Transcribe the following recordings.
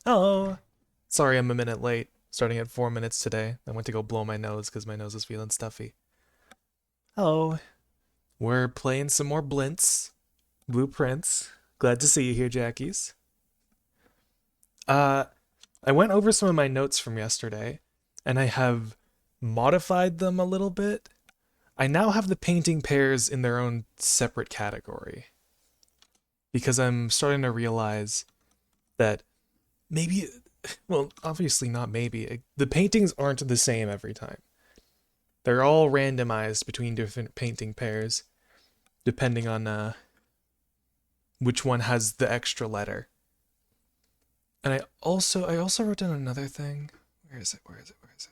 Oh, sorry I'm a minute late. Starting at 4 minutes today. I went to go blow my nose because my nose is feeling stuffy. Oh, we're playing some more Blints, Blueprints. Glad to see you here, Jackies. Uh, I went over some of my notes from yesterday, and I have modified them a little bit. I now have the painting pairs in their own separate category because I'm starting to realize that maybe, well, obviously not maybe, the paintings aren't the same every time. They're all randomized between different painting pairs, depending on which one has the extra letter. And I also wrote down another thing. Where is it? Where is it? Where is it?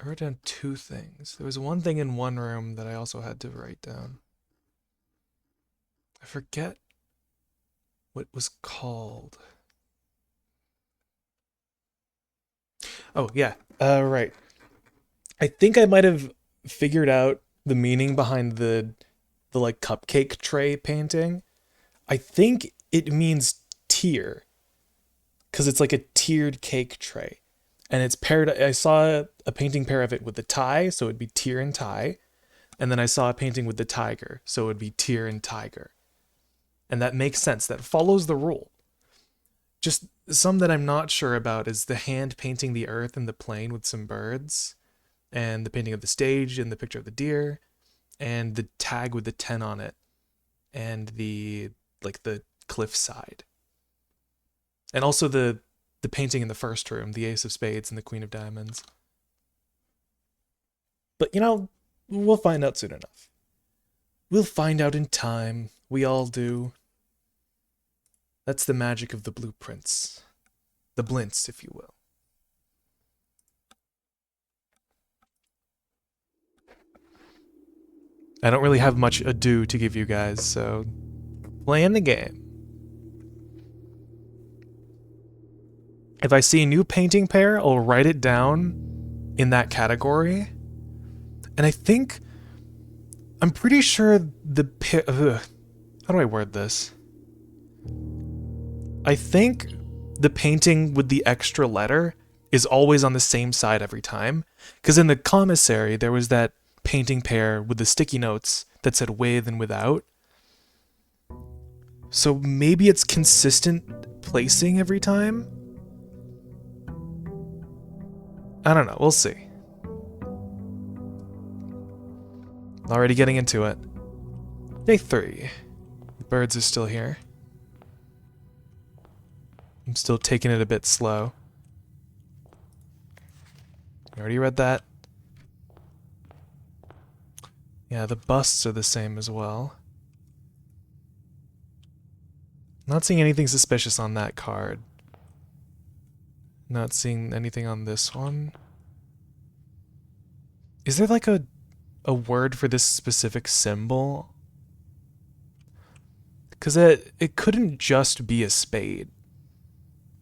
I wrote down two things. There was one thing in one room that I also had to write down. I forget what it was called. Oh yeah. Right. I think I might have figured out the meaning behind the like cupcake tray painting. I think it means tier because it's like a tiered cake tray, and it's paired. I saw a painting pair of it with the tie, so it'd be tier and tie, and then I saw a painting with the tiger, so it would be tier and tiger, and that makes sense. That follows the rule. Just some that I'm not sure about is the hand painting the earth and the plain with some birds, and the painting of the stage and the picture of the deer, and the tag with the 10 on it, and the cliffside, and also the painting in the first room, the Ace of Spades and the Queen of Diamonds. But we'll find out soon enough. We'll find out in time. We all do. That's the magic of the blueprints. The blints, if you will. I don't really have much ado to give you guys, so playing the game. If I see a new painting pair, I'll write it down in that category. And I'm pretty sure how do I word this? I think the painting with the extra letter is always on the same side every time. Because in the commissary, there was that painting pair with the sticky notes that said with and without. So maybe it's consistent placing every time? I don't know, we'll see. Already getting into it. Day 3. The birds are still here. I'm still taking it a bit slow. I already read that. Yeah, the busts are the same as well. Not seeing anything suspicious on that card. Not seeing anything on this one. Is there like a word for this specific symbol? Because it couldn't just be a spade.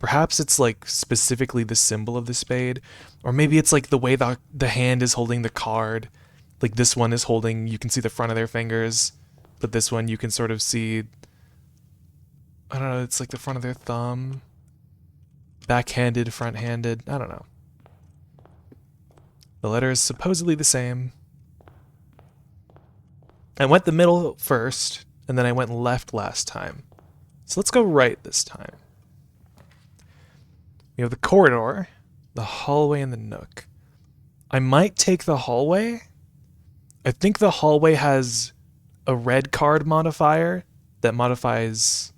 Perhaps it's like specifically the symbol of the spade, or maybe it's like the way the hand is holding the card. Like this one is holding, you can see the front of their fingers, but this one you can sort of see, I don't know, it's like the front of their thumb. Backhanded, front-handed, I don't know. The letter is supposedly the same. I went the middle first, and then I went left last time. So let's go right this time. We have the corridor, the hallway, and the nook. I might take the hallway. I think the hallway has a red card modifier that modifies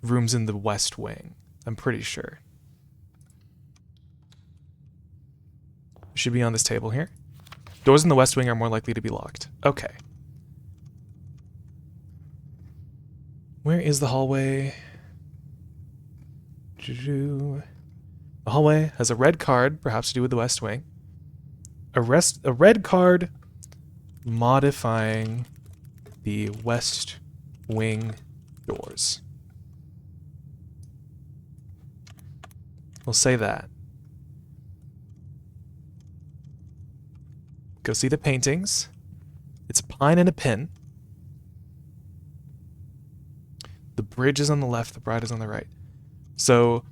rooms in the west wing. I'm pretty sure. It should be on this table here. Doors in the west wing are more likely to be locked. Okay. Where is the hallway? The hallway has a red card, perhaps to do with the west wing. A red card modifying the west wing doors. We'll say that. Go see the paintings. It's a pine and a pin. The bridge is on the left, the bride is on the right. So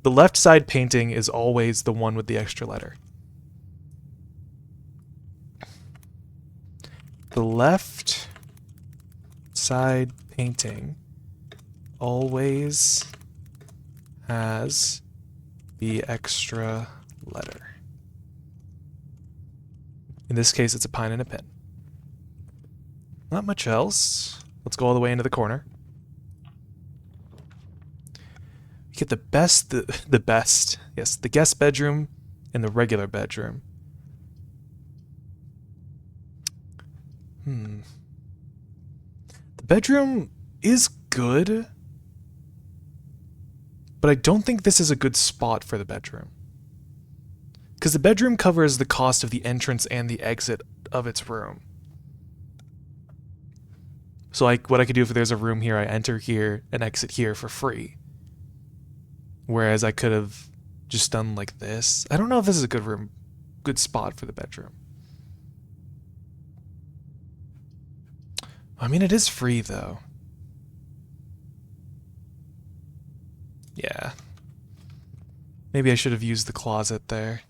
the left side painting is always the one with the extra letter. The left side painting always has the extra letter. In this case, it's a pine and a pin. Not much else. Let's go all the way into the corner. We get the best, the best. Yes, the guest bedroom and the regular bedroom. The bedroom is good, but I don't think this is a good spot for the bedroom. Because the bedroom covers the cost of the entrance and the exit of its room. So like what I could do if there's a room here, I enter here and exit here for free. Whereas I could have just done like this. I don't know if this is a good spot for the bedroom. I mean, it is free though. Yeah. Maybe I should have used the closet there.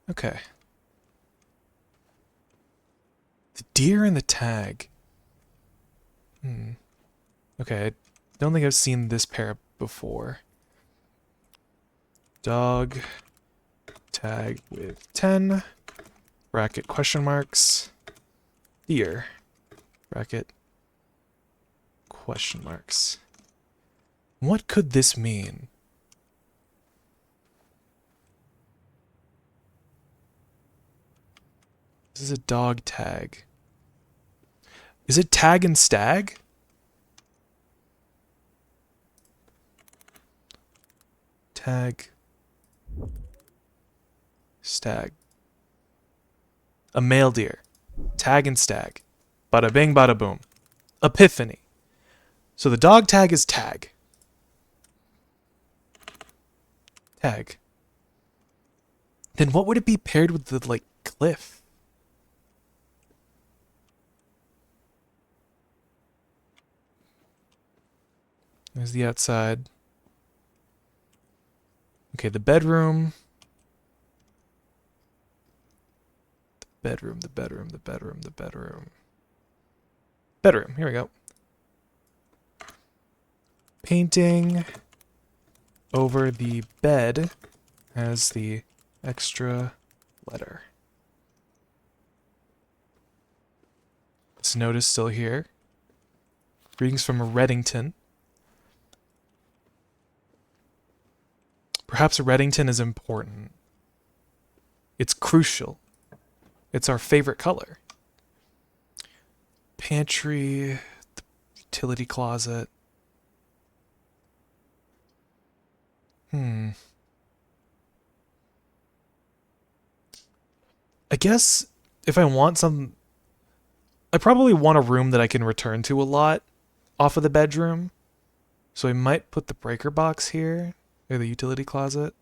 Okay. The deer and the tag. Okay, I don't think I've seen this pair before. Dog tag with 10 bracket question marks. Deer bracket question marks. What could this mean? This is a dog tag. Is it tag and stag? Tag. Stag. A male deer. Tag and stag. Bada bing, bada boom. Epiphany. So the dog tag is tag. Tag. Then what would it be paired with the, like, cliff? There's the outside. Okay, the bedroom. The bedroom. Bedroom, here we go. Painting over the bed has the extra letter. This note is still here. Greetings from Reddington. Perhaps Reddington is important. It's crucial. It's our favorite color. Pantry, the utility closet. I guess if I want some... I probably want a room that I can return to a lot off of the bedroom. So I might put the breaker box here. Or the utility closet.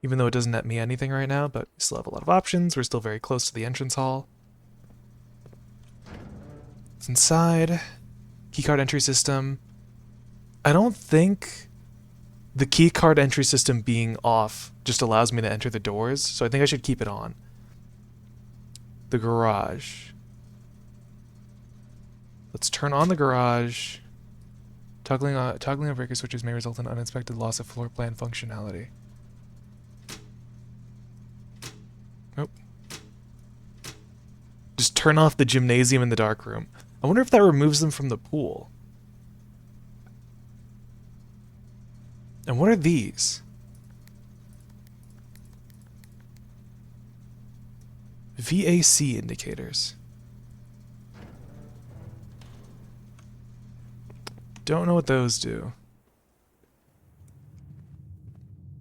Even though it doesn't net me anything right now, but we still have a lot of options. We're still very close to the entrance hall. It's inside. Keycard entry system. I don't think the keycard entry system being off just allows me to enter the doors, so I think I should keep it on. The garage. Let's turn on the garage. Toggling on breaker switches may result in unexpected loss of floor plan functionality. Nope. Just turn off the gymnasium in the dark room. I wonder if that removes them from the pool. And what are these? VAC indicators. Don't know what those do.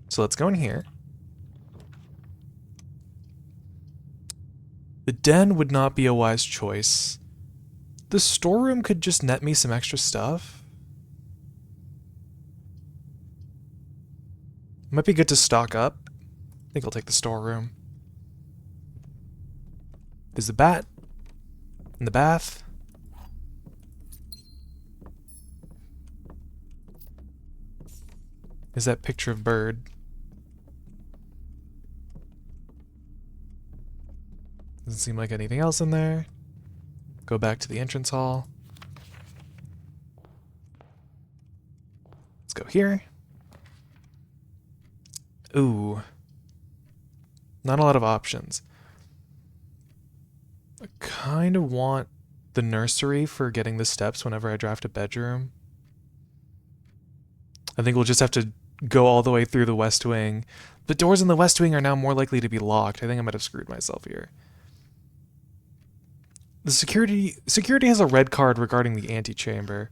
So let's go in here. The den would not be a wise choice. The storeroom could just net me some extra stuff. Might be good to stock up. I think I'll take the storeroom. There's the bat in the bath. is that picture of bird. Doesn't seem like anything else in there. Go back to the entrance hall. Let's go here. Ooh. Not a lot of options. I kind of want the nursery for getting the steps whenever I draft a bedroom. I think we'll just have to go all the way through the West Wing. The doors in the West Wing are now more likely to be locked. I think I might have screwed myself here. The security has a red card regarding the antechamber.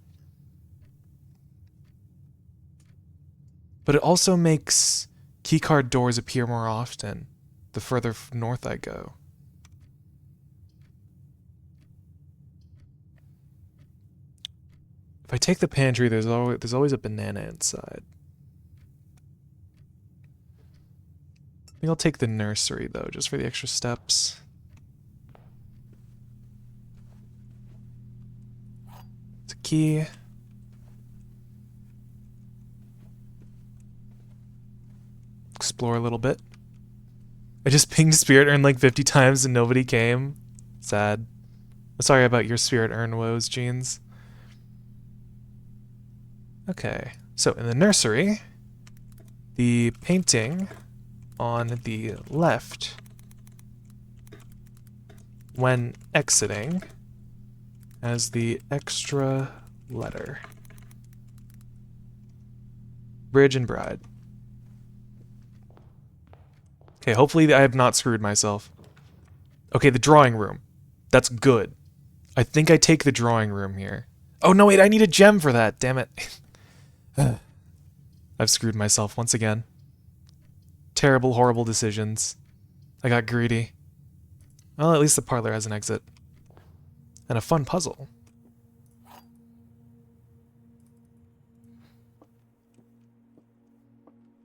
But it also makes keycard doors appear more often the further north I go. If I take the pantry, there's always a banana inside. I think I'll take the nursery though, just for the extra steps. It's a key. Explore a little bit. I just pinged Spirit Urn like 50 times and nobody came. Sad. Sorry about your Spirit Urn woes, Jeans. Okay, so in the nursery, the painting on the left, when exiting, has the extra letter. Bridge and bride. Okay, hopefully I have not screwed myself. Okay, the drawing room. That's good. I think I take the drawing room here. Oh no, wait, I need a gem for that, damn it. I've screwed myself once again. Terrible, horrible decisions. I got greedy. Well, at least the parlor has an exit. And a fun puzzle.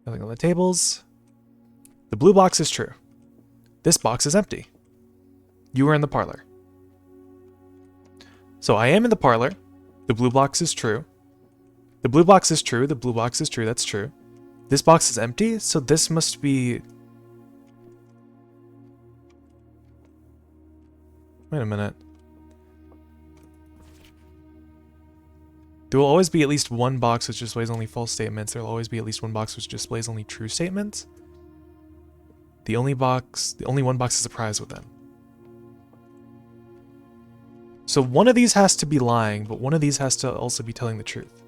Nothing on the tables. The blue box is true. This box is empty. You are in the parlor. So I am in the parlor. The blue box is true. The blue box is true. The blue box is true. That's true. This box is empty, so this must be... Wait a minute. There will always be at least one box which displays only false statements. There will always be at least one box which displays only true statements. The only one box is a prize within. So one of these has to be lying, but one of these has to also be telling the truth.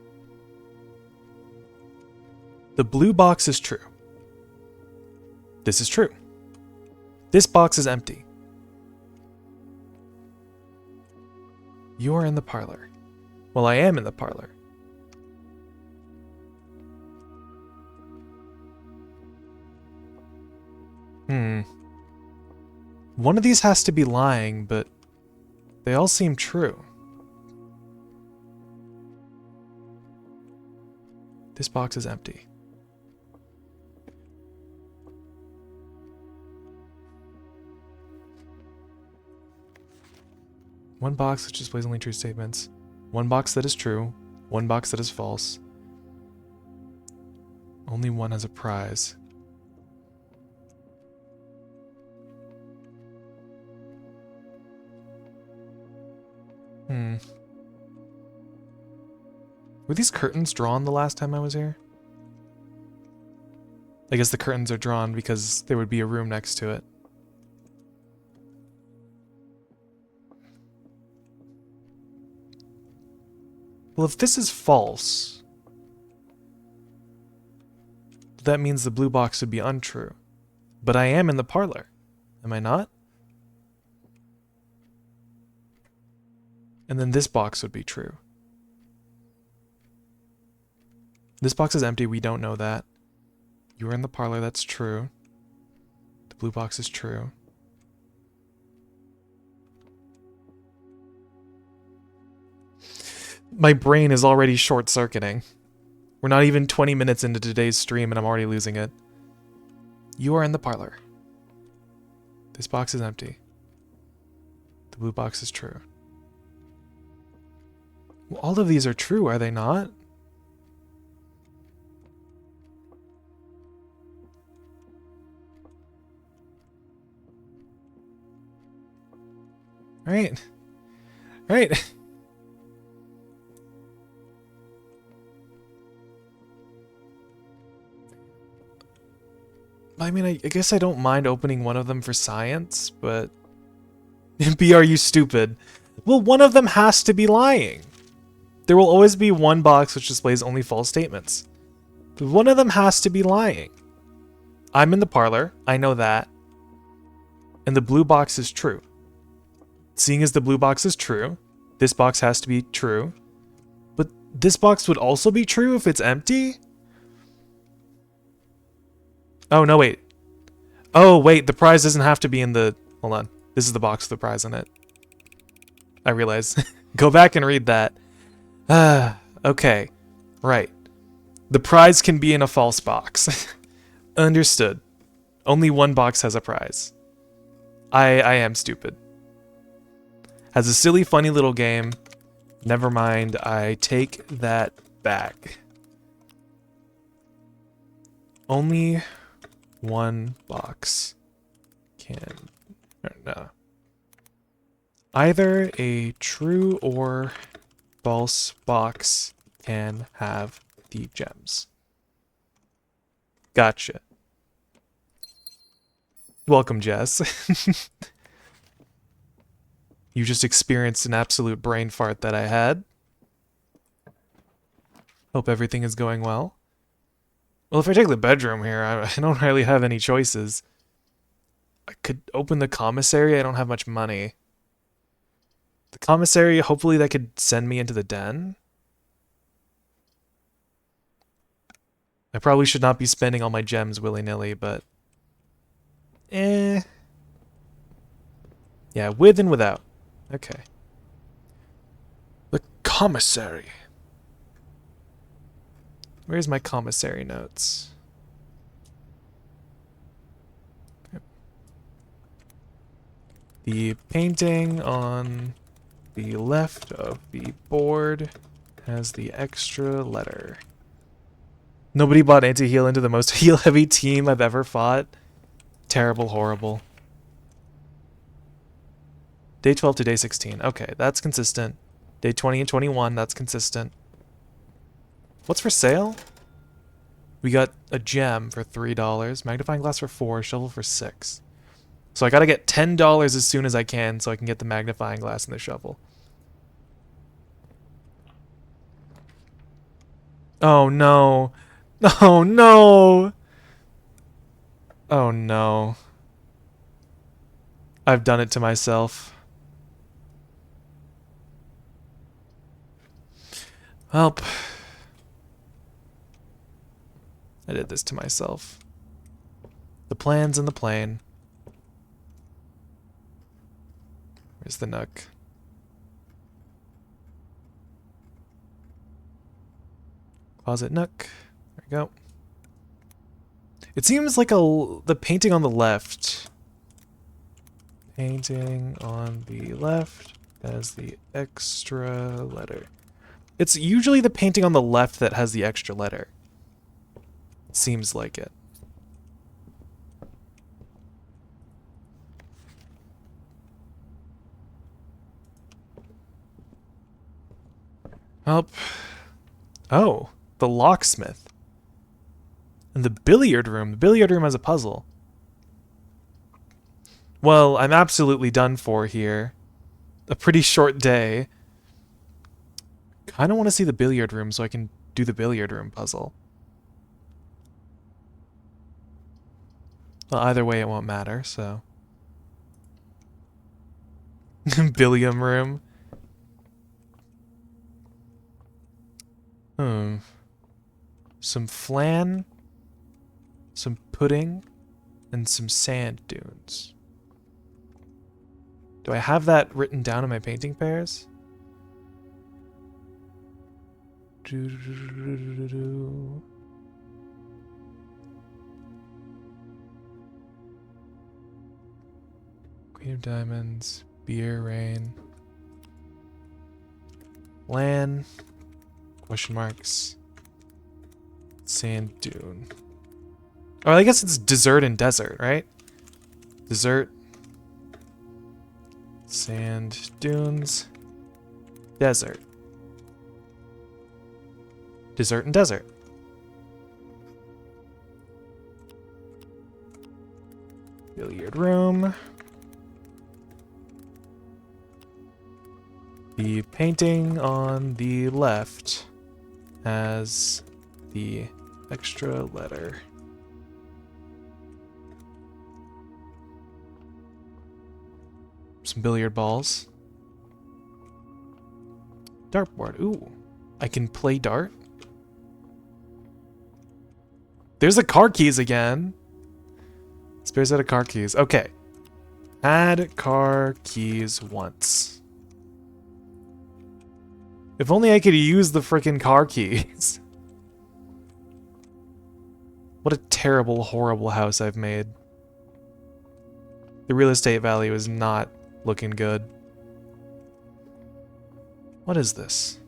The blue box is true. This is true. This box is empty. You are in the parlor. Well, I am in the parlor. One of these has to be lying, but they all seem true. This box is empty. One box which displays only true statements. One box that is true. One box that is false. Only one has a prize. Were these curtains drawn the last time I was here? I guess the curtains are drawn because there would be a room next to it. Well, if this is false, that means the blue box would be untrue. But I am in the parlor, am I not? And then this box would be true. This box is empty, we don't know that. You are in the parlor, that's true. The blue box is true. My brain is already short-circuiting. We're not even 20 minutes into today's stream and I'm already losing it. You are in the parlor. This box is empty. The blue box is true. Well, all of these are true, are they not? Right. Right. I mean, I guess I don't mind opening one of them for science, but... B, are you stupid? Well, one of them has to be lying. There will always be one box which displays only false statements. One of them has to be lying. I'm in the parlor, I know that. And the blue box is true. Seeing as the blue box is true, this box has to be true. But this box would also be true if it's empty? Oh, no, wait. Oh, wait, the prize doesn't have to be in the... Hold on. This is the box with the prize in it. I realize. Go back and read that. Okay. Right. The prize can be in a false box. Understood. Only one box has a prize. I am stupid. Has a silly, funny little game. Never mind. I take that back. Only one box can... No. Either a true or false box can have the gems. Gotcha. Welcome, Jess. You just experienced an absolute brain fart that I had. Hope everything is going well. Well, if I take the bedroom here, I don't really have any choices. I could open the commissary. I don't have much money. The commissary, hopefully that could send me into the den. I probably should not be spending all my gems willy-nilly, but... Yeah, with and without. Okay. The commissary. Where's my commissary notes? The painting on the left of the board has the extra letter. Nobody bought anti-heal into the most heal-heavy team I've ever fought. Terrible, horrible. Day 12 to day 16. Okay, that's consistent. Day 20 and 21, that's consistent. What's for sale? We got a gem for $3, magnifying glass for $4, shovel for $6. So I gotta get $10 as soon as I can so I can get the magnifying glass and the shovel. Oh no. Oh no. Oh no. I've done it to myself. Welp. I did this to myself. The plan's in the plane. Where's the nook? Closet nook. There we go. It seems like the painting on the left. Painting on the left has the extra letter. It's usually the painting on the left that has the extra letter. Seems like it. Up. Oh, the locksmith. And the billiard room. The billiard room has a puzzle. Well, I'm absolutely done for here. A pretty short day. Kinda want to see the billiard room so I can do the billiard room puzzle. Well, either way it won't matter, so. Billium room. Some flan, some pudding, and some sand dunes. Do I have that written down in my painting pairs? Queen of Diamonds, beer, rain, land, question marks, sand dune. Oh, I guess it's dessert and desert, right? Dessert, Sand, dunes, desert. Desert and desert. Billiard room. The painting on the left has the extra letter. Some billiard balls. Dartboard. Ooh. I can play dart? There's the car keys again. Spare set of car keys. Okay. Add car keys once. If only I could use the frickin' car keys. What a terrible, horrible house I've made. The real estate value is not looking good. What is this?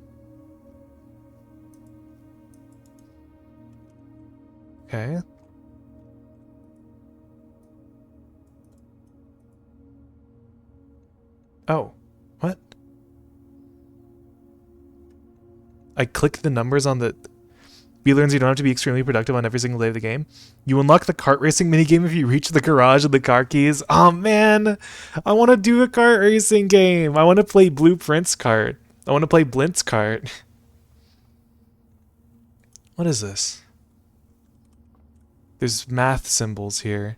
Okay. Oh, what? I clicked the numbers on the... B learns you don't have to be extremely productive on every single day of the game. You unlock the kart racing minigame if you reach the garage with the car keys. Oh man, I want to do a kart racing game. I want to play Blueprint's kart. I want to play Blint's kart. What is this? There's math symbols here.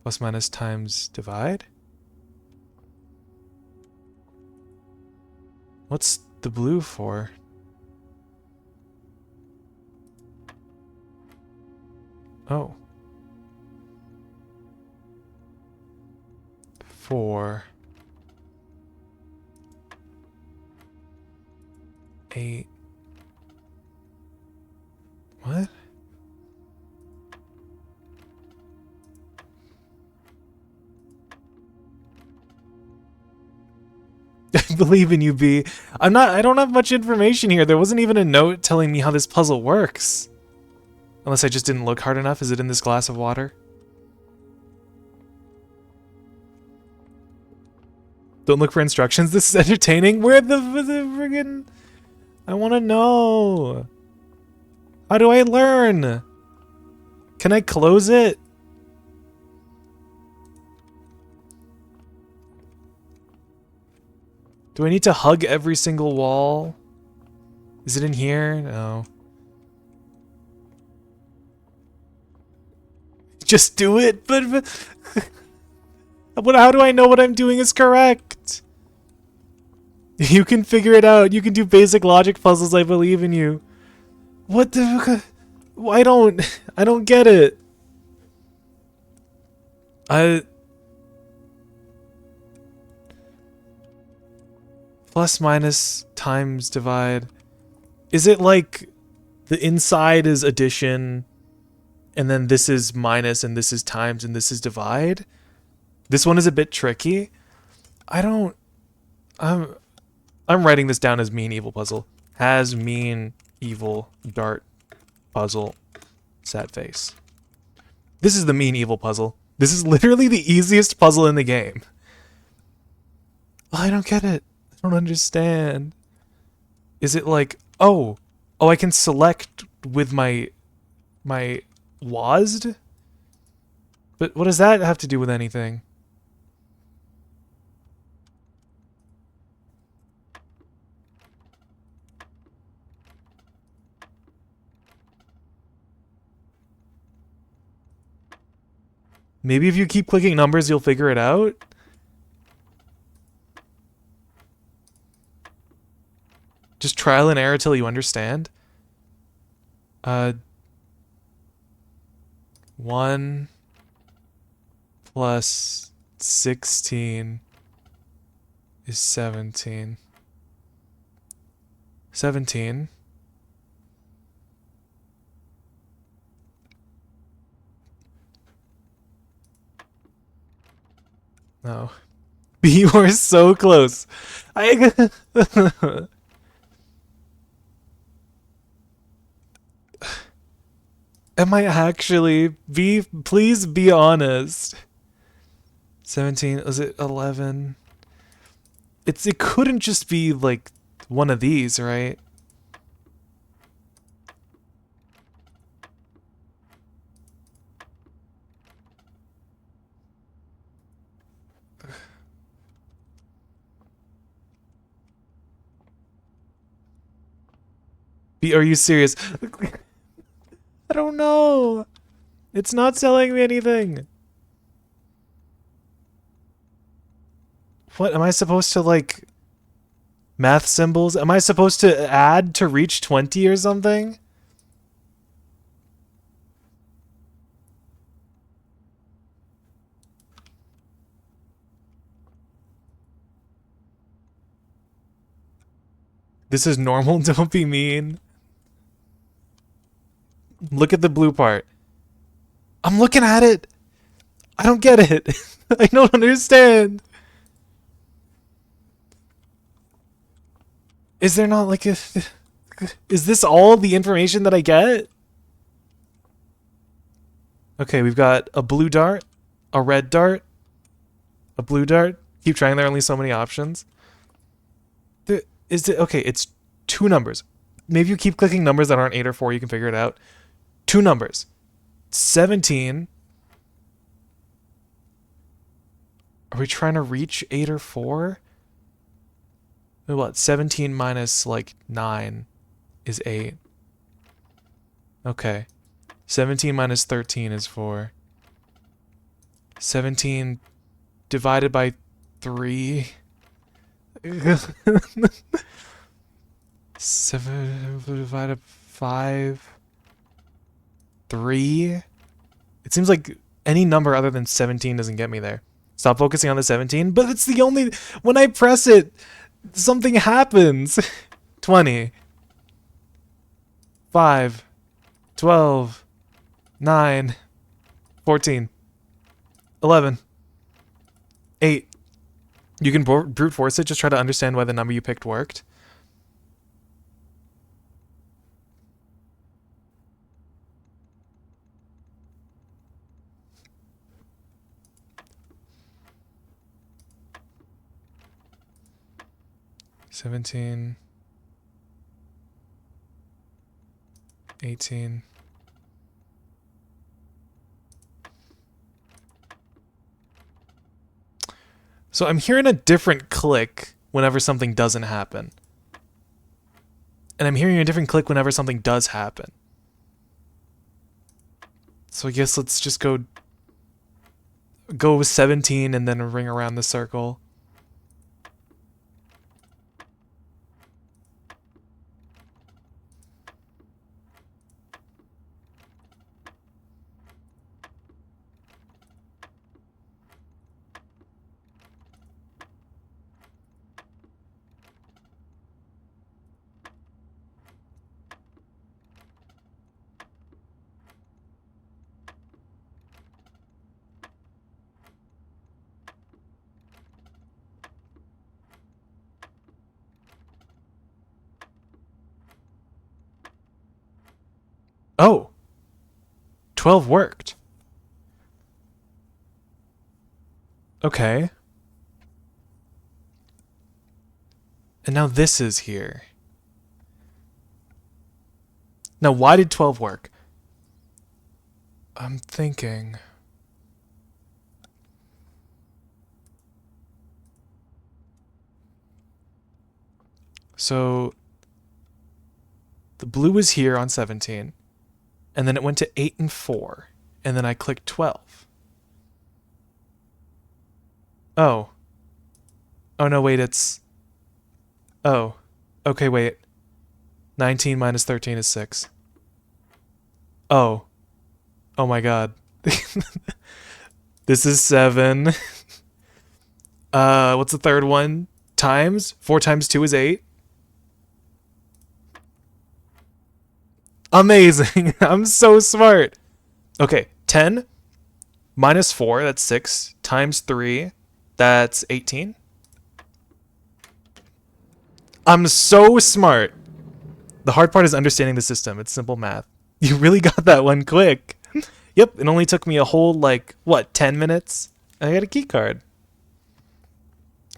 Plus, minus, times, divide? What's the blue for? Oh. 4. 8. What? I believe in you, B. I don't have much information here. There wasn't even a note telling me how this puzzle works. Unless I just didn't look hard enough. Is it in this glass of water? Don't look for instructions. This is entertaining. Where the friggin... I want to know. How do I learn? Can I close it? Do I need to hug every single wall? Is it in here? No. Just do it, but how do I know what I'm doing is correct? You can figure it out. You can do basic logic puzzles. I believe in you. What the? I don't get it. Plus, minus, times, divide. Is it like the inside is addition, and then this is minus, and this is times, and this is divide? This one is a bit tricky. I'm writing this down as mean evil puzzle. Has mean evil dart puzzle sad face. This is the mean evil puzzle. This is literally the easiest puzzle in the game. I don't get it. I don't understand. Is it like, oh, I can select with my WASD? But what does that have to do with anything? Maybe if you keep clicking numbers, you'll figure it out? Just trial and error till you understand? 1 plus 16 is 17. 17. No. You are so close. Am I actually? Please be honest. 17, was it 11? it couldn't just be like one of these, right? Are you serious? I don't know. It's not telling me anything. What am I supposed to like math symbols? Am I supposed to add to reach 20 or something? This is normal, don't be mean. Look at the blue part. I'm looking at it. I don't get it. I don't understand. Is there not like a... Is this all the information that I get? Okay, we've got a blue dart, a red dart, a blue dart. Keep trying, there are only so many options. Is it... Okay, it's two numbers. Maybe you keep clicking numbers that aren't 8 or 4, you can figure it out. Two numbers. 17. Are we trying to reach 8 or 4? What? 17 minus like 9 is 8. Okay. 17 minus 13 is 4. 17 divided by 3. 7 divided by 5. 3. It seems like any number other than 17 doesn't get me there. Stop focusing on the 17, but it's the only... When I press it, something happens. 20. 5. 12. 9. 14. 11. 8. You can brute force it, just try to understand why the number you picked worked. $17, 18. So I'm hearing a different click whenever something doesn't happen. And I'm hearing a different click whenever something does happen. So I guess let's just go with 17 and then ring around the circle. Oh, 12 worked. Okay. And now this is here. Now, why did 12 work? I'm thinking... So, the blue is here on 17. And then it went to 8 and 4. And then I clicked 12. Oh. Oh, no, wait, it's... Oh. Okay, wait. 19 minus 13 is 6. Oh. Oh my god. This is 7. What's the third one? Times? 4 times 2 is 8. Amazing. I'm so smart. Okay, 10 minus 4, that's 6, times 3, that's 18. I'm so smart. The hard part is understanding the system. It's simple math. You really got that one quick. Yep, it only took me a whole, like, what, 10 minutes? And I got a key card.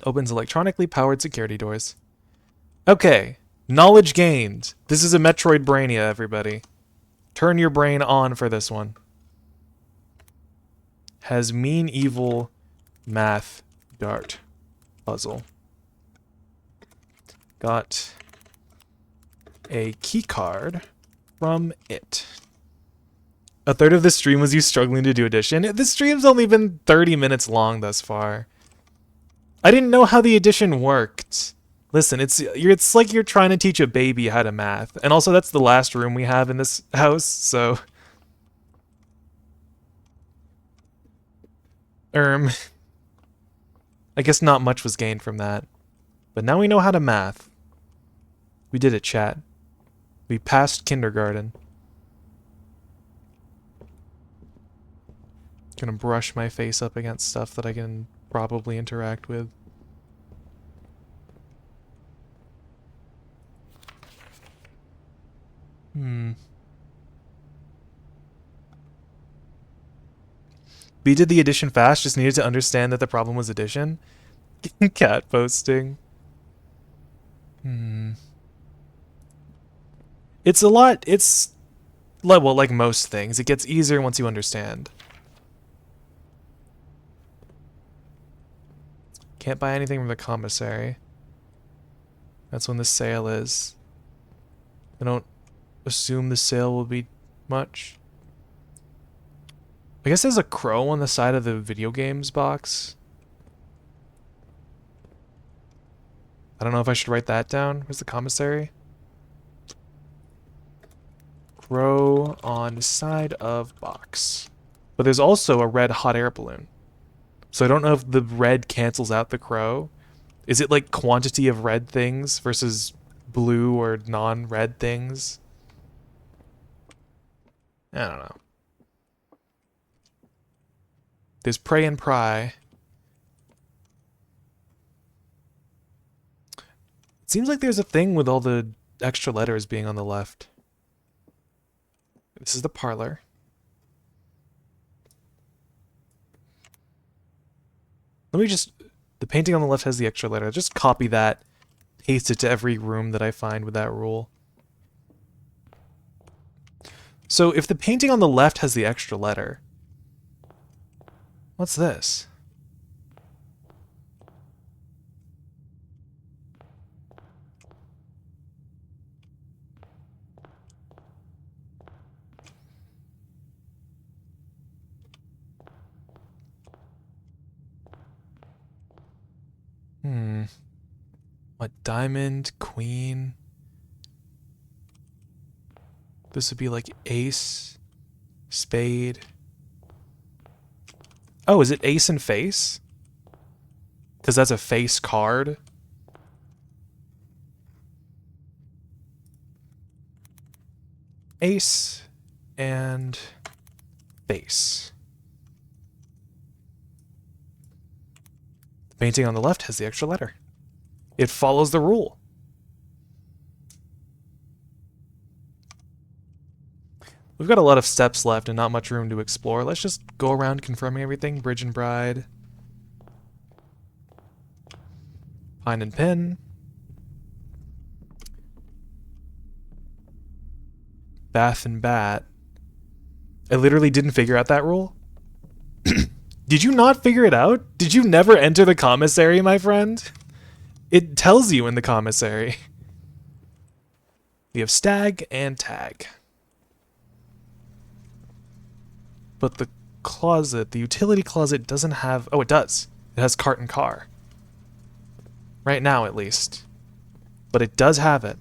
Opens electronically powered security doors. Okay. Knowledge gained. This is a Metroid Brainia, everybody. Turn your brain on for this one. Has mean evil math dart puzzle. Got a key card from it. A third of the stream was you struggling to do addition. This stream's only been 30 minutes long thus far. I didn't know how the addition worked. Listen, it's like you're trying to teach a baby how to math. And also that's the last room we have in this house, so... I guess not much was gained from that. But now we know how to math. We did it, chat. We passed kindergarten. Gonna brush my face up against stuff that I can probably interact with. B did the addition fast, just needed to understand that the problem was addition. Cat posting. It's a lot, well, like most things, it gets easier once you understand. Can't buy anything from the commissary. That's when the sale is. I don't assume the sale will be much. I guess there's a crow on the side of the video games box. I don't know if I should write that down. Where's the commissary? Crow on the side of box. But there's also a red hot air balloon. So I don't know if the red cancels out the crow. Is it like quantity of red things versus blue or non-red things? I don't know. There's pray and pry. It seems like there's a thing with all the extra letters being on the left. This is the parlor. Let me just... The painting on the left has the extra letter. Just copy that. Paste it to every room that I find with that rule. So if the painting on the left has the extra letter... What's this? What, diamond, queen? This would be like ace, spade. Oh, is it ace and face? Because that's a face card. Ace and face. The painting on the left has the extra letter. It follows the rule. We've got a lot of steps left and not much room to explore. Let's just go around confirming everything. Bridge and bride. Pine and pin. Bath and bat. I literally didn't figure out that rule. Did you not figure it out? Did you never enter the commissary, my friend? It tells you in the commissary. We have stag and tag. But the closet, the utility closet doesn't have... Oh, it does. It has cart and car. Right now, at least. But it does have it.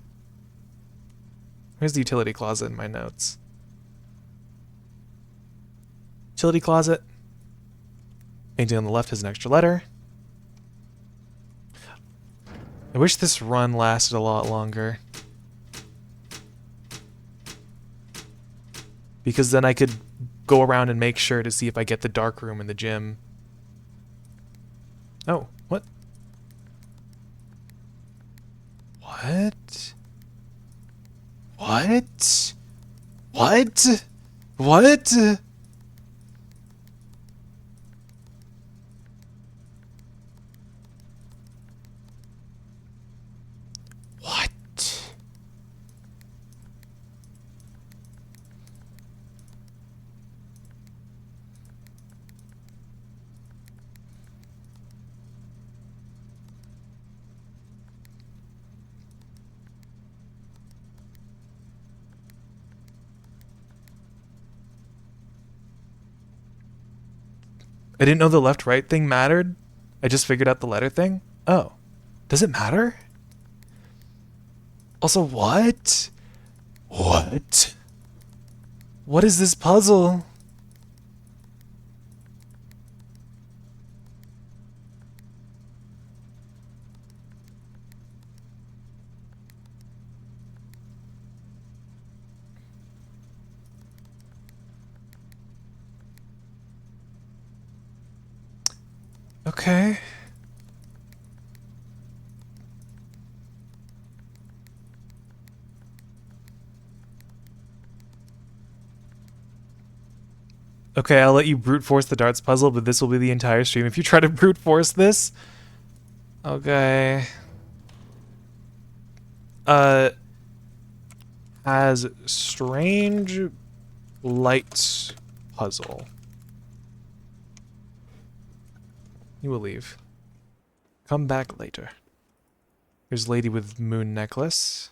Where's the utility closet in my notes? Utility closet. Painting on the left has an extra letter. I wish this run lasted a lot longer. Because then I could go around and make sure to see if I get the dark room in the gym. Oh, what? What? What? What? What? I didn't know the left-right thing mattered. I just figured out the letter thing. Oh. Does it matter? Also, what? What? What is this puzzle? Okay. Okay, I'll let you brute force the darts puzzle, but this will be the entire stream if you try to brute force this. Okay. Has strange lights puzzle. You will leave. Come back later. Here's lady with moon necklace.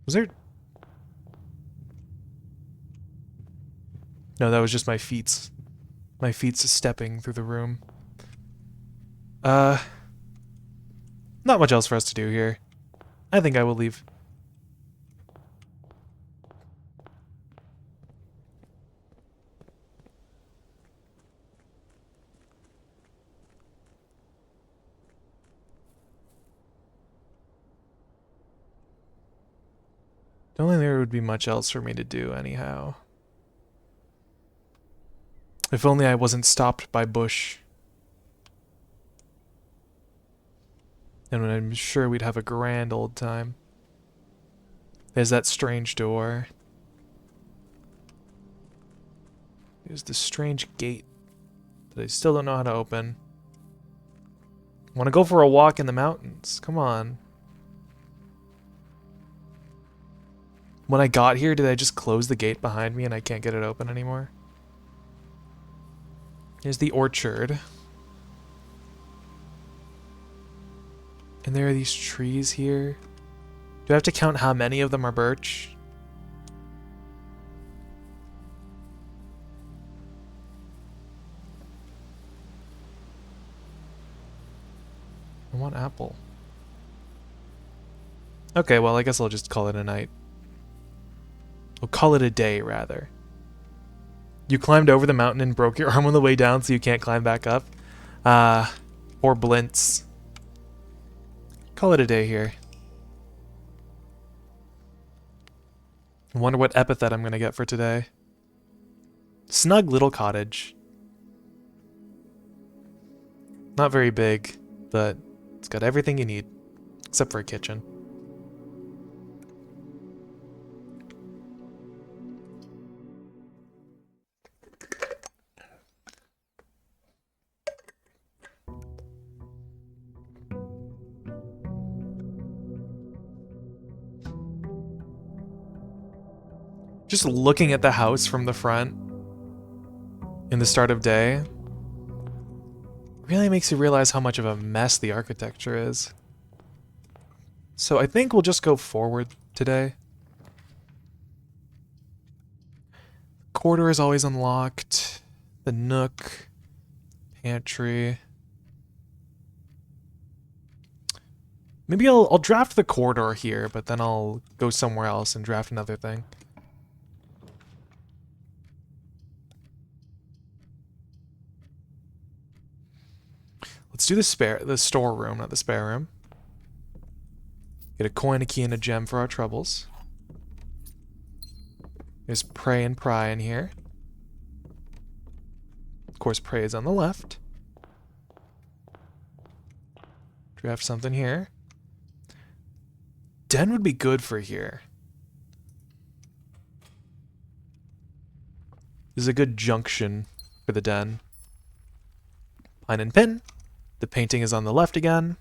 Was there... No, that was just my feet. My feet stepping through the room. Not much else for us to do here. I think I will leave. Don't think there would be much else for me to do anyhow. If only I wasn't stopped by bush. And I'm sure we'd have a grand old time. There's that strange door. There's this strange gate that I still don't know how to open. Want to go for a walk in the mountains. Come on. When I got here, did I just close the gate behind me and I can't get it open anymore? Here's the orchard. And there are these trees here. Do I have to count how many of them are birch? I want apple. Okay, well, I guess I'll just call it a night. We'll call it a day, rather. You climbed over the mountain and broke your arm on the way down so you can't climb back up? Poor Blintz. Call it a day here. I wonder what epithet I'm gonna get for today. Snug little cottage. Not very big, but it's got everything you need, except for a kitchen. Just looking at the house from the front in the start of day really makes you realize how much of a mess the architecture is. So I think we'll just go forward today. Corridor is always unlocked. The nook. Pantry. Maybe I'll draft the corridor here, but then I'll go somewhere else and draft another thing. Let's do the storeroom, not the spare room. Get a coin, a key, and a gem for our troubles. There's pray and pry in here. Of course, pray is on the left. Draft something here. Den would be good for here. This is a good junction for the den. Pine and pin. The painting is on the left again.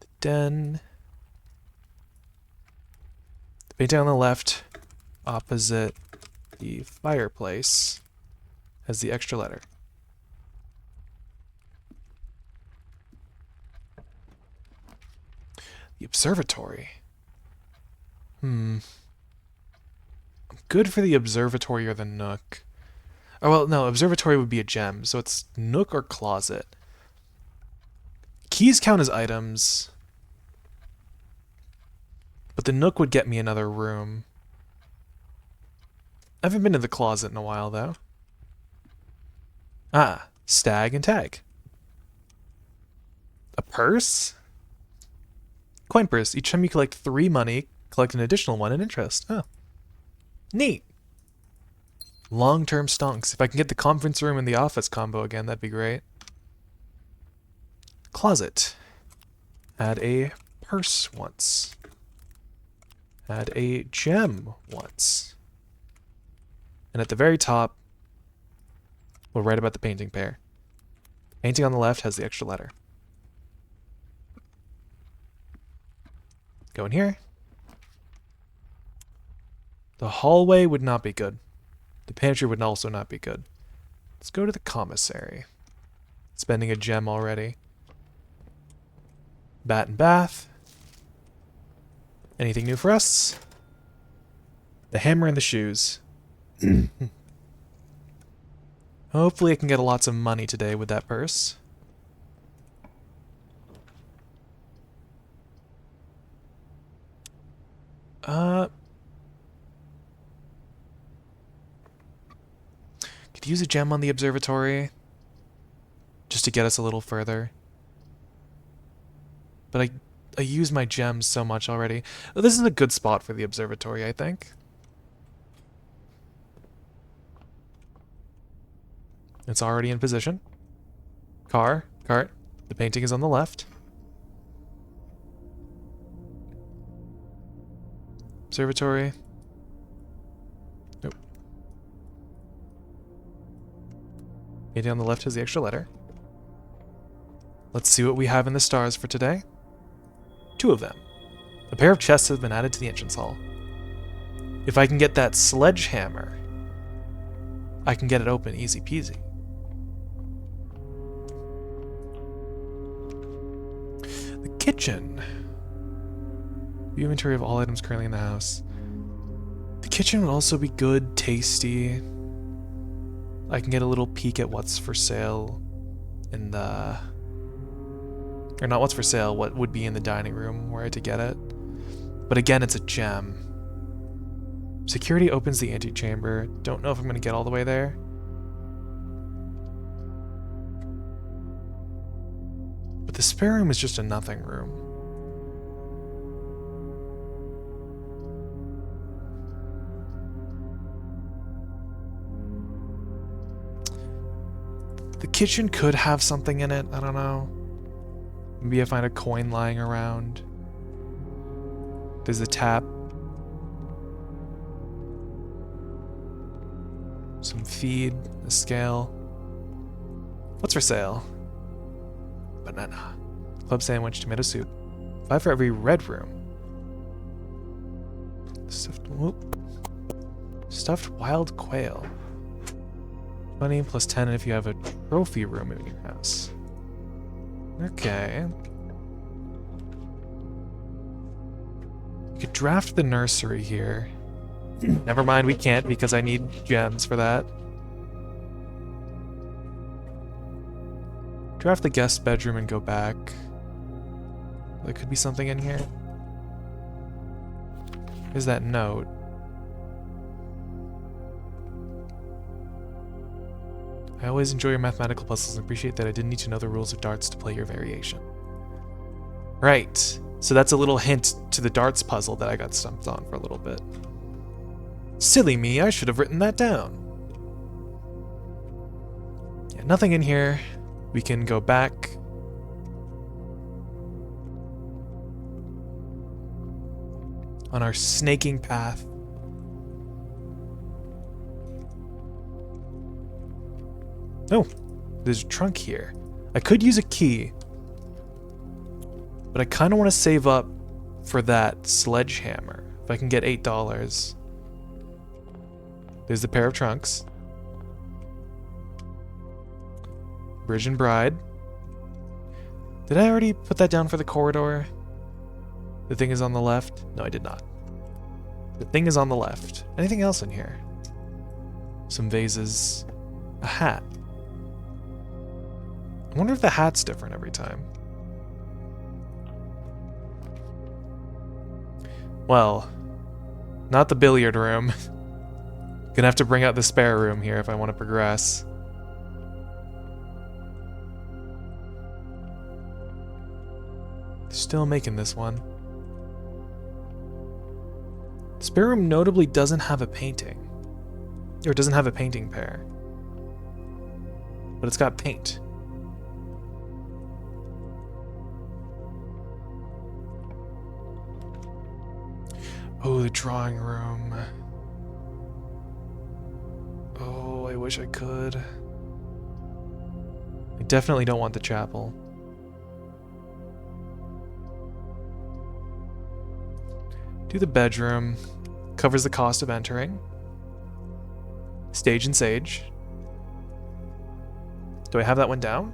The den. The painting on the left, opposite the fireplace, has the extra letter. The observatory. I'm good for the observatory or the nook. Oh, well, no, observatory would be a gem, so it's nook or closet. Keys count as items, but the nook would get me another room. I haven't been to the closet in a while, though. Ah, stag and tag. A purse? Coin purse. Each time you collect 3 money, collect an additional 1 in interest. Oh. Neat. Long-term stonks. If I can get the conference room and the office combo again, that'd be great. Closet. Add a purse once. Add a gem once. And at the very top, we'll write about the painting pair. Painting on the left has the extra letter. Go in here. The hallway would not be good. The pantry would also not be good. Let's go to the commissary. Spending a gem already. Bat and bath. Anything new for us? The hammer and the shoes. Hopefully I can get lots of money today with that purse. Could use a gem on the observatory just to get us a little further. But I use my gems so much already. Oh, this is a good spot for the observatory, I think. It's already in position. Cart. The painting is on the left. Observatory. Nope. Painting on the left has the extra letter. Let's see what we have in the stars for today. 2 of them. A pair of chests have been added to the entrance hall. If I can get that sledgehammer, I can get it open easy peasy. The kitchen. The inventory of all items currently in the house. The kitchen would also be good, tasty. I can get a little peek at what's for sale in the... Or not what's for sale, what would be in the dining room were I to get it. But again, it's a gem. Security opens the antechamber. Don't know if I'm going to get all the way there. But the spare room is just a nothing room. The kitchen could have something in it, I don't know. Maybe I find a coin lying around. There's a tap. Some feed, a scale. What's for sale? Banana. Club sandwich, tomato soup. 5 for every red room. Stuffed wild quail. 20 plus 10 if you have a trophy room in your house. Okay. You could draft the nursery here. Never mind, we can't because I need gems for that. Draft the guest bedroom and go back. There could be something in here. Here's that note. I always enjoy your mathematical puzzles and appreciate that I didn't need to know the rules of darts to play your variation. Right. So that's a little hint to the darts puzzle that I got stumped on for a little bit. Silly me, I should have written that down. Yeah, nothing in here. We can go back. On our snaking path. Oh, there's a trunk here. I could use a key, but I kind of want to save up for that sledgehammer. If I can get $8. There's the pair of trunks. Bridge and Bride. Did I already put that down for the corridor? The thing is on the left. No, I did not. The thing is on the left. Anything else in here? Some vases. A hat. I wonder if the hat's different every time. Well, not the billiard room. Gonna have to bring out the spare room here if I want to progress. Still making this one. The spare room notably doesn't have a painting. Or it doesn't have a painting pair. But it's got paint. Oh, the drawing room. Oh, I wish I could. I definitely don't want the chapel. Do the bedroom. Covers the cost of entering. Stage and sage. Do I have that one down?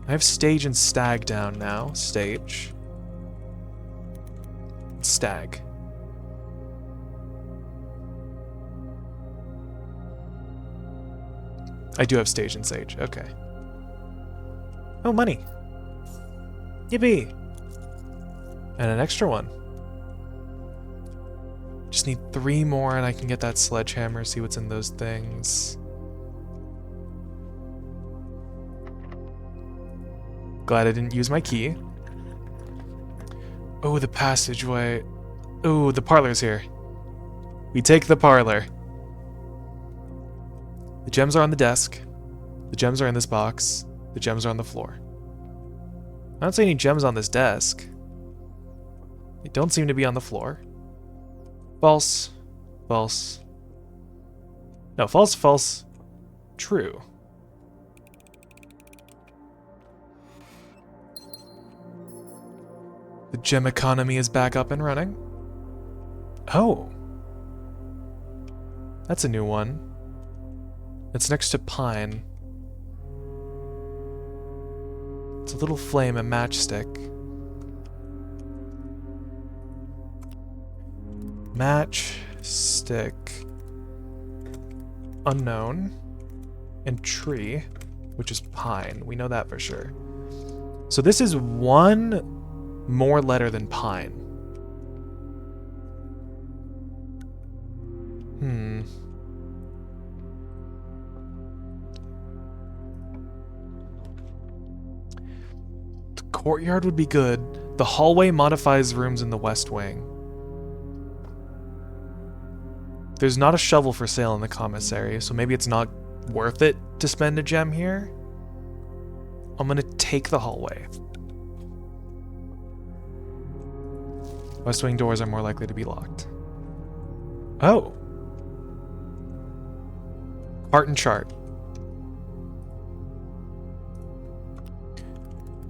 I have stage and stag down now. Stage. Stag. I do have stage and sage. Okay. Oh, money. Yippee! And an extra one. Just need 3 more and I can get that sledgehammer, see what's in those things. Glad I didn't use my key. Oh, the passageway. Oh, the parlor's here. We take the parlor. The gems are on the desk. The gems are in this box. The gems are on the floor. I don't see any gems on this desk. They don't seem to be on the floor. False. False. No, false, false. True. The gem economy is back up and running. Oh. That's a new one. It's next to pine. It's a little flame, a matchstick. Matchstick. Unknown. And tree, which is pine. We know that for sure. So this is one more letter than pine. The courtyard would be good. The hallway modifies rooms in the west wing. There's not a shovel for sale in the commissary, so maybe it's not worth it to spend a gem here. I'm gonna take the hallway. West wing doors are more likely to be locked. Oh. Cart and chart.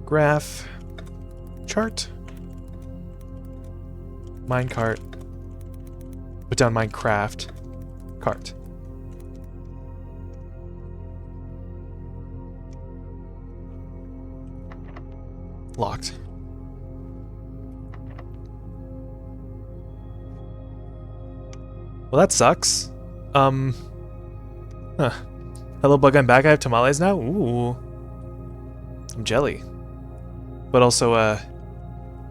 Graph. Chart. Minecart. Put down Minecraft. Cart. Locked. Well, that sucks. Huh. Hello, Bug, I'm back. I have tamales now? Ooh. I'm jelly. But also,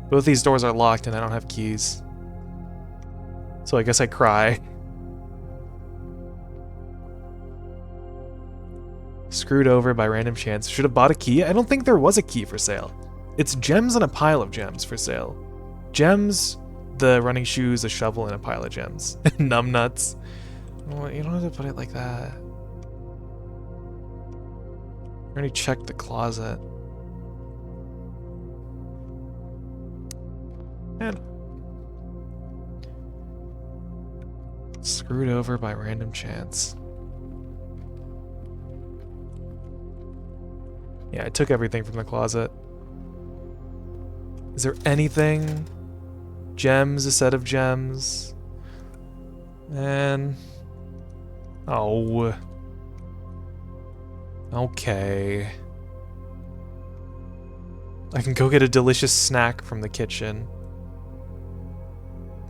both these doors are locked and I don't have keys. So I guess I cry. Screwed over by random chance. Should have bought a key? I don't think there was a key for sale. It's gems and a pile of gems for sale. Gems, the running shoes, a shovel, and a pile of gems. Numbnuts. Oh, you don't have to put it like that. I already checked the closet. Man. Screwed over by random chance. Yeah, I took everything from the closet. Is there anything? Gems, a set of gems. And... oh. Okay. I can go get a delicious snack from the kitchen.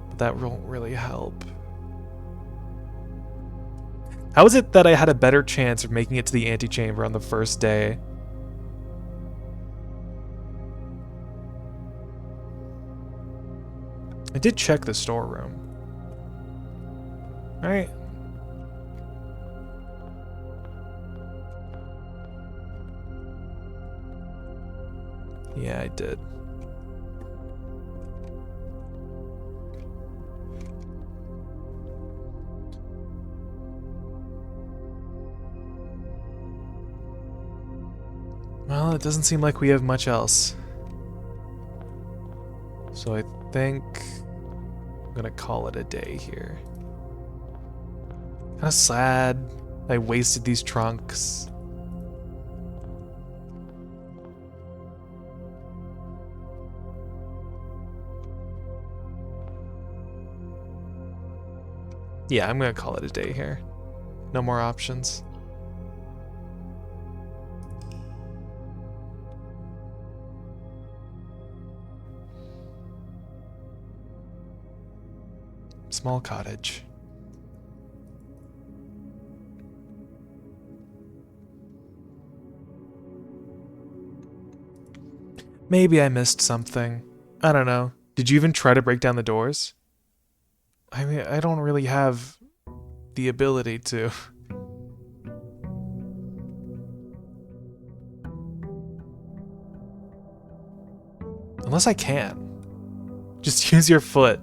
But that won't really help. How is it that I had a better chance of making it to the antechamber on the first day? I did check the storeroom. Alright. Yeah, I did. Well, it doesn't seem like we have much else. So I think I'm gonna call it a day here. Kinda sad I wasted these trunks. Yeah, I'm gonna call it a day here. No more options. Small cottage. Maybe I missed something. I don't know. Did you even try to break down the doors? I mean, I don't really have the ability to. Unless I can. Just use your foot.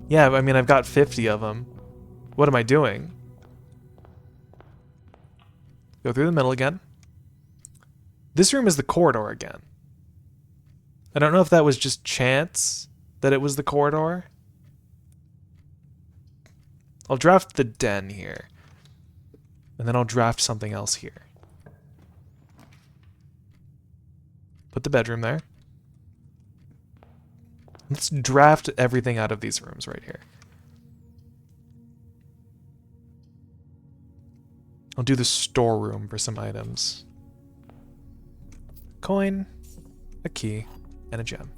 Yeah, I mean, I've got 50 of them. What am I doing? Go through the middle again. This room is the corridor again. I don't know if that was just chance that it was the corridor. I'll draft the den here. And then I'll draft something else here. Put the bedroom there. Let's draft everything out of these rooms right here. I'll do the storeroom for some items. Coin, a key, and a gem.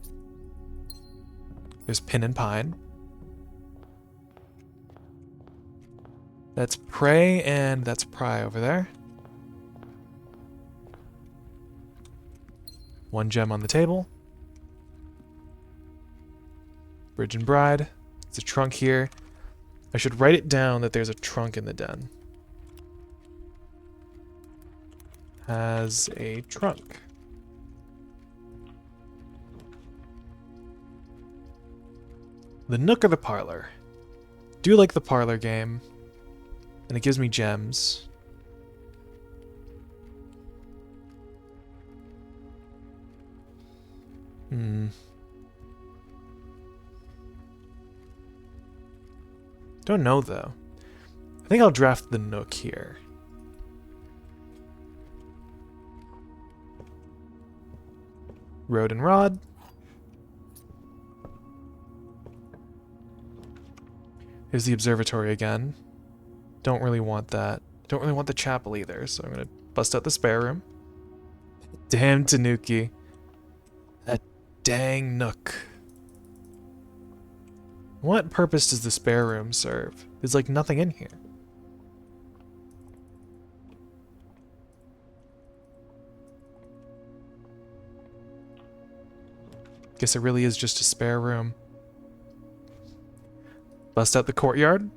There's pin and pine. That's prey and that's pry over there. One gem on the table. Bridge and bride. There's a trunk here. I should write it down that there's a trunk in the den. Has a trunk. The nook or the parlor? Do like the parlor game. And it gives me gems. Don't know though. I think I'll draft the nook here. Road and rod. Here's the observatory again. Don't really want that. Don't really want the chapel either, so I'm gonna bust out the spare room. Damn Tanuki. That dang nook. What purpose does the spare room serve? There's like nothing in here. Guess it really is just a spare room. Bust out the courtyard.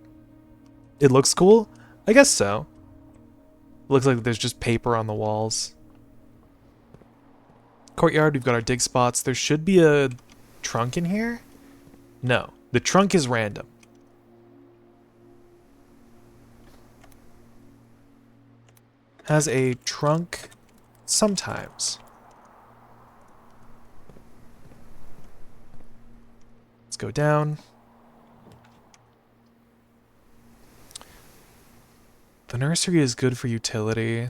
It looks cool? I guess so. Looks like there's just paper on the walls. Courtyard, we've got our dig spots. There should be a trunk in here? No, the trunk is random. Has a trunk sometimes. Let's go down. The nursery is good for utility.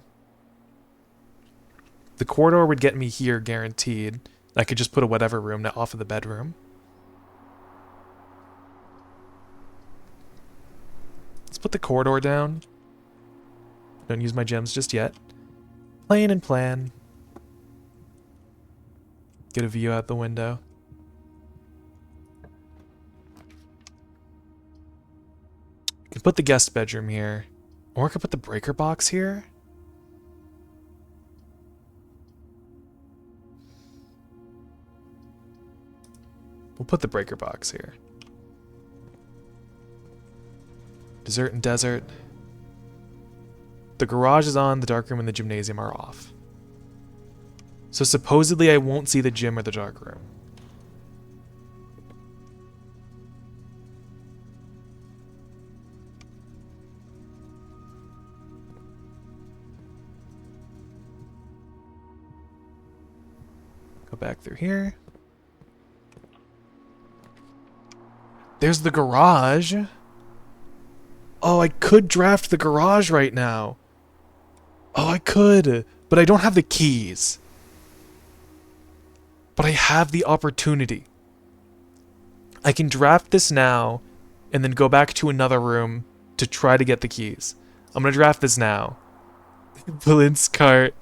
The corridor would get me here guaranteed. I could just put a whatever room off of the bedroom. Let's put the corridor down. Don't use my gems just yet. Plan and plan. Get a view out the window. We can put the guest bedroom here. Or I could put the breaker box here. We'll put the breaker box here. Dessert and desert. The garage is on, the darkroom and the gymnasium are off. So supposedly I won't see the gym or the darkroom. Go back through here. There's the garage. Oh, I could draft the garage right now. Oh, I could, but I don't have the keys. But I have the opportunity. I can draft this now and then go back to another room to try to get the keys. I'm gonna draft this now. Blint's cart.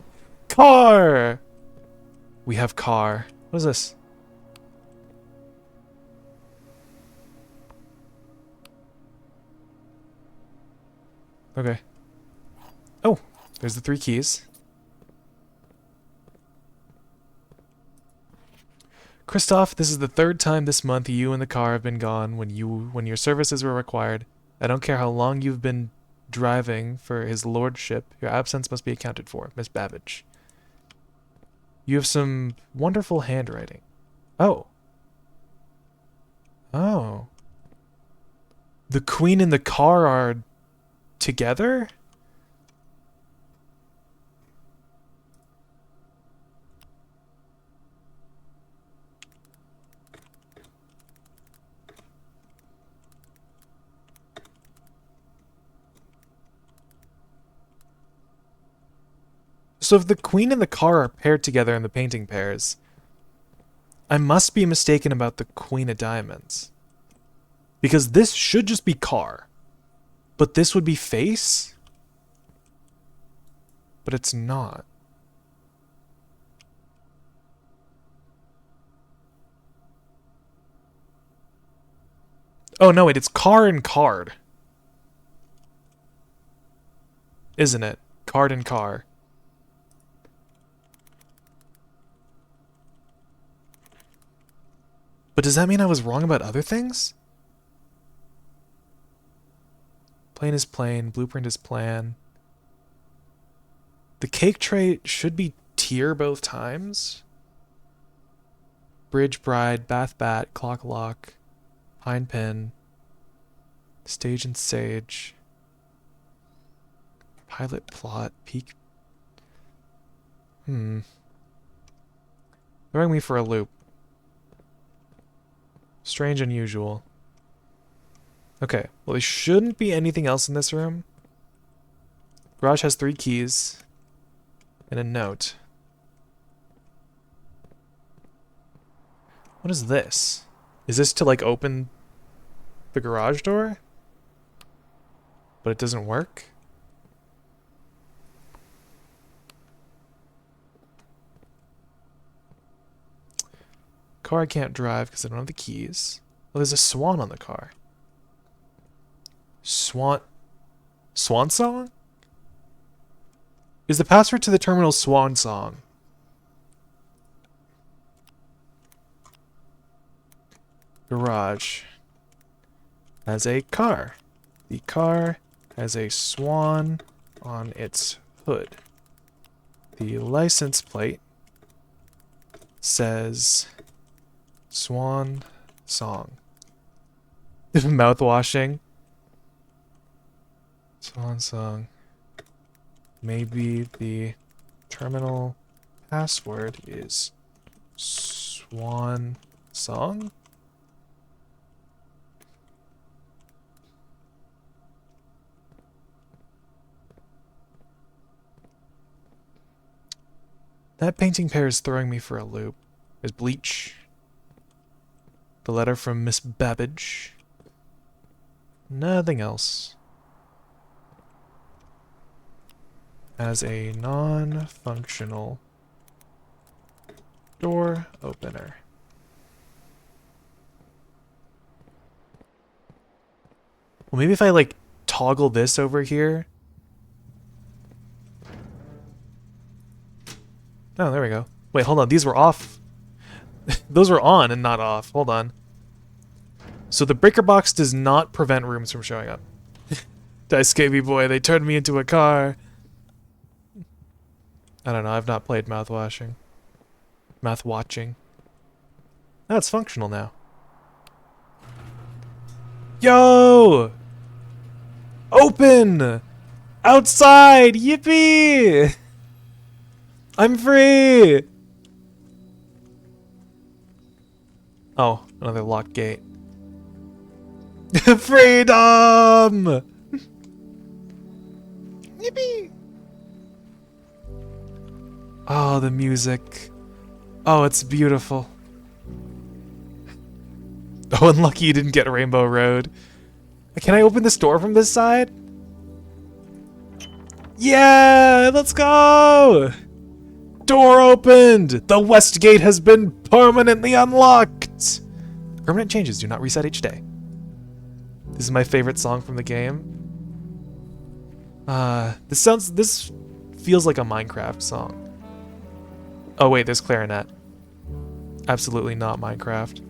Car! We have car. What is this? Okay. Oh, there's the 3 keys. Christoph, this is the 3rd time this month you and the car have been gone when your services were required. I don't care how long you've been driving for his lordship. Your absence must be accounted for, Miss Babbage. You have some wonderful handwriting. Oh. Oh. The queen and the car are together? So if the queen and the car are paired together in the painting pairs, I must be mistaken about the queen of diamonds. Because this should just be car. But this would be face? But it's not. Oh no, wait, it's car and card. Isn't it? Card and car. But does that mean I was wrong about other things? Plane is plane, blueprint is plan. The cake tray should be tier both times. Bridge bride, bath bat, clock lock, pine pin, stage and sage, pilot plot, peak. Throwing me for a loop. Strange, unusual. Okay, well there shouldn't be anything else in this room. Garage has 3 keys and a note. What is this? Is this to like open the garage door? But it doesn't work? Car I can't drive because I don't have the keys. Oh, there's a swan on the car. Swan song? Is the password to the terminal swan song? Garage has a car. The car has a swan on its hood. The license plate says swan song. Mouth washing. Swan song. Maybe the terminal password is swan song? That painting pair is throwing me for a loop. There's bleach. The letter from Miss Babbage. Nothing else. As a non-functional Door opener. Well, maybe if I, like, toggle this over here. Oh, there we go. Wait, hold on. These were off. Those were on and not off. Hold on. So the breaker box does not prevent rooms from showing up. Daisuke boy, they turned me into a car. I don't know. I've not played mouthwashing. Mouthwatching. Oh, it's functional now. Yo! Open! Outside! Yippee! I'm free! Oh, another locked gate. Freedom! Yippee! Oh, the music. Oh, it's beautiful. Oh, unlucky you didn't get Rainbow Road. Can I open this door from this side? Yeah! Let's go! Door opened! The west gate has been permanently unlocked! Permanent changes do not reset each day. This is my favorite song from the game. This feels like a Minecraft song. Oh wait, there's clarinet. Absolutely not Minecraft.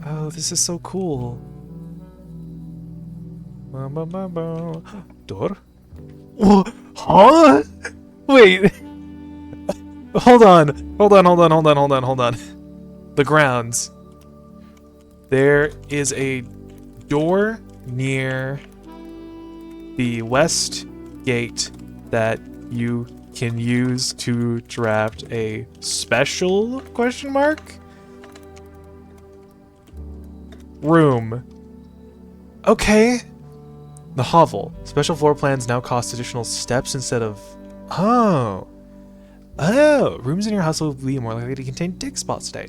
Oh, this is so cool. Door? Huh? Wait. Hold on. Hold on. The grounds. There is a door near the west gate that you can use to draft a special question mark room. Okay. The hovel. Special floor plans now cost additional steps instead of... Oh. Oh. Rooms in your house will be more likely to contain dig spots today.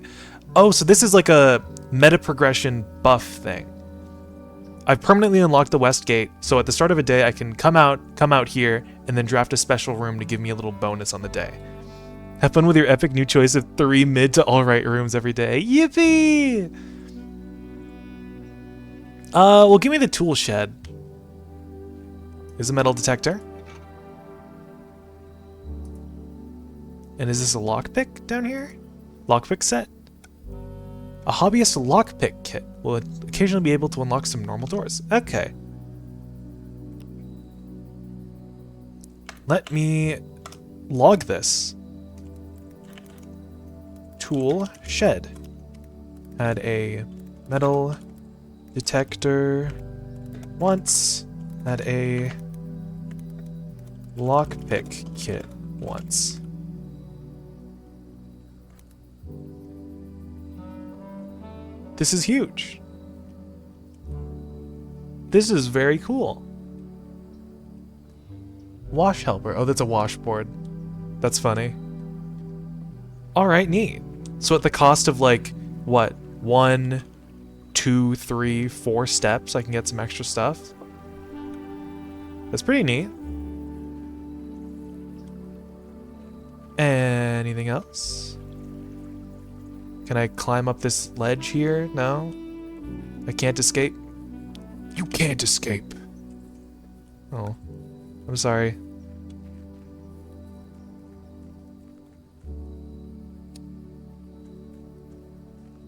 Oh, so this is like a meta progression buff thing. I've permanently unlocked the west gate, so at the start of a day I can come out here, and then draft a special room to give me a little bonus on the day. Have fun with your epic new choice of 3 mid to alright rooms every day. Yippee! Well, give me the tool shed. Is a metal detector. And is this a lockpick down here? Lockpick set? A hobbyist lockpick kit will occasionally be able to unlock some normal doors. Okay. Let me log this. Tool shed. Had a metal detector once. Had a lockpick kit once. This is huge. This is very cool. Wash helper. Oh, that's a washboard. That's funny. Alright, neat. So at the cost of like, what? 1, 2, 3, 4 steps, I can get some extra stuff. That's pretty neat. Anything else? Can I climb up this ledge here? No? I can't escape? You can't escape. Oh. I'm sorry.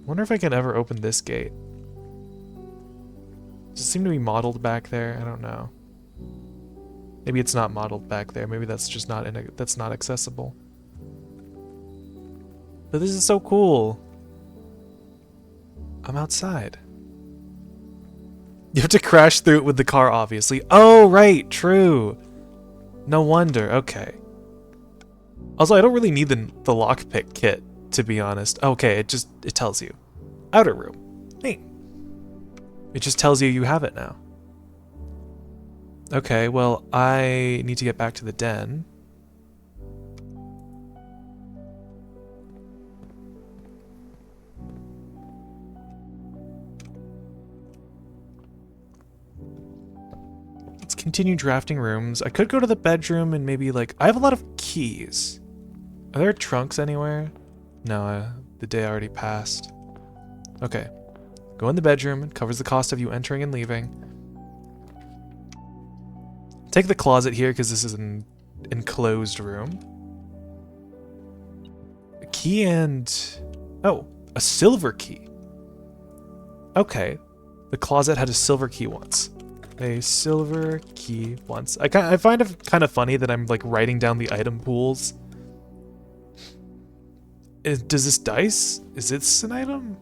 Wonder if I can ever open this gate. Does it seem to be modeled back there? I don't know. Maybe it's not modeled back there. Maybe that's just not that's not accessible. But this is so cool. I'm outside. You have to crash through it with the car, obviously. Oh, right, true. No wonder, okay. Also, I don't really need the lockpick kit, to be honest. Okay, it tells you. Outer room. Neat. It just tells you you have it now. Okay, well, I need to get back to the den. continue drafting rooms. I could go to the bedroom and maybe like... I have a lot of keys. Are there trunks anywhere? No, the day already passed. Okay. Go in the bedroom. It covers the cost of you entering and leaving. Take the closet here because this is an enclosed room. A key and... Oh, a silver key. Okay. The closet had a silver key once. A silver key once. I find it kind of funny that I'm like writing down the item pools. Does this dice? Is this an item?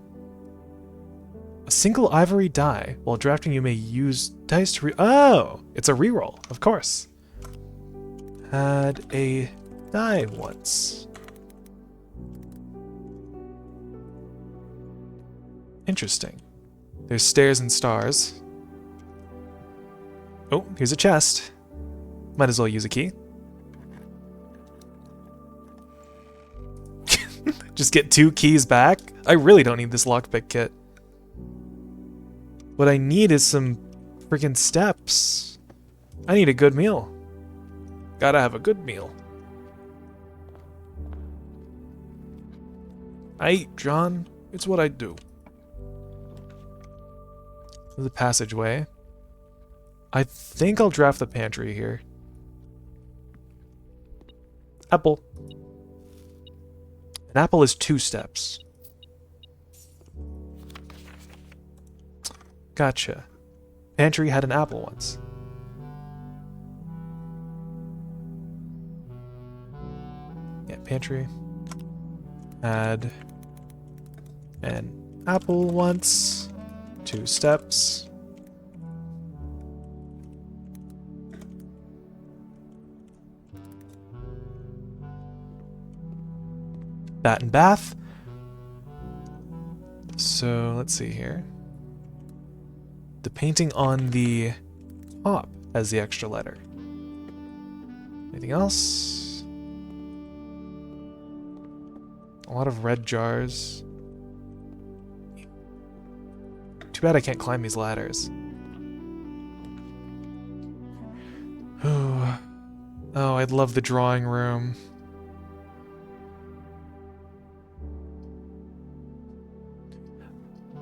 A single ivory die. While drafting, you may use dice to oh! It's a reroll, of course. Had a die once. Interesting. There's stairs and stars. Oh, here's a chest. Might as well use a key. Just get 2 keys back? I really don't need this lockpick kit. What I need is some freaking steps. I need a good meal. Gotta have a good meal. I eat, John. It's what I do. The passageway. I think I'll draft the pantry here. Apple. An apple is 2 steps. Gotcha. Pantry had an apple once. Yeah, pantry had an apple once. 2 steps. Bat and bath. So let's see here. The painting on the top has the extra letter. Anything else? A lot of red jars. Too bad I can't climb these ladders. Oh, I'd love the drawing room.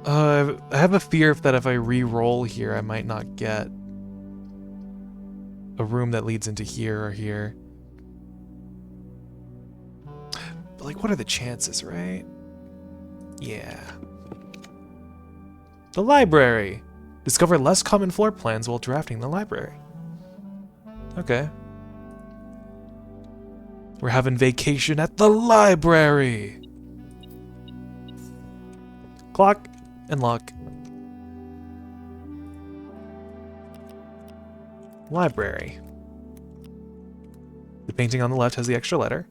I have a fear that if I re-roll here, I might not get a room that leads into here or here. But like, what are the chances, right? Yeah. The library! Discover less common floor plans while drafting the library. Okay. We're having vacation at the library! Clock and lock. Library. The painting on the left has the extra letter.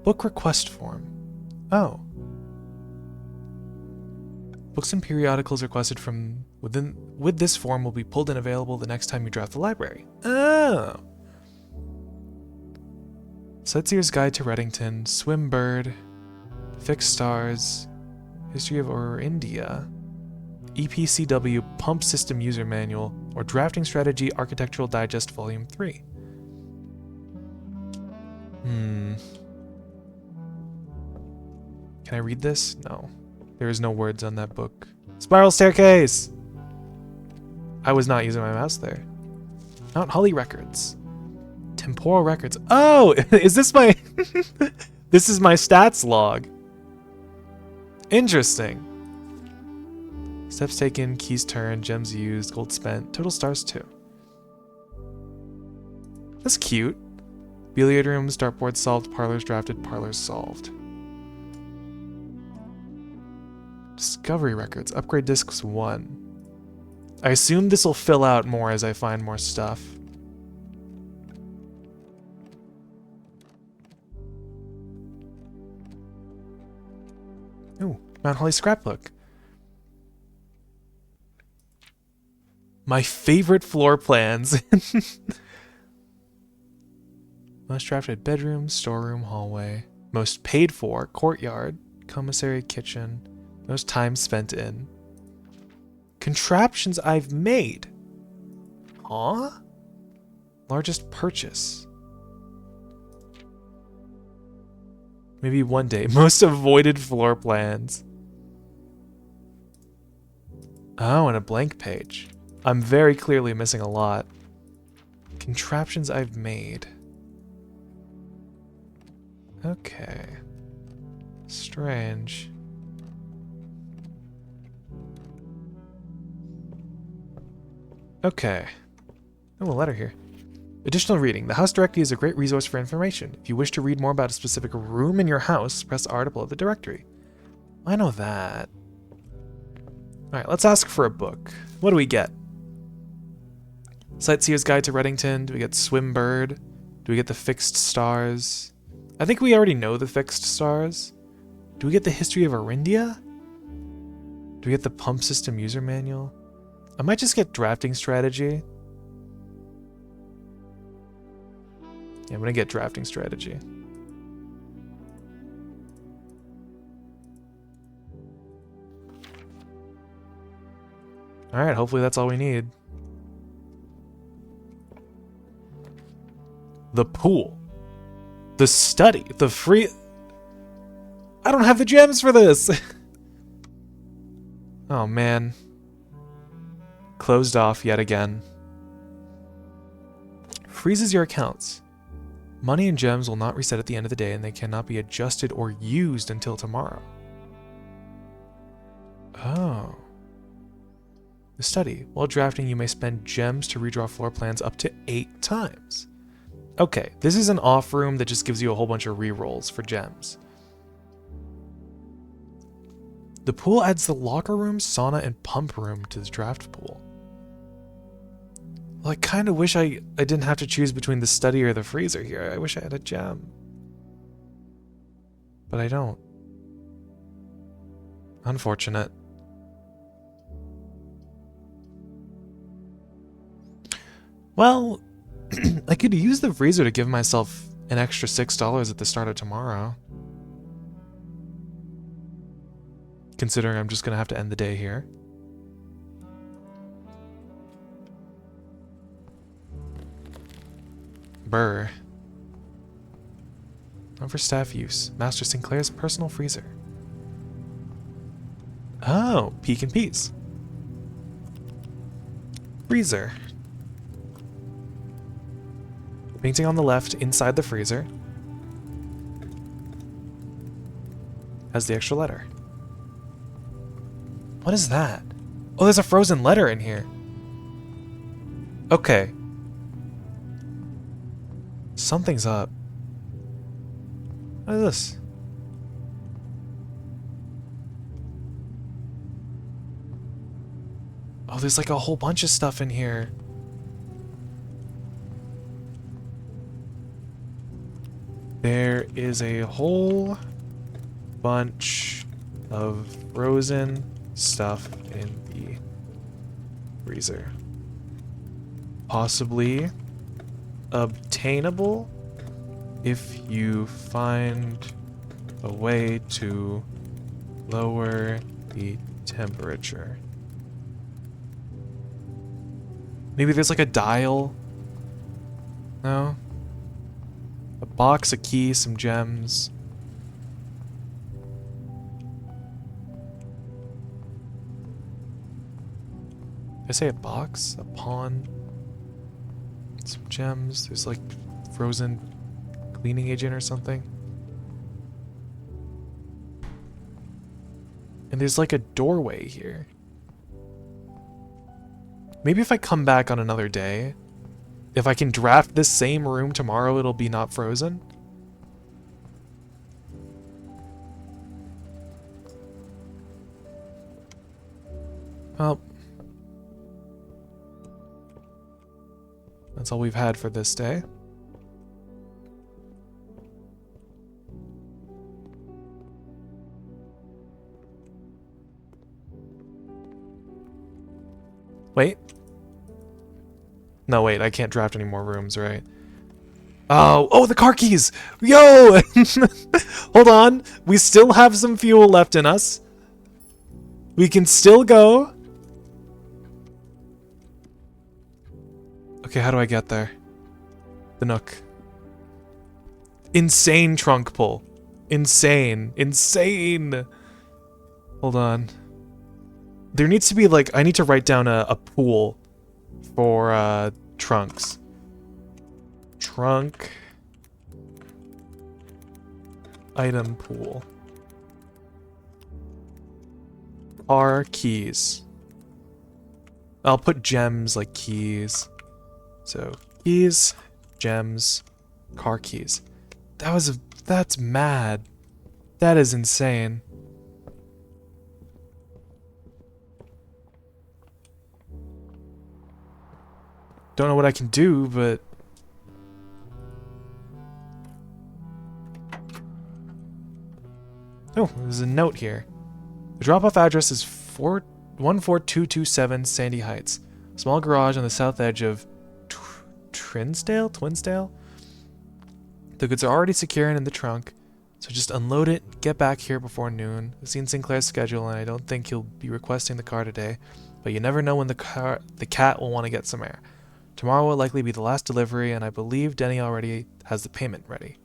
Book request form. Oh. Books and periodicals requested from with this form will be pulled and available the next time you draft the library. Oh. Sightseer's Guide to Reddington, Swimbird, Fixed Stars, History of India, EPCW Pump System User Manual, or Drafting Strategy Architectural Digest Volume 3. Can I read this? No. There is no words on that book. Spiral Staircase! I was not using my mouse there. Mount Holly Records. Temporal Records. Oh! Is this my... This is my stats log. Interesting. Steps taken, keys turned, gems used, gold spent, total stars 2. That's cute. Billiard rooms, dartboards solved, parlors drafted, parlors solved. Discovery records, upgrade discs 1. I assume this will fill out more as I find more stuff. Ooh, Mount Holly scrapbook. My favorite floor plans. Most drafted bedroom, storeroom, hallway. Most paid for, courtyard, commissary, kitchen. Most time spent in. Contraptions I've made. Huh? Largest purchase. Maybe one day. Most avoided floor plans. Oh, and a blank page. I'm very clearly missing a lot. Contraptions I've made. Okay. Strange. Okay. Oh, a letter here. Additional reading. The house directory is a great resource for information. If you wish to read more about a specific room in your house, press R to pull up the directory. I know that. Alright, let's ask for a book. What do we get? Sightseer's Guide to Reddington. Do we get Swimbird? Do we get the Fixed Stars? I think we already know the Fixed Stars. Do we get the History of Arindia? Do we get the Pump System User Manual? I might just get Drafting Strategy. Yeah, I'm gonna get Drafting Strategy. Alright, hopefully that's all we need. The pool. The study. The free... I don't have the gems for this! Oh, man. Closed off yet again. Freezes your accounts. Money and gems will not reset at the end of the day, and they cannot be adjusted or used until tomorrow. Oh. The study. While drafting, you may spend gems to redraw floor plans up to 8 times. Okay, this is an off room that just gives you a whole bunch of rerolls for gems. The pool adds the locker room, sauna, and pump room to the draft pool. Well, I kind of wish I didn't have to choose between the study or the freezer here. I wish I had a gem. But I don't. Unfortunate. Well, I could use the freezer to give myself an extra $6 at the start of tomorrow. Considering I'm just going to have to end the day here. Burr. Not for staff use. Master Sinclair's personal freezer. Oh, Peek and Peas. Freezer. Painting on the left inside the freezer has the extra letter. What is that? Oh, there's a frozen letter in here. Okay. Something's up. What is this? Oh, there's like a whole bunch of stuff in here. There is a whole bunch of frozen stuff in the freezer. Possibly obtainable if you find a way to lower the temperature. Maybe there's like a dial? No? A box, a key, some gems. Did I say a box? A pawn? Some gems. There's like frozen cleaning agent or something. And there's like a doorway here. Maybe if I come back on another day, if I can draft this same room tomorrow, it'll be not frozen. Well, that's all we've had for this day. Wait. No, wait, I can't draft any more rooms, right? Oh, the car keys! Yo! Hold on. We still have some fuel left in us. We can still go. Okay, how do I get there? The Nook. Insane trunk pull. Insane. Insane! Hold on. There needs to be, like, I need to write down a pool for, trunks. Trunk. Item pool. Car keys. I'll put gems like keys. So, keys, gems, car keys. That's mad. That is insane. Don't know what I can do, but... Oh, there's a note here. The drop-off address is 14227 Sandy Heights. Small garage on the south edge of Twinsdale? The goods are already secure and in the trunk, so just unload it, get back here before noon. I've seen Sinclair's schedule and I don't think he'll be requesting the car today, but you never know when the cat will want to get some air. Tomorrow will likely be the last delivery, and I believe Denny already has the payment ready.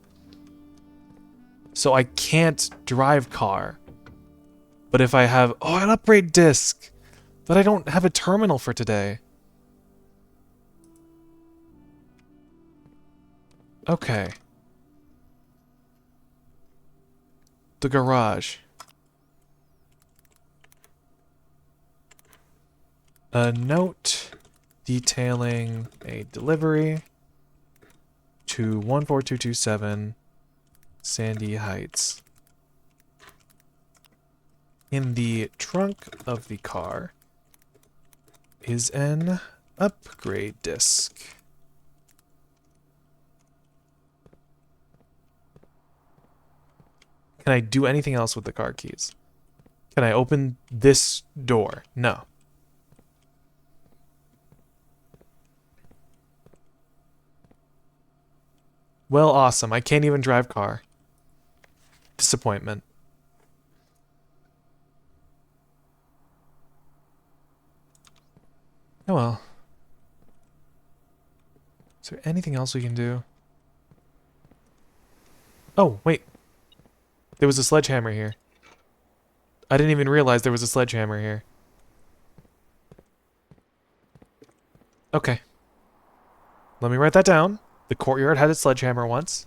So I can't drive car. But if I have... Oh, an upgrade disc! But I don't have a terminal for today. Okay. The garage. A note detailing a delivery to 14227 Sandy Heights. In the trunk of the car is an upgrade disc. Can I do anything else with the car keys? Can I open this door? No. Well, awesome. I can't even drive car. Disappointment. Oh well. Is there anything else we can do? Oh, wait. There was a sledgehammer here. I didn't even realize there was a sledgehammer here. Okay. Let me write that down. The courtyard had a sledgehammer once.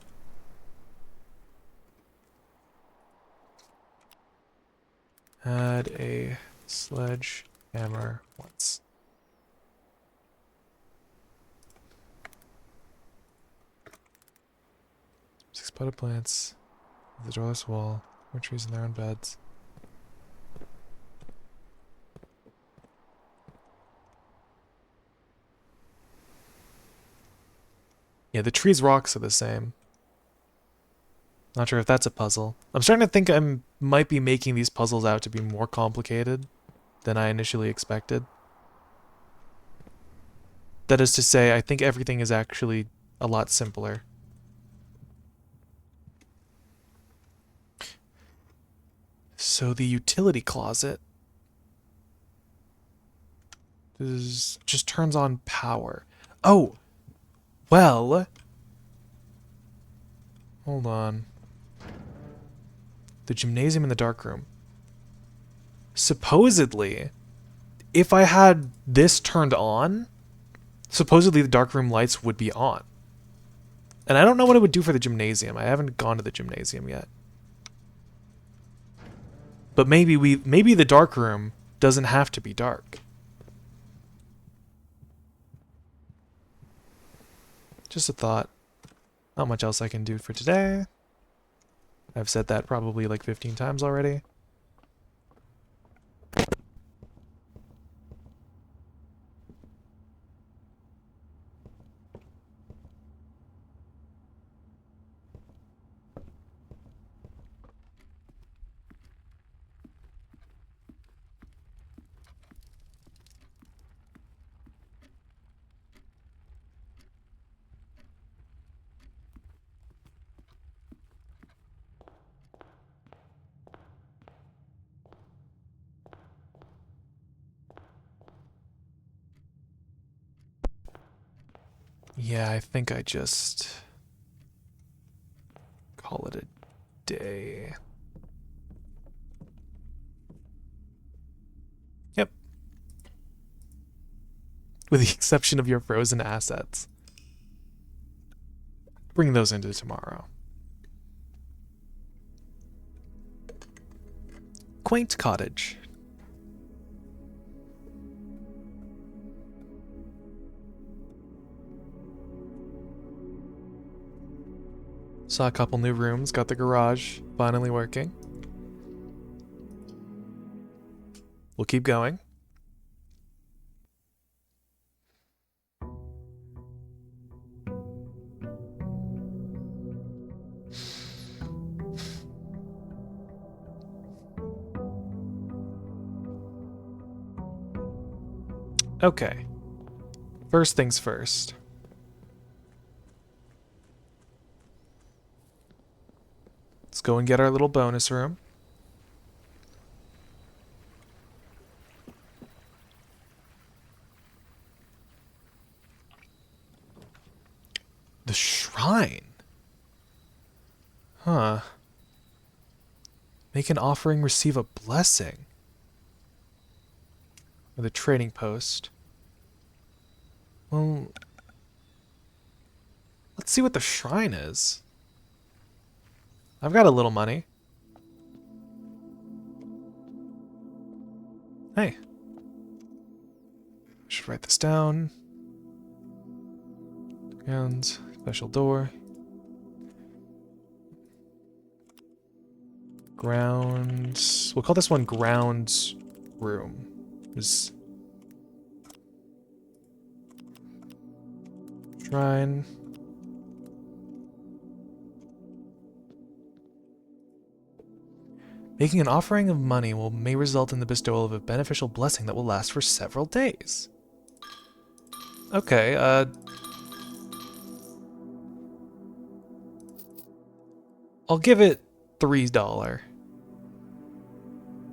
Had a sledgehammer once. Six potted plants. The doorless wall. More trees in their own beds. Yeah, the trees' rocks are the same. Not sure if that's a puzzle. I'm starting to think I might be making these puzzles out to be more complicated than I initially expected. That is to say, I think everything is actually a lot simpler. So the utility closet just turns on power. Oh! Well... Hold on. The gymnasium in the darkroom. Supposedly, if I had this turned on, supposedly the darkroom lights would be on. And I don't know what it would do for the gymnasium. I haven't gone to the gymnasium yet. But maybe the darkroom doesn't have to be dark. Just a thought. Not much else I can do for today. I've said that probably like 15 times already. Yeah, I think I just call it a day. Yep. With the exception of your frozen assets. Bring those into tomorrow. Quaint cottage. Saw a couple new rooms, got the garage finally working. We'll keep going. Okay. First things first. Let's go and get our little bonus room. The shrine. Huh. Make an offering, receive a blessing. Or the trading post. Well, let's see what the shrine is. I've got a little money. Hey. I should write this down. And special door. Ground. We'll call this one ground room. Is shrine. Making an offering of money may result in the bestowal of a beneficial blessing that will last for several days. Okay, I'll give it $3.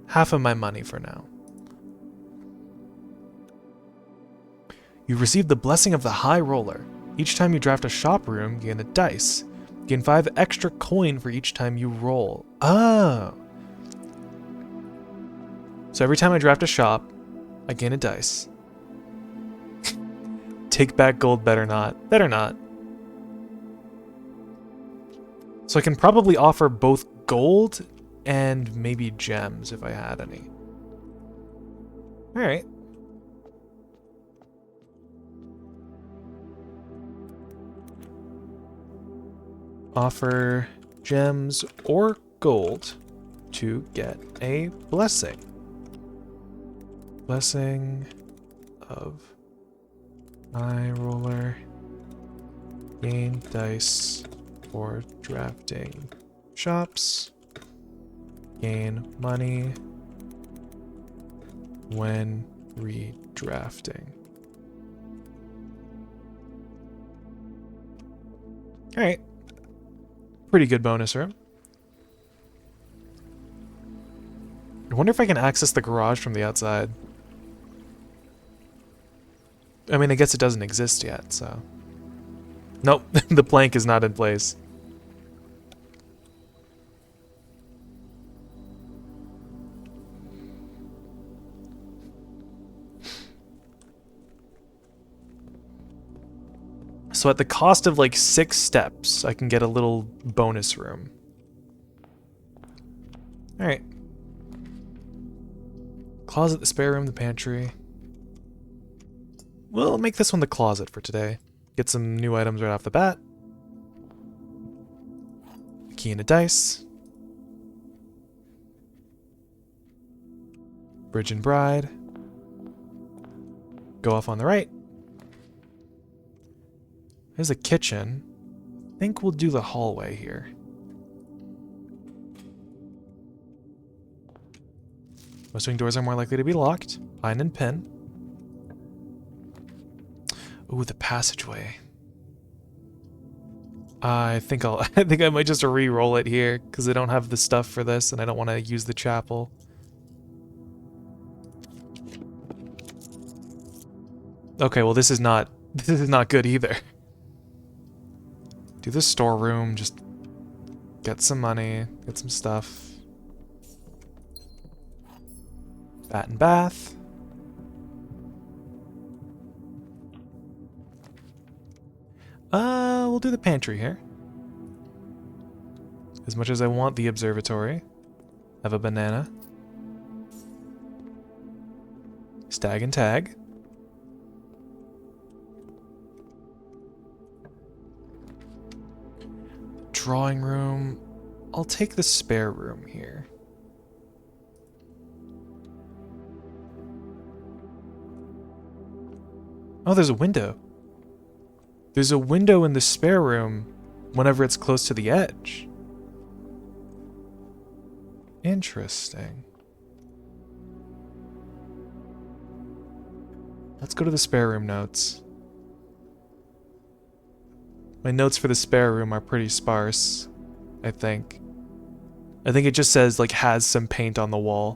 Half of my money for now. You've received the blessing of the High Roller. Each time you draft a shop room, gain a dice. Gain 5 extra coin for each time you roll. Oh. So every time I draft a shop, I gain a dice. Take back gold, better not. Better not. So I can probably offer both gold and maybe gems if I had any. Alright. Offer gems or gold to get a blessing. Blessing of High Roller. Gain dice for drafting shops. Gain money when redrafting. Alright. Pretty good bonus room. I wonder if I can access the garage from the outside. I mean, I guess it doesn't exist yet, so... Nope, the plank is not in place. So at the cost of like 6 steps, I can get a little bonus room. Alright. Closet, the spare room, the pantry. We'll make this one the closet for today. Get some new items right off the bat. A key and a dice. Bridge and bride. Go off on the right. There's a kitchen. I think we'll do the hallway here. Most swing doors are more likely to be locked. Pine and pin. Ooh, the passageway. I think I think I might just re-roll it here because I don't have the stuff for this and I don't want to use the chapel. Okay, well this is not good either. Do the storeroom, just get some money, get some stuff. Bat and bath. We'll do the pantry here. As much as I want the observatory. Have a banana. Stag and tag. Drawing room. I'll take the spare room here. Oh, there's a window. There's a window in the spare room whenever it's close to the edge. Interesting. Let's go to the spare room notes. My notes for the spare room are pretty sparse, I think. I think it just says, like, has some paint on the wall.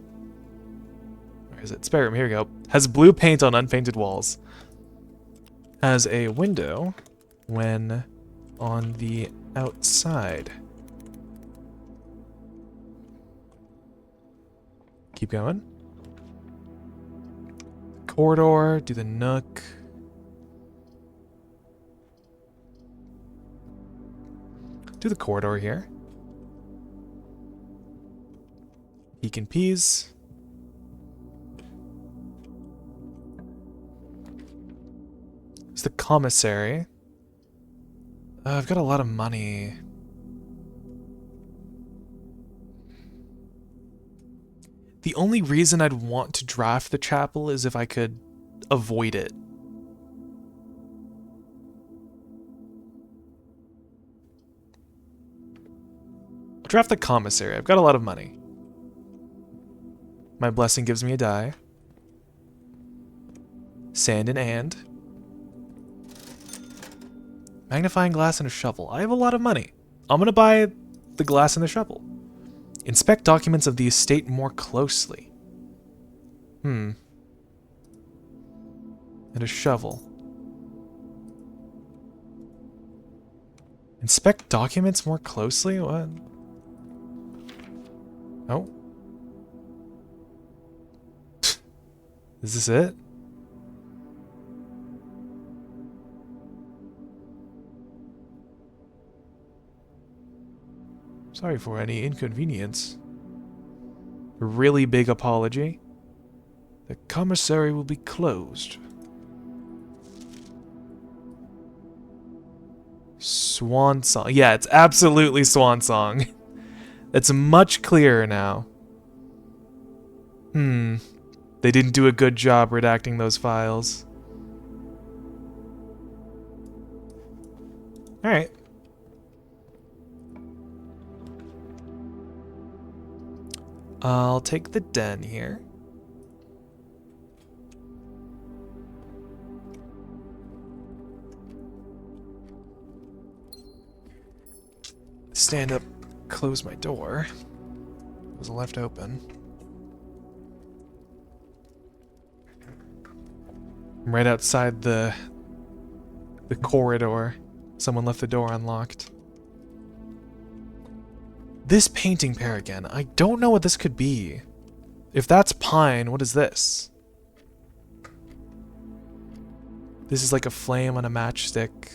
Where is it? Spare room, here we go. Has blue paint on unpainted walls. Has a window when on the outside. Keep going. Corridor, do the nook. Do the corridor here. Peek and peas. It's the commissary. I've got a lot of money. The only reason I'd want to draft the chapel is if I could avoid it. I'll draft the commissary. I've got a lot of money. My blessing gives me a die. Sand and. Magnifying glass and a shovel. I have a lot of money. I'm gonna buy the glass and the shovel. Inspect documents of the estate more closely. And a shovel. Inspect documents more closely? What? Oh. Is this it? Sorry for any inconvenience. A really big apology. The commissary will be closed. Swan song. Yeah, it's absolutely swan song. It's much clearer now. They didn't do a good job redacting those files. Alright. I'll take the den here. Stand up, close my door. It was left open. I'm right outside the corridor. Someone left the door unlocked. This painting pair again. I don't know what this could be. If that's pine, what is this? This is like a flame on a matchstick.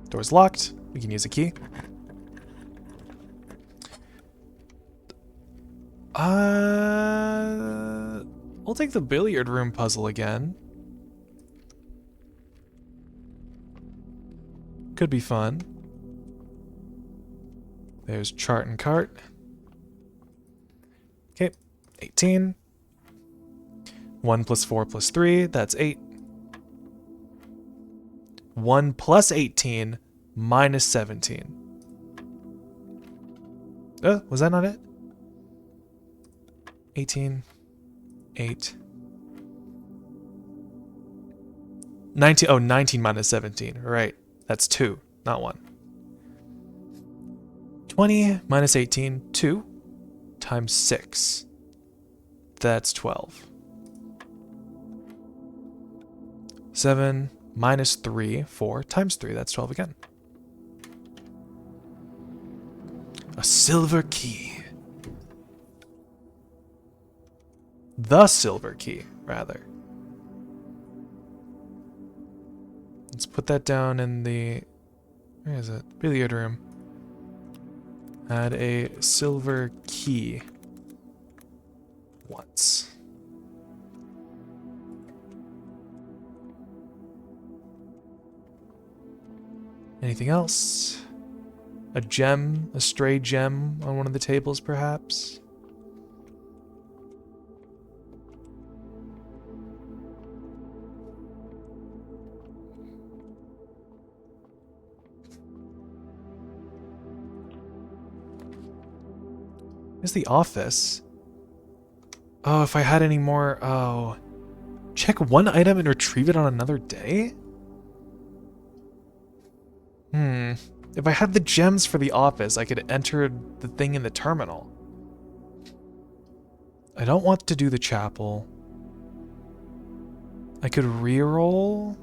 Door's locked. We can use a key. I'll take the billiard room puzzle again. Could be fun. There's chart and cart. Okay, 18. 1 plus 4 plus 3, that's 8. 1 plus 18 minus 17. Was that not it? 18, 8. 19, oh, 19 minus 17, right. That's 2, not 1. 20 minus 18, 2 times 6. That's 12. 7 minus 3, 4 times 3. That's 12 again. A silver key. The silver key, rather. Let's put that down in the... Where is it? Billiard room. Add a silver key. Once. Anything else? A gem? A stray gem on one of the tables, perhaps? Here's the office. Oh, if I had any more... Oh. Check one item and retrieve it on another day? If I had the gems for the office, I could enter the thing in the terminal. I don't want to do the chapel. I could reroll.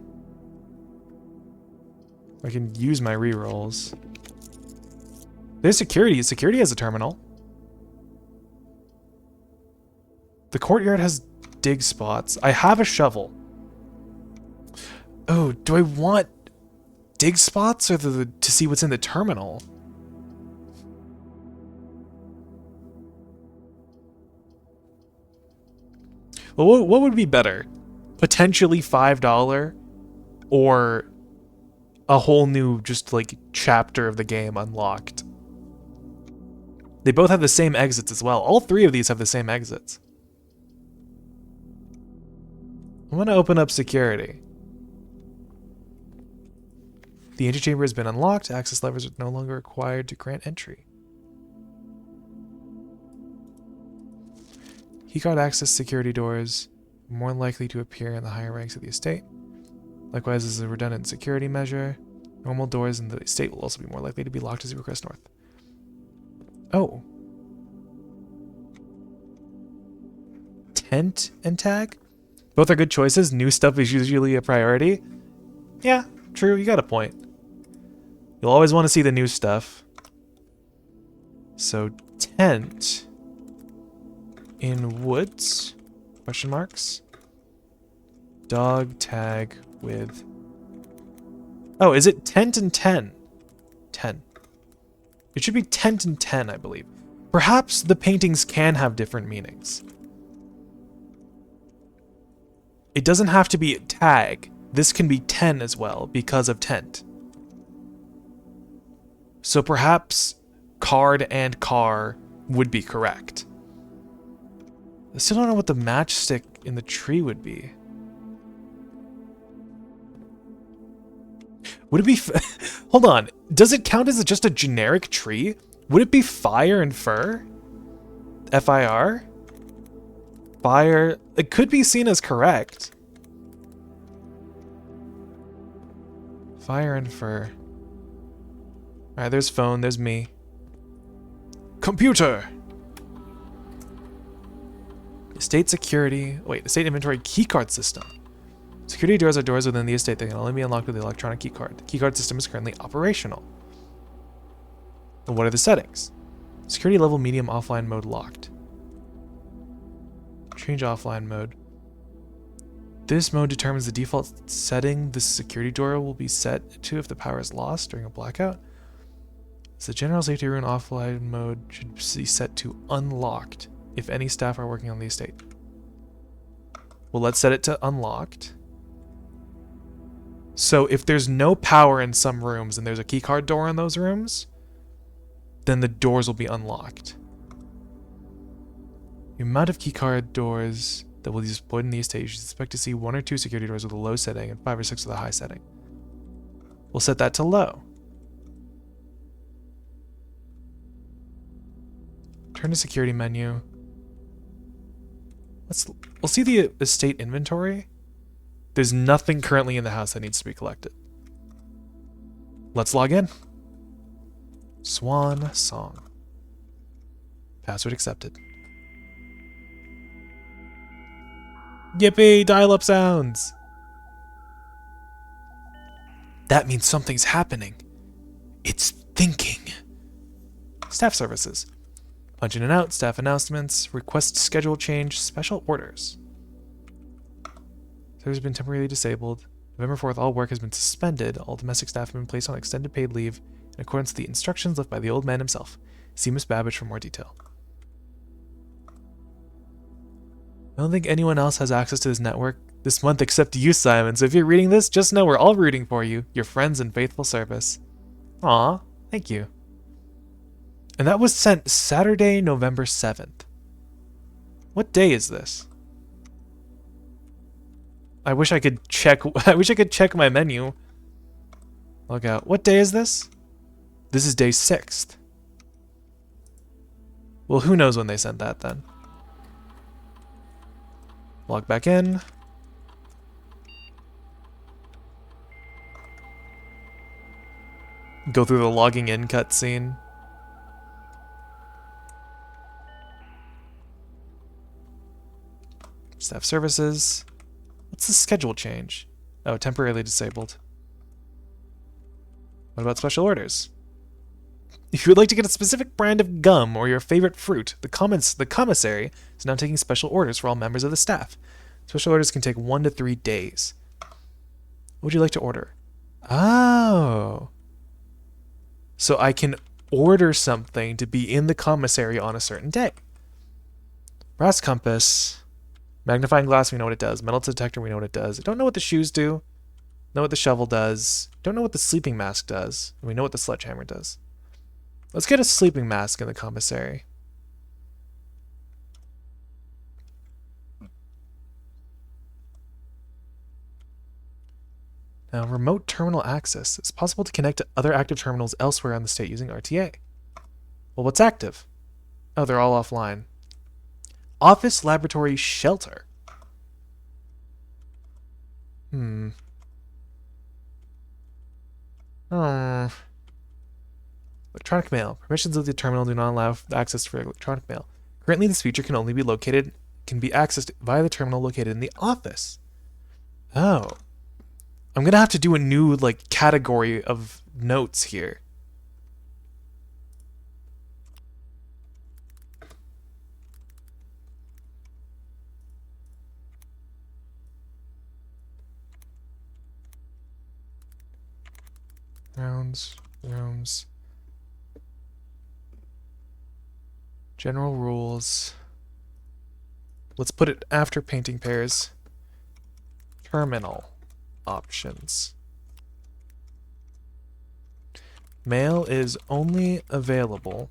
I can use my rerolls. There's security. Security has a terminal. The courtyard has dig spots. I have a shovel. Oh, do I want dig spots or to see what's in the terminal? Well, what would be better? Potentially $5 or a whole new just like chapter of the game unlocked? They both have the same exits as well. All three of these have the same exits. I'm going to open up security. The antechamber has been unlocked. Access levers are no longer required to grant entry. Keycard access security doors are more likely to appear in the higher ranks of the estate. Likewise, as a redundant security measure, normal doors in the estate will also be more likely to be locked as you progress north. Oh. Tent and tag? Both are good choices. New stuff is usually a priority. Yeah, true. You got a point. You'll always want to see the new stuff. So, tent in woods? Question marks. Dog tag with... Oh, is it tent and 10? 10. It should be tent and 10, I believe. Perhaps the paintings can have different meanings. It doesn't have to be tag. This can be 10 as well because of tent. So perhaps card and car would be correct. I still don't know what the matchstick in the tree would be. Would it be... Hold on. Does it count as just a generic tree? Would it be fire and fir? F-I-R? Fire... It could be seen as correct. Fire and fir. Alright, there's phone, there's me. Computer! Estate security... Wait, estate inventory keycard system. Security doors are doors within the estate that can only be unlocked with the electronic keycard. The keycard system is currently operational. And what are the settings? Security level medium offline mode locked. Change offline mode. This mode determines the default setting the security door will be set to if the power is lost during a blackout. So the general safety room offline mode should be set to unlocked if any staff are working on the estate. Well, let's set it to unlocked. So if there's no power in some rooms and there's a keycard door in those rooms, then the doors will be unlocked. The amount of keycard doors that will be deployed in the estate, you should expect to see 1 or 2 security doors with a low setting and 5 or 6 with a high setting. We'll set that to low. Turn to security menu. We'll see the estate inventory. There's nothing currently in the house that needs to be collected. Let's log in. Swan Song. Password accepted. Yippee! Dial-up sounds! That means something's happening. It's thinking. Staff services. Punch in and out, staff announcements, request schedule change, special orders. Server has been temporarily disabled. November 4th, all work has been suspended. All domestic staff have been placed on extended paid leave in accordance with the instructions left by the old man himself. See Miss Babbage for more detail. I don't think anyone else has access to this network this month except you, Simon, so if you're reading this, just know we're all rooting for you, your friends in faithful service. Aw, thank you. And that was sent Saturday, November 7th. What day is this? I wish I could check my menu. Log out. What day is this? This is day 6th. Well, who knows when they sent that then? Log back in. Go through the logging in cutscene. Staff services. What's the schedule change? Oh, temporarily disabled. What about special orders? If you would like to get a specific brand of gum or your favorite fruit, the commissary is now taking special orders for all members of the staff. Special orders can take 1 to 3 days. What would you like to order? Oh. So I can order something to be in the commissary on a certain day. Brass compass. Magnifying glass, we know what it does. Metal detector, we know what it does. I don't know what the shoes do. Know what the shovel does. Don't know what the sleeping mask does. We know what the sledgehammer does. Let's get a sleeping mask in the commissary. Now, remote terminal access. It's possible to connect to other active terminals elsewhere on the state using RTA. Well, what's active? Oh, they're all offline. Office, laboratory, shelter. Electronic mail. Permissions of the terminal do not allow access for electronic mail. Currently, this feature can be accessed via the terminal located in the office. Oh. I'm gonna have to do a new, category of notes here. Rooms. General rules. Let's put it after painting pairs. Terminal options. Mail is only available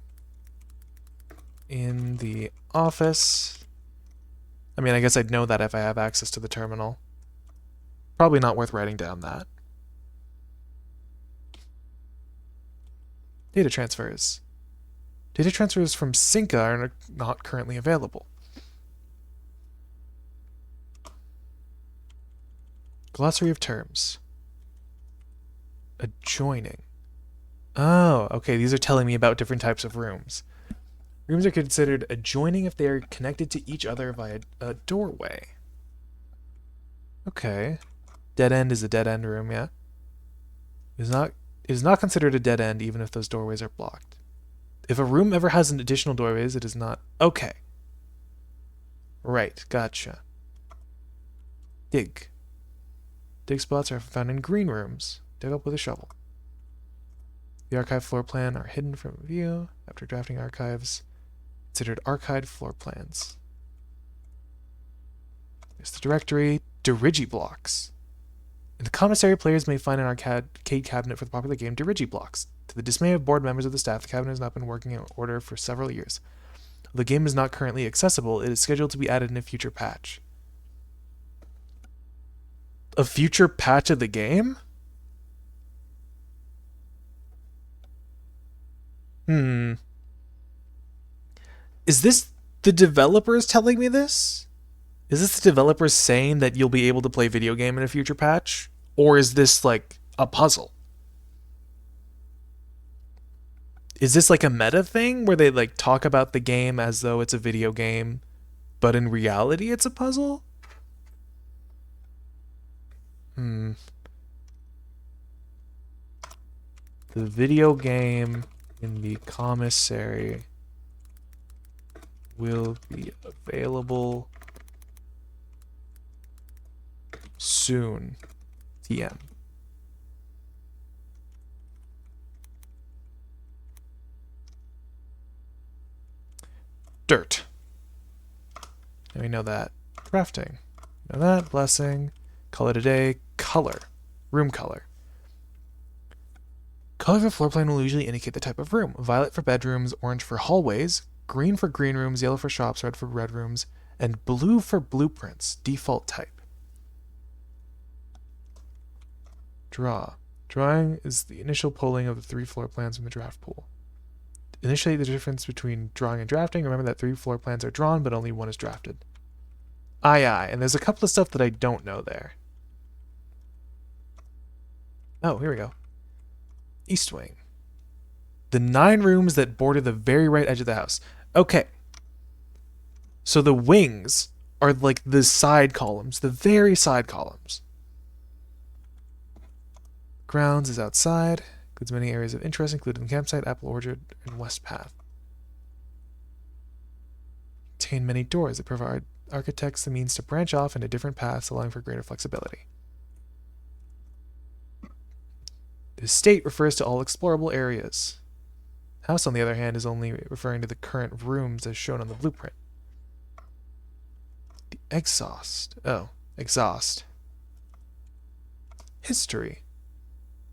in the office. I mean, I guess I'd know that if I have access to the terminal. Probably not worth writing down that. Data transfers. Data transfers from Cinca are not currently available. Glossary of terms. Adjoining. Oh, okay, these are telling me about different types of rooms. Rooms are considered adjoining if they are connected to each other via a doorway. Okay. Dead end is a dead end room, yeah. It is not considered a dead end even if those doorways are blocked. If a room ever has an additional doorways, it is not... Okay. Right, gotcha. Dig. Dig spots are found in green rooms. Dig up with a shovel. The archive floor plan are hidden from view. After drafting archives, considered archived floor plans. There's the directory. Dirigiblocks. In the commissary, players may find an arcade cabinet for the popular game Dirigiblocks. To the dismay of board members of the staff, the cabinet has not been working in order for several years. Although the game is not currently accessible, it is scheduled to be added in a future patch. A future patch of the game? Is this the developers telling me this? Is this the developers saying that you'll be able to play video game in a future patch? Or is this like a puzzle? Is this like a meta thing where they like talk about the game as though it's a video game, but in reality it's a puzzle? Hmm. The video game in the commissary will be available soon. TM. Dirt. And we know that. Crafting. Know that. Blessing. Color today. Color. Room color. Color of the floor plan will usually indicate the type of room. Violet for bedrooms, orange for hallways, green for green rooms, yellow for shops, red for red rooms, and blue for blueprints. Default type. Draw. Drawing is the initial pulling of the 3 floor plans from the draft pool. Initiate the difference between drawing and drafting. Remember that 3 floor plans are drawn, but only 1 is drafted. Aye, aye. And there's a couple of stuff that I don't know there. Oh, here we go. East wing. The 9 rooms that border the very right edge of the house. Okay. So the wings are like the side columns, the very side columns. Grounds is outside. Includes many areas of interest, including campsite, apple orchard, and west path. Contain many doors that provide architects the means to branch off into different paths, allowing for greater flexibility. The estate refers to all explorable areas. House, on the other hand, is only referring to the current rooms as shown on the blueprint. The exhaust. Oh, exhaust. History.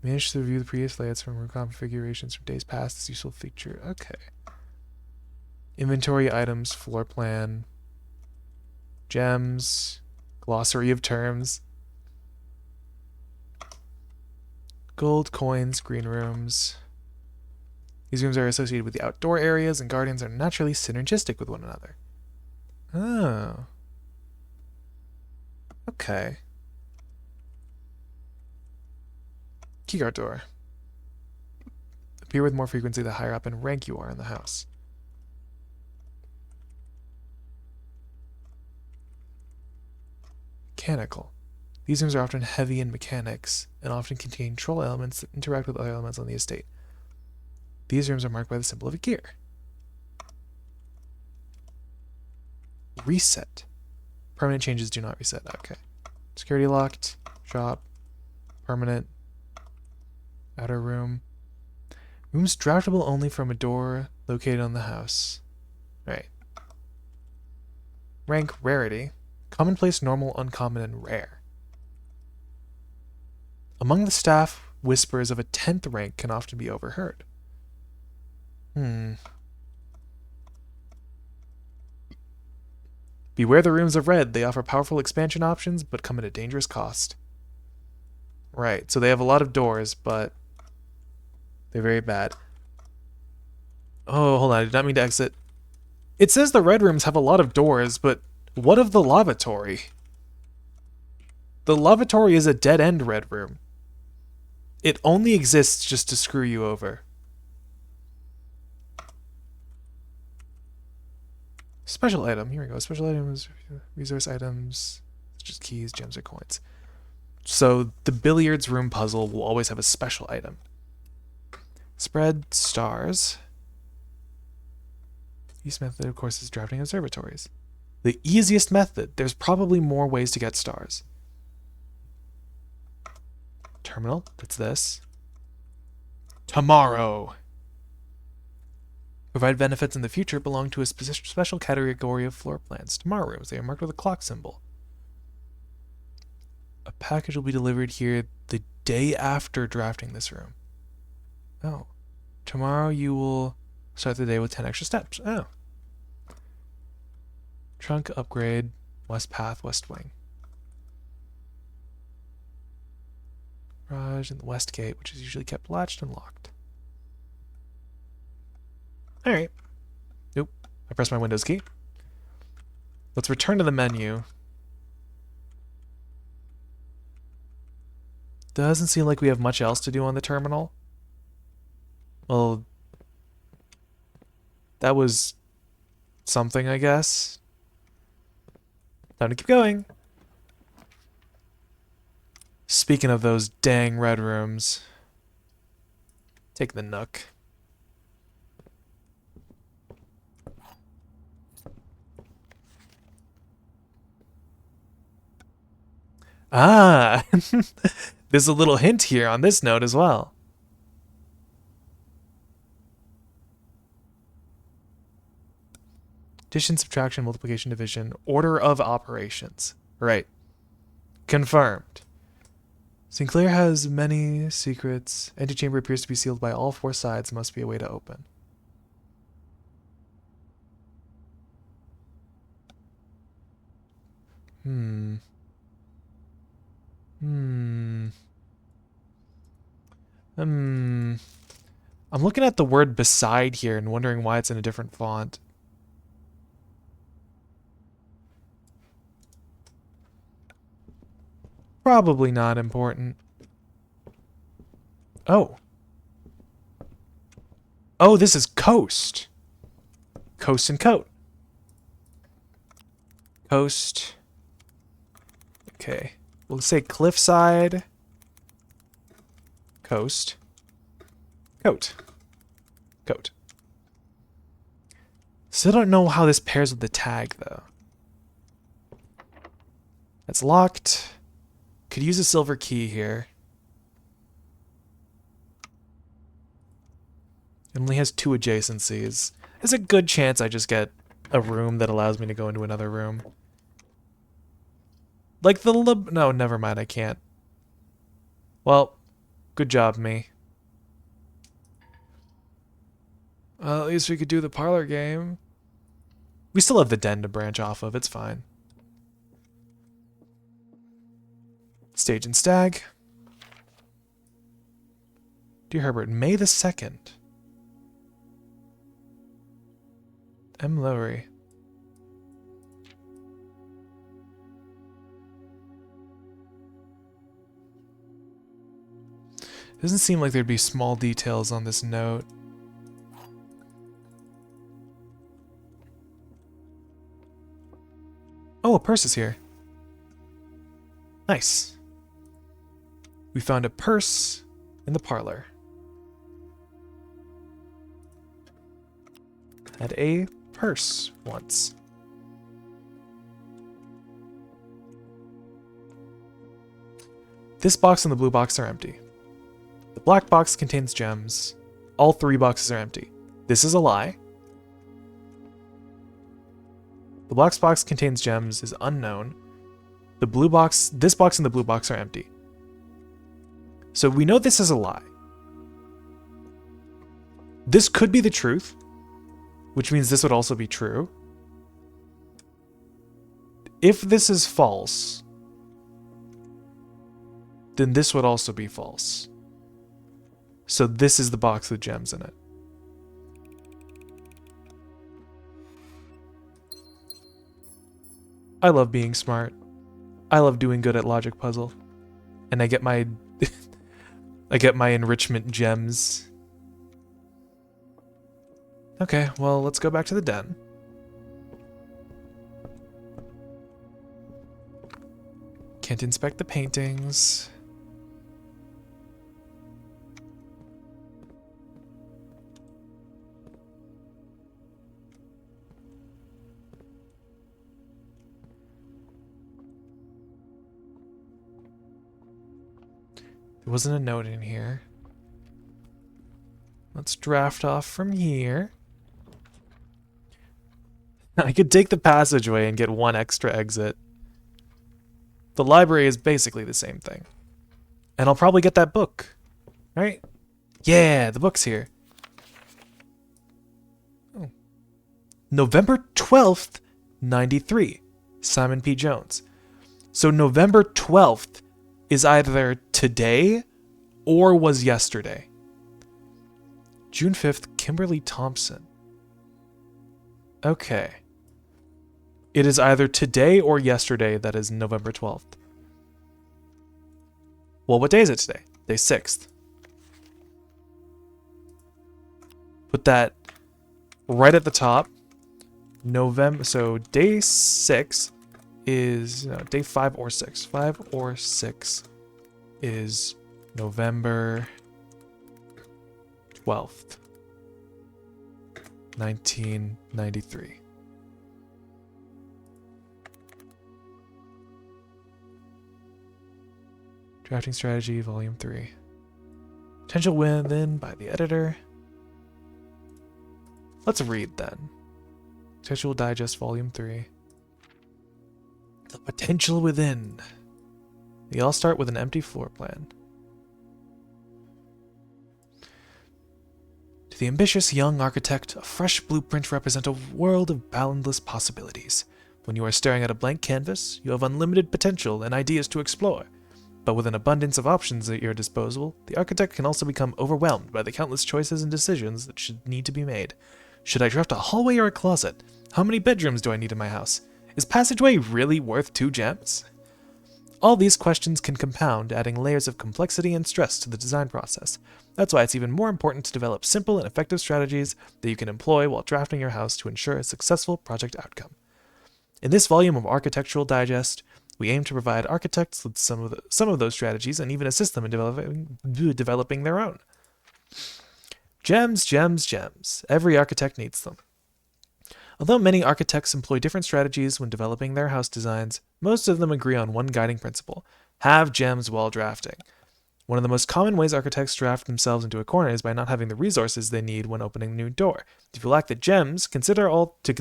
Manage to review the previous layouts from room configurations from days past. This useful feature. Okay. Inventory items, floor plan, gems, glossary of terms, gold coins, green rooms. These rooms are associated with the outdoor areas, and guardians are naturally synergistic with one another. Oh. Okay. Keyguard door. Appear with more frequency the higher up in rank you are in the house. Mechanical. These rooms are often heavy in mechanics and often contain control elements that interact with other elements on the estate. These rooms are marked by the symbol of a gear. Reset. Permanent changes do not reset. Okay. Security locked. Shop. Permanent. Outer room. Rooms draftable only from a door located on the house. Right. Rank rarity. Commonplace, normal, uncommon, and rare. Among the staff, whispers of a 10th rank can often be overheard. Beware the rooms of red. They offer powerful expansion options, but come at a dangerous cost. Right, so they have a lot of doors, but they're very bad. Oh, hold on, I did not mean to exit. It says the red rooms have a lot of doors, but what of the lavatory? The lavatory is a dead-end red room. It only exists just to screw you over. Special item. Here we go. Special items, resource items, such as keys, gems, or coins. So the billiards room puzzle will always have a special item. Spread stars. Easiest method, of course, is drafting observatories. The easiest method. There's probably more ways to get stars. Terminal. That's this. Tomorrow. Provide benefits in the future belong to a special category of floor plans. Tomorrow rooms. They are marked with a clock symbol. A package will be delivered here the day after drafting this room. Oh. Tomorrow you will start the day with 10 extra steps. Oh. Trunk upgrade. West path, west wing. Garage and the west gate, which is usually kept latched and locked. Alright. Nope. I pressed my Windows key. Let's return to the menu. Doesn't seem like we have much else to do on the terminal. Well, That was something, I guess. Time to keep going. Speaking of those dang red rooms, take the Nook. Ah, there's a little hint here on this note as well. Addition, subtraction, multiplication, division, order of operations. Right. Confirmed. Sinclair has many secrets. Antechamber appears to be sealed by all four sides. Must be a way to open. Hmm. I'm looking at the word beside here and wondering why it's in a different font. Probably not important. Oh. Oh, this is coast. Coast and coat. Coast. Okay. We'll say cliffside. Coast. Coat. Coat. Still don't know how this pairs with the tag, though. That's locked. Could use a silver key here. It only has 2 adjacencies. There's a good chance I just get a room that allows me to go into another room. Like the no, never mind, I can't. Well, good job, me. Well, at least we could do the parlor game. We still have the den to branch off of, it's fine. Stage and Stag. Dear Herbert, May the 2nd. M. Lowry. Doesn't seem like there'd be small details on this note. Oh, a purse is here. Nice. We found a purse in the parlor. Had a purse once. This box and the blue box are empty. The black box contains gems. All 3 boxes are empty. This is a lie. The black box contains gems is unknown. The blue box, this box and the blue box are empty. So we know this is a lie. This could be the truth, which means this would also be true. If this is false, then this would also be false. So this is the box with gems in it. I love being smart. I love doing good at logic puzzle. And I get my I get my enrichment gems. Okay, well, let's go back to the den. Can't inspect the paintings. There wasn't a note in here. Let's draft off from here. I could take the passageway and get 1 extra exit. The library is basically the same thing. And I'll probably get that book. Right? Yeah, the book's here. Oh. November 12th, 93. Simon P. Jones. So November 12th is either today or was yesterday. June 5th, Kimberly Thompson. Okay. It is either today or yesterday that is November 12th. Well, what day is it today? Day 6th. Put that right at the top, November. So day 6 is no, day 5 or 6. 5 or 6 is November 12th, 1993. Drafting Strategy, Volume 3. Potential Within by the editor. Let's read then. Textual Digest, Volume 3. The Potential Within. They all start with an empty floor plan. To the ambitious young architect, a fresh blueprint represents a world of boundless possibilities. When you are staring at a blank canvas, you have unlimited potential and ideas to explore. But with an abundance of options at your disposal, the architect can also become overwhelmed by the countless choices and decisions that should need to be made. Should I draft a hallway or a closet? How many bedrooms do I need in my house? Is passageway really worth 2 gems? All these questions can compound, adding layers of complexity and stress to the design process. That's why it's even more important to develop simple and effective strategies that you can employ while drafting your house to ensure a successful project outcome. In this volume of Architectural Digest, we aim to provide architects with some of those strategies and even assist them in developing their own. Gems, gems, gems. Every architect needs them. Although many architects employ different strategies when developing their house designs, most of them agree on one guiding principle: have gems while drafting. One of the most common ways architects draft themselves into a corner is by not having the resources they need when opening a new door. If you lack the gems, consider all 3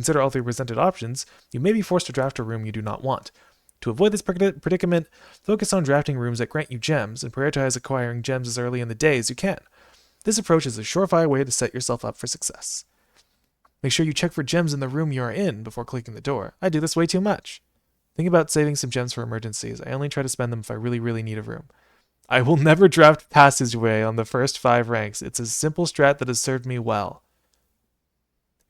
presented options, you may be forced to draft a room you do not want. To avoid this predicament, focus on drafting rooms that grant you gems and prioritize acquiring gems as early in the day as you can. This approach is a surefire way to set yourself up for success. Make sure you check for gems in the room you are in before clicking the door. I do this way too much. Think about saving some gems for emergencies. I only try to spend them if I really, really need a room. I will never draft passageway on the first 5 ranks. It's a simple strat that has served me well.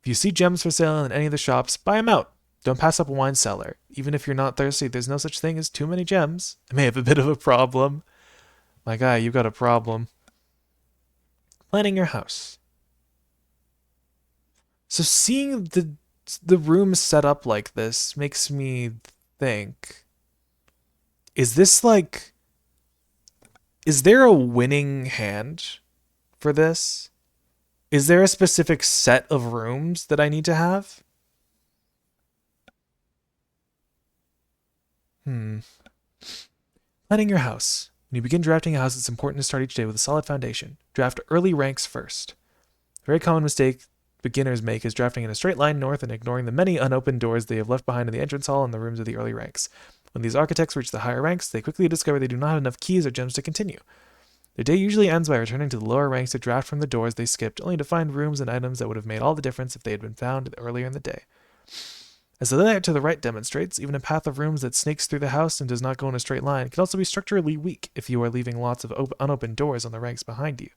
If you see gems for sale in any of the shops, buy them out. Don't pass up a wine cellar. Even if you're not thirsty, there's no such thing as too many gems. I may have a bit of a problem. My guy, you got a problem. Planning your house. So seeing the room set up like this makes me think, is there a winning hand for this? Is there a specific set of rooms that I need to have? Planning your house. When you begin drafting a house, it's important to start each day with a solid foundation. Draft early ranks first. A very common mistake beginners make is drafting in a straight line north and ignoring the many unopened doors they have left behind in the entrance hall and the rooms of the early ranks. When these architects reach the higher ranks, they quickly discover they do not have enough keys or gems to continue. Their day usually ends by returning to the lower ranks to draft from the doors they skipped, only to find rooms and items that would have made all the difference if they had been found earlier in the day. As the layout to the right demonstrates, even a path of rooms that snakes through the house and does not go in a straight line can also be structurally weak if you are leaving lots of unopened doors on the ranks behind you.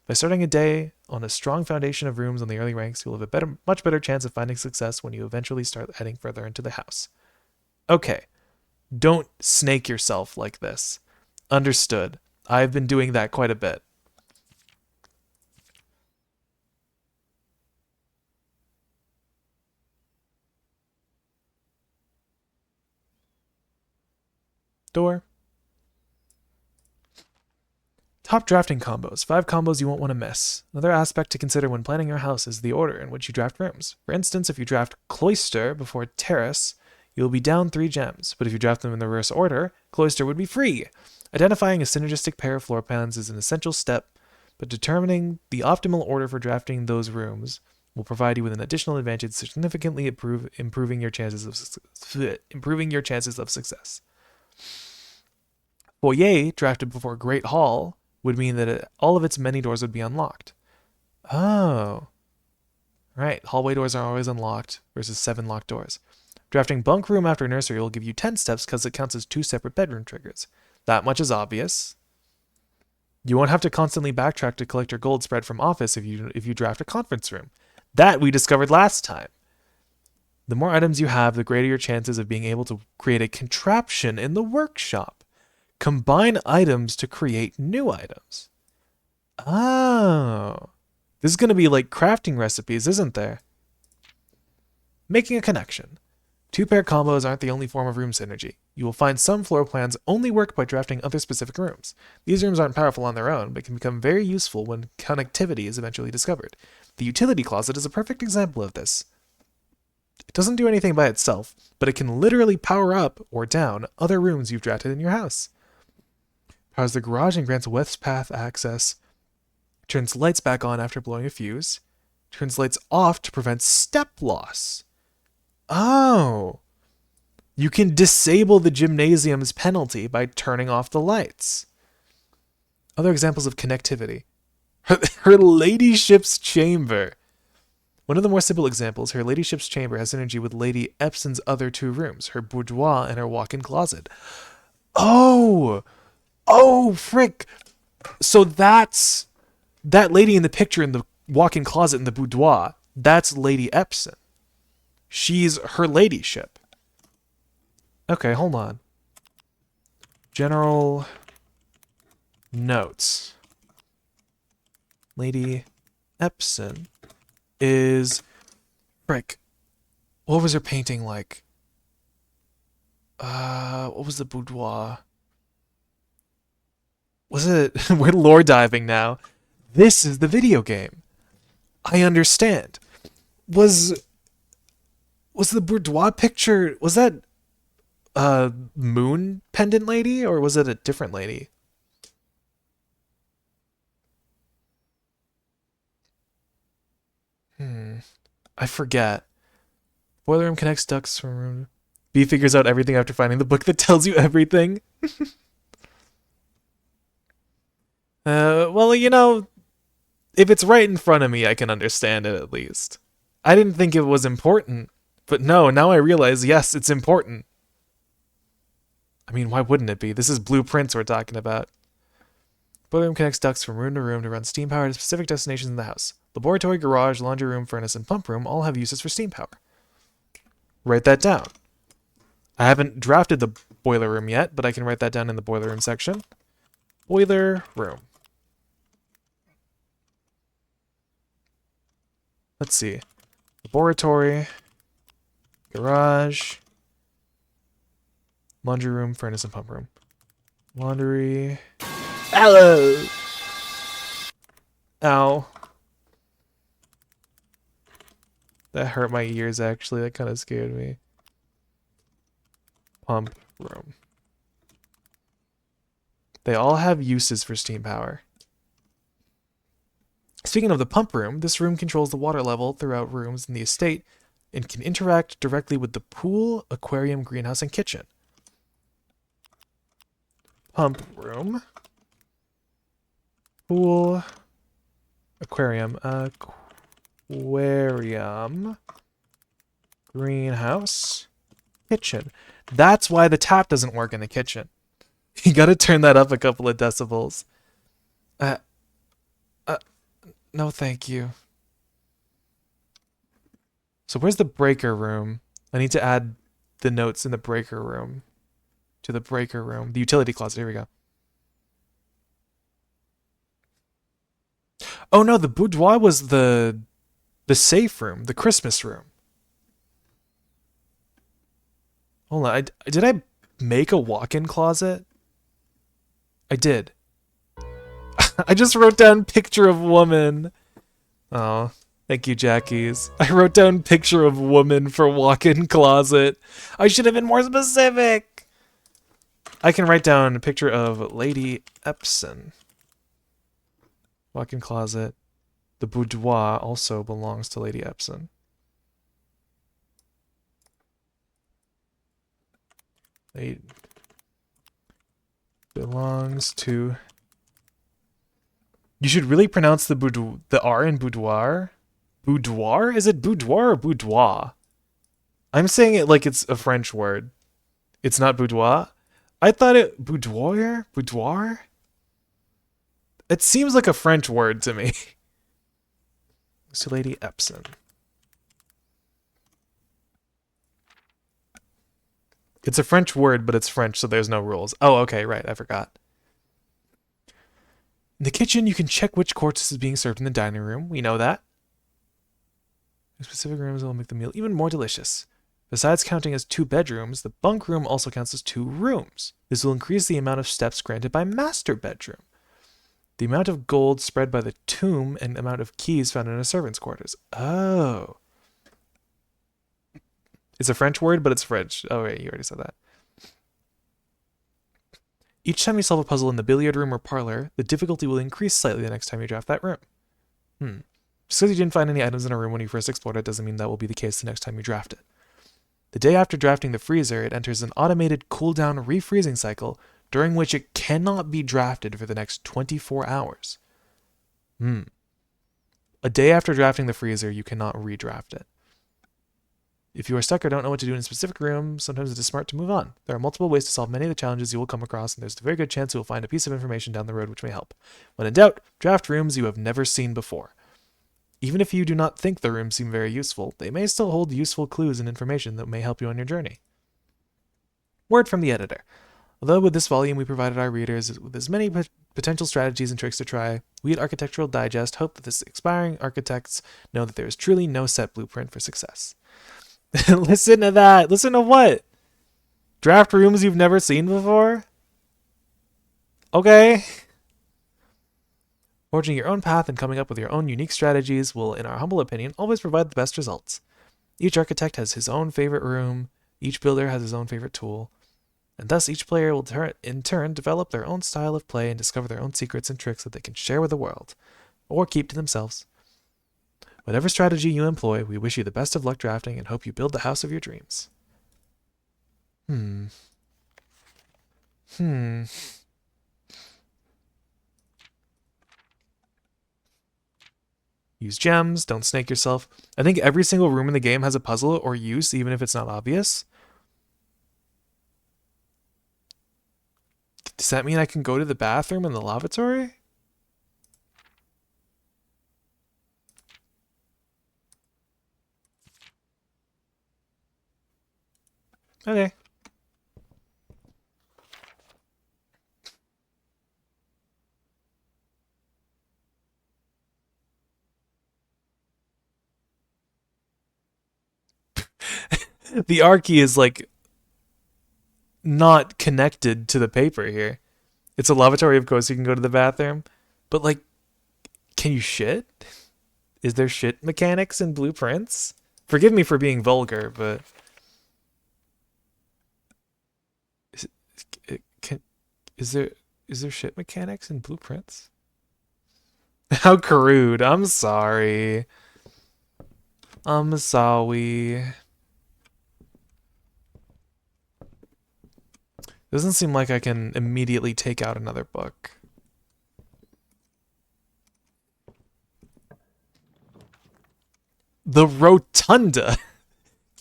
By starting a day on a strong foundation of rooms on the early ranks, you'll have a much better chance of finding success when you eventually start heading further into the house. Okay, don't snake yourself like this. Understood. I've been doing that quite a bit. Door. Top drafting combos. 5 combos you won't want to miss. Another aspect to consider when planning your house is the order in which you draft rooms. For instance, if you draft cloister before terrace, you'll be down 3 gems, but if you draft them in the reverse order, cloister would be free. Identifying a synergistic pair of floor plans is an essential step, but determining the optimal order for drafting those rooms will provide you with an additional advantage, significantly improving your chances of success. Foyer, drafted before Great Hall, would mean that all of its many doors would be unlocked. Oh. Right, hallway doors are always unlocked versus 7 locked doors. Drafting bunk room after nursery will give you 10 steps because it counts as 2 separate bedroom triggers. That much is obvious. You won't have to constantly backtrack to collect your gold spread from office if you draft a conference room. That we discovered last time. The more items you have, the greater your chances of being able to create a contraption in the workshop. Combine items to create new items. Oh. This is going to be like crafting recipes, isn't there? Making a connection. Two-pair combos aren't the only form of room synergy. You will find some floor plans only work by drafting other specific rooms. These rooms aren't powerful on their own, but can become very useful when connectivity is eventually discovered. The utility closet is a perfect example of this. It doesn't do anything by itself, but it can literally power up or down other rooms you've drafted in your house. Powers the garage and grants west path access. Turns lights back on after blowing a fuse. Turns lights off to prevent step loss. Oh. You can disable the gymnasium's penalty by turning off the lights. Other examples of connectivity. Her ladyship's chamber. One of the more simple examples, her ladyship's chamber has synergy with Lady Epson's other two rooms, her boudoir and her walk-in closet. Oh! Oh, frick! So that's... that lady in the picture in the walk-in closet in the boudoir, that's Lady Epson. She's her ladyship. Okay, hold on. General notes. Lady Epson is... frick. What was her painting like? What was the boudoir? Was it... we're lore diving now. This is the video game. I understand. Was the boudoir picture... was that moon pendant lady, or was it a different lady? I forget. Boiler room connects ducts from room. B figures out everything after finding the book that tells you everything. Well, you know, if it's right in front of me, I can understand it at least. I didn't think it was important, but no, now I realize, yes, it's important. I mean, why wouldn't it be? This is blueprints we're talking about. Boiler room connects ducts from room to room to run steam power to specific destinations in the house. Laboratory, garage, laundry room, furnace, and pump room all have uses for steam power. Write that down. I haven't drafted the boiler room yet, but I can write that down in the boiler room section. Boiler room. Let's see. Laboratory, garage, laundry room, furnace, and pump room. Laundry. Hello! Ow. That hurt my ears, actually. That kind of scared me. Pump room. They all have uses for steam power. Speaking of the pump room, this room controls the water level throughout rooms in the estate and can interact directly with the pool, aquarium, greenhouse, and kitchen. Pump room. Pool. Aquarium. Aquarium. Greenhouse. Kitchen. That's why the tap doesn't work in the kitchen. You gotta turn that up a couple of decibels. No thank you. So where's the breaker room? I need to add the notes in the breaker room. To the breaker room. The utility closet, here we go. Oh no, the boudoir was the safe room, the Christmas room. Hold on, did I make a walk-in closet? I did. I just wrote down picture of woman. Oh, thank you, Jackies. I wrote down picture of woman for walk-in closet. I should have been more specific. I can write down a picture of Lady Epson. Walk-in closet. The boudoir also belongs to Lady Epson. It belongs to... You should really pronounce the R in boudoir. Boudoir? Is it boudoir or boudoir? I'm saying it like it's a French word. It's not boudoir. I thought it... Boudoir? Boudoir? It seems like a French word to me. So Lady Epson. It's a French word, but it's French, so there's no rules. Oh, okay, right, I forgot. In the kitchen, you can check which course is being served in the dining room. We know that. Specific rooms will make the meal even more delicious. Besides counting as 2 bedrooms, the bunk room also counts as 2 rooms. This will increase the amount of steps granted by master bedroom. The amount of gold spread by the tomb and amount of keys found in a servant's quarters. Oh. It's a French word, but it's French. Oh, wait, you already said that. Each time you solve a puzzle in the billiard room or parlor, the difficulty will increase slightly the next time you draft that room. Just because you didn't find any items in a room when you first explored it doesn't mean that will be the case the next time you draft it. The day after drafting the freezer, it enters an automated cooldown refreezing cycle during which it cannot be drafted for the next 24 hours. A day after drafting the freezer, you cannot redraft it. If you are stuck or don't know what to do in a specific room, sometimes it is smart to move on. There are multiple ways to solve many of the challenges you will come across, and there's a very good chance you will find a piece of information down the road which may help. When in doubt, draft rooms you have never seen before. Even if you do not think the rooms seem very useful, they may still hold useful clues and information that may help you on your journey. Word from the editor. Although with this volume we provided our readers with as many potential strategies and tricks to try, we at Architectural Digest hope that this aspiring architects know that there is truly no set blueprint for success. Listen to that. Listen to what? Draft rooms you've never seen before? Okay. Forging your own path and coming up with your own unique strategies will, in our humble opinion, always provide the best results. Each architect has his own favorite room, each builder has his own favorite tool, and thus each player will in turn develop their own style of play and discover their own secrets and tricks that they can share with the world, or keep to themselves. Whatever strategy you employ, we wish you the best of luck drafting and hope you build the house of your dreams. Use gems, don't snake yourself. I think every single room in the game has a puzzle or use, even if it's not obvious. Does that mean I can go to the bathroom in the lavatory? Okay. The R key is like not connected to the paper here. It's a lavatory, of course you can go to the bathroom. But like, can you shit? Is there shit mechanics in blueprints? Forgive me for being vulgar, but is there shit mechanics in blueprints? How crude. I'm sorry. I'm sorry. Doesn't seem like I can immediately take out another book. The rotunda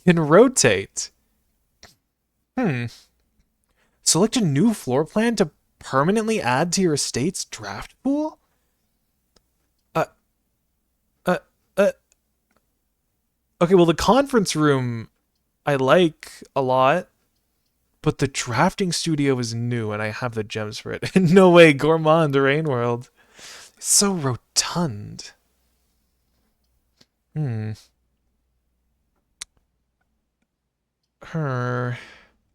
can rotate. Select a new floor plan to permanently add to your estate's draft pool? Okay, well, the conference room I like a lot, but the drafting studio is new and I have the gems for it. No way, Gourmand, the Rain World. It's so rotund. I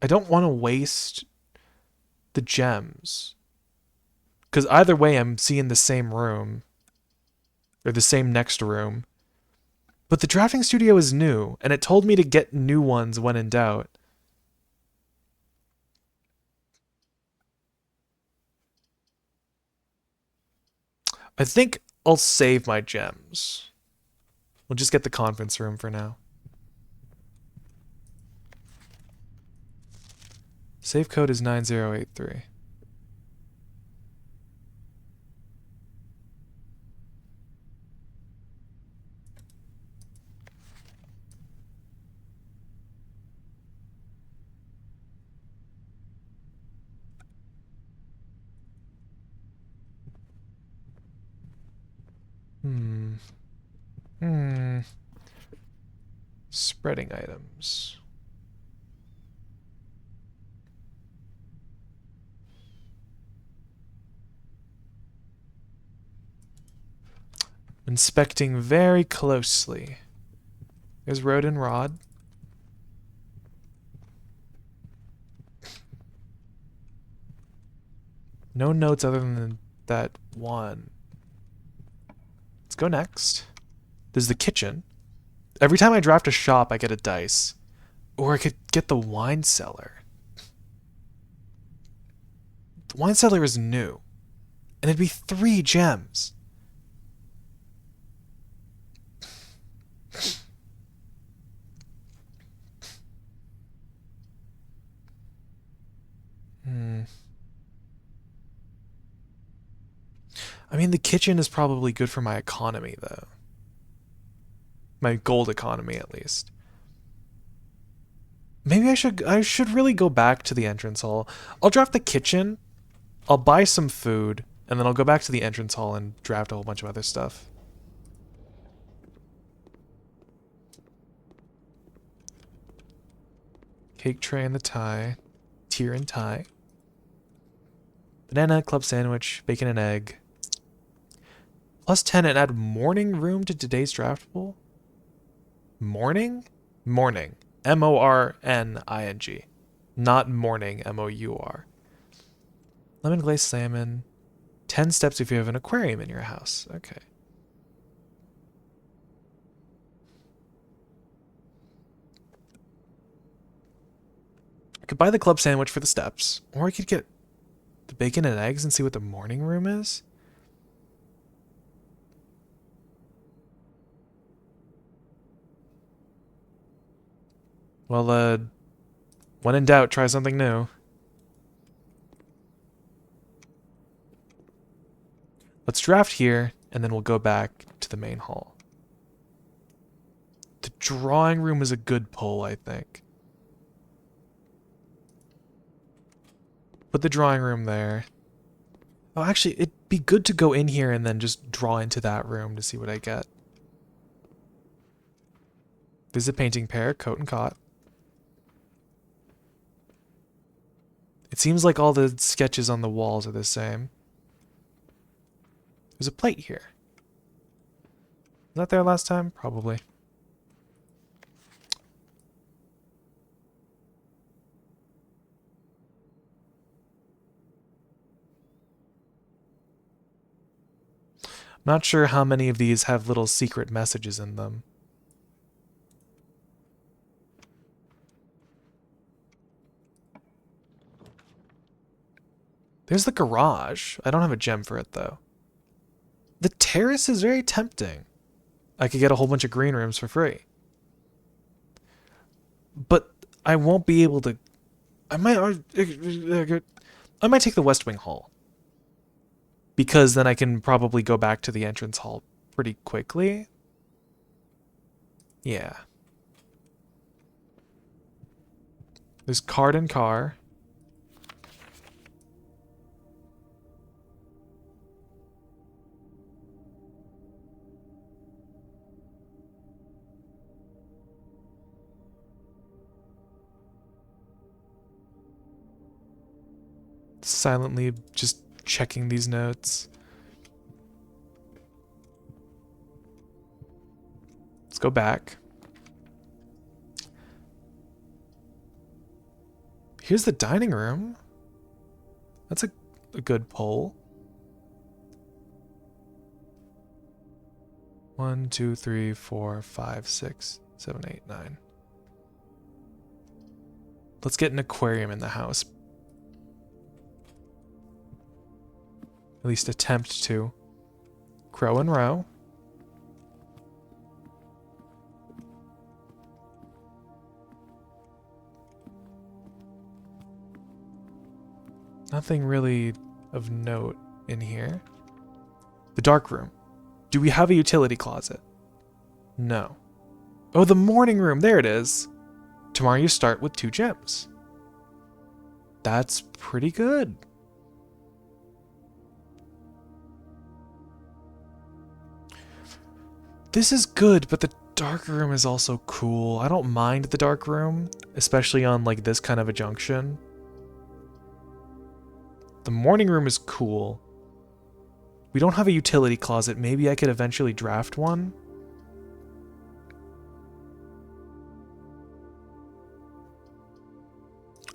don't want to waste the gems. Because either way, I'm seeing the same room. Or the same next room. But the drafting studio is new, and it told me to get new ones when in doubt. I think I'll save my gems. We'll just get the conference room for now. Save code is 9083. Spreading items. Inspecting very closely. There's Road and Rod. No notes other than that one. Let's go next. This is the kitchen. Every time I draft a shop, I get a dice. Or I could get the wine cellar. The wine cellar is new. And it'd be 3 gems. I mean, the kitchen is probably good for my economy, though. My gold economy, at least. Maybe I should really go back to the entrance hall. I'll draft the kitchen, I'll buy some food, and then I'll go back to the entrance hall and draft a whole bunch of other stuff. Cake tray and the tie. Tier and tie. Banana, club sandwich, bacon and egg. Plus 10 and add morning room to today's draft pool? Morning? Morning. M-O-R-N-I-N-G. Not morning, M-O-U-R. Lemon glazed salmon. 10 steps if you have an aquarium in your house. Okay. I could buy the club sandwich for the steps, or I could get the bacon and eggs and see what the morning room is. Well, when in doubt, try something new. Let's draft here, and then we'll go back to the main hall. The drawing room is a good pull, I think. Put the drawing room there. Oh, actually, it'd be good to go in here and then just draw into that room to see what I get. Visit painting pair, coat and cot. It seems like all the sketches on the walls are the same. There's a plate here. Was that there last time? Probably. Not sure how many of these have little secret messages in them. There's the garage. I don't have a gem for it, though. The terrace is very tempting. I could get a whole bunch of green rooms for free. But I won't be able to... I might take the West Wing Hall. Because then I can probably go back to the entrance hall pretty quickly. Yeah. There's card and car. Silently just checking these notes. Let's go back. Here's the dining room. That's a good pull. 1, 2, 3, 4, 5, 6, 7, 8, 9. Let's get an aquarium in the house. At least attempt to. Crow and row. Nothing really of note in here. The dark room. Do we have a utility closet? No. Oh, the morning room. There it is. Tomorrow you start with 2 gems. That's pretty good. This is good, but the dark room is also cool. I don't mind the dark room, especially on like this kind of a junction. The morning room is cool. We don't have a utility closet. Maybe I could eventually draft one.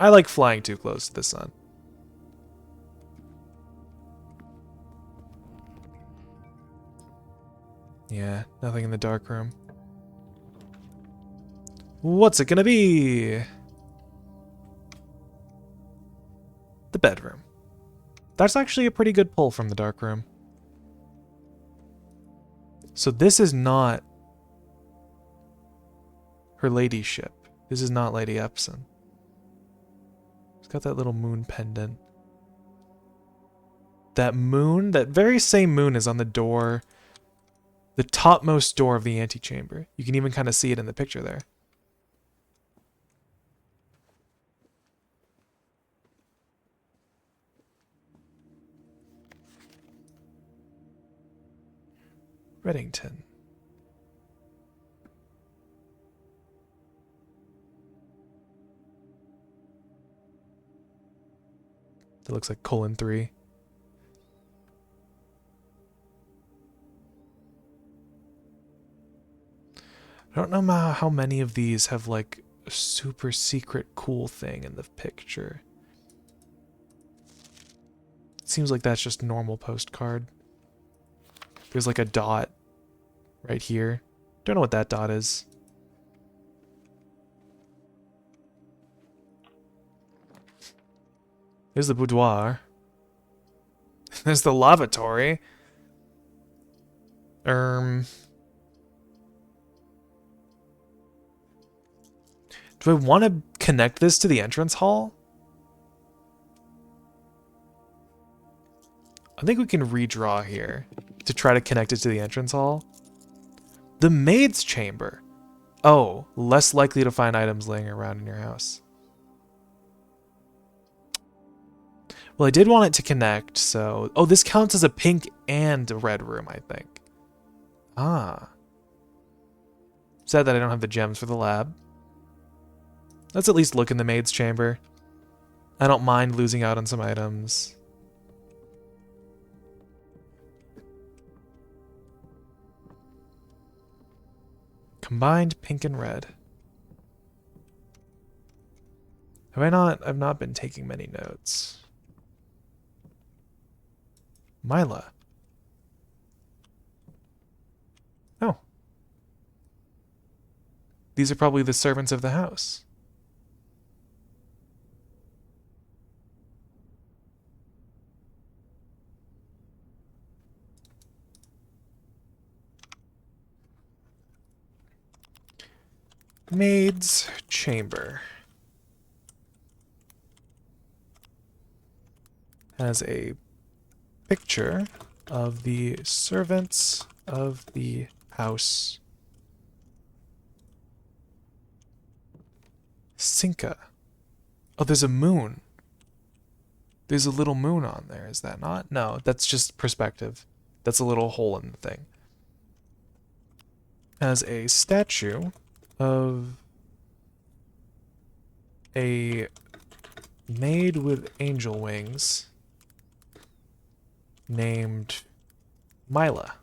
I like flying too close to the sun. Yeah, nothing in the dark room. What's it gonna be? The bedroom. That's actually a pretty good pull from the dark room. So this is not her ladyship. This is not Lady Epson. It's got that little moon pendant. That moon, that very same moon is on the door, the topmost door of the antechamber. You can even kind of see it in the picture there. Reddington. That looks like :3. I don't know how many of these have like a super secret cool thing in the picture. It seems like that's just normal postcard. There's like a dot right here. Don't know what that dot is. There's the boudoir. There's the lavatory. Do I want to connect this to the entrance hall? I think we can redraw here to try to connect it to the entrance hall. The maid's chamber. Oh, less likely to find items laying around in your house. Well, I did want it to connect, so... Oh, this counts as a pink and a red room, I think. Ah. Sad that I don't have the gems for the lab. Let's at least look in the maid's chamber. I don't mind losing out on some items. Combined pink and red. I've not been taking many notes. Mila. Oh. These are probably the servants of the house. Maid's chamber. Has a picture of the servants of the house. Cinca. Oh, there's a moon. There's a little moon on there, is that not? No, that's just perspective. That's a little hole in the thing. Has a statue of a maid with angel wings named Mila.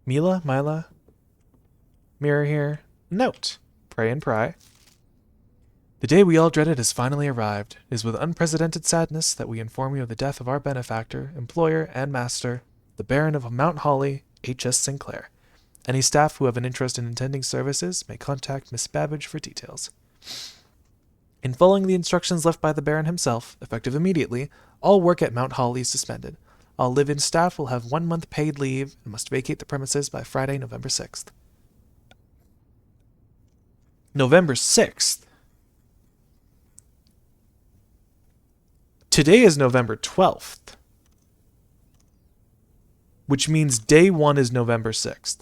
Mila? Mirror here. Note. Pray and pry. The day we all dreaded has finally arrived. It is with unprecedented sadness that we inform you of the death of our benefactor, employer, and master, the Baron of Mount Holly, H.S. Sinclair. Any staff who have an interest in attending services may contact Miss Babbage for details. In following the instructions left by the Baron himself, effective immediately, all work at Mount Holly is suspended. All live-in staff will have 1 month paid leave and must vacate the premises by Friday, November 6th. November 6th? Today is November 12th. Which means day 1 is November 6th.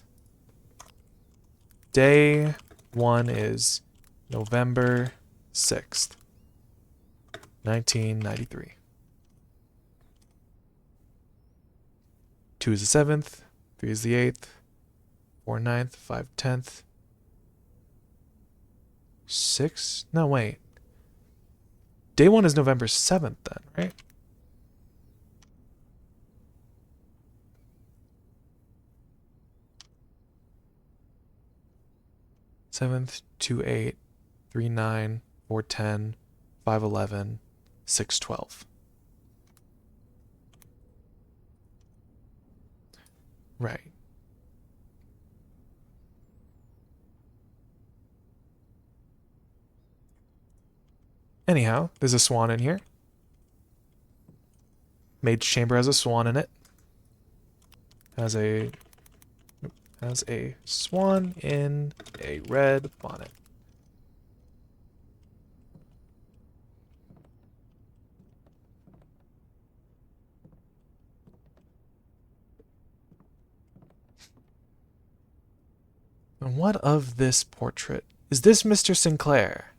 Day 1 is November 6th, 1993. 2 is the 7th, 3 is the 8th, 4 9th, 5 10th, 6? No, wait. Day 1 is November 7th then, right? Seventh, 2 8, 3 9, 410, 511, 612. Right. Anyhow, there's a swan in here. Mage chamber has a swan in it. Has a swan in a red bonnet. And what of this portrait? Is this Mr. Sinclair?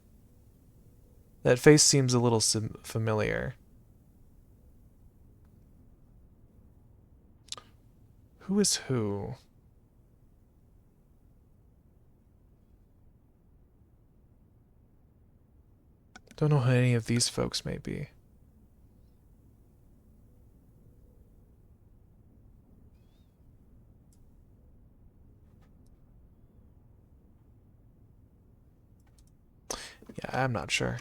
That face seems a little familiar. Who is who? Don't know who any of these folks may be. Yeah, I'm not sure.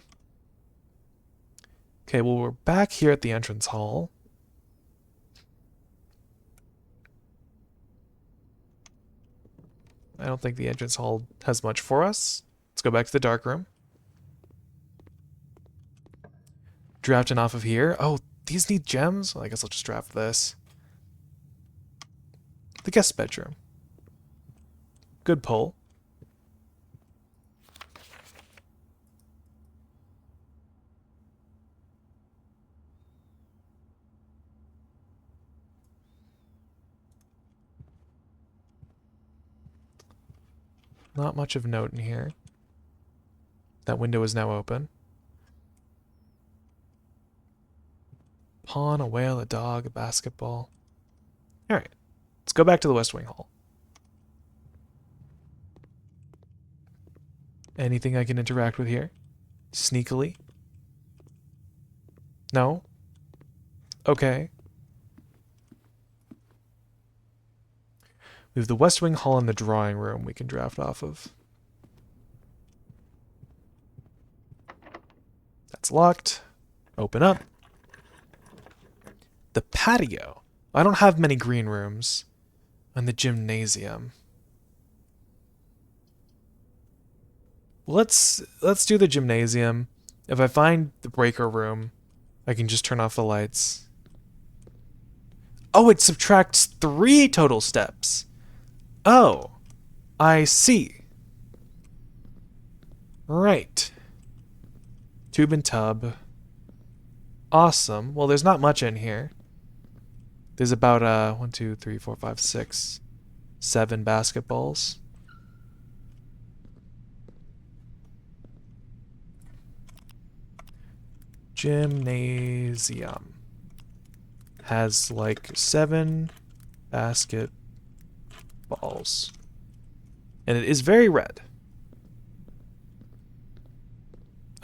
Okay, well, we're back here at the entrance hall. I don't think the entrance hall has much for us. Let's go back to the dark room. Drafting off of here. Oh, these need gems? Well, I guess I'll just draft this. The guest bedroom. Good pull. Not much of note in here. That window is now open. Pawn, a whale, a dog, a basketball. Alright, let's go back to the West Wing Hall. Anything I can interact with here? Sneakily? No? Okay. We have the West Wing Hall and the drawing room we can draft off of. That's locked. Open up. The patio. I don't have many green rooms. And the gymnasium. Let's do the gymnasium. If I find the breaker room, I can just turn off the lights. Oh, it subtracts 3 total steps. Oh, I see. Right. Tube and tub. Awesome. Well, there's not much in here. There's about 1, 2, 3, 4, 5, 6, 7 basketballs. Gymnasium has like 7 basketballs. And it is very red.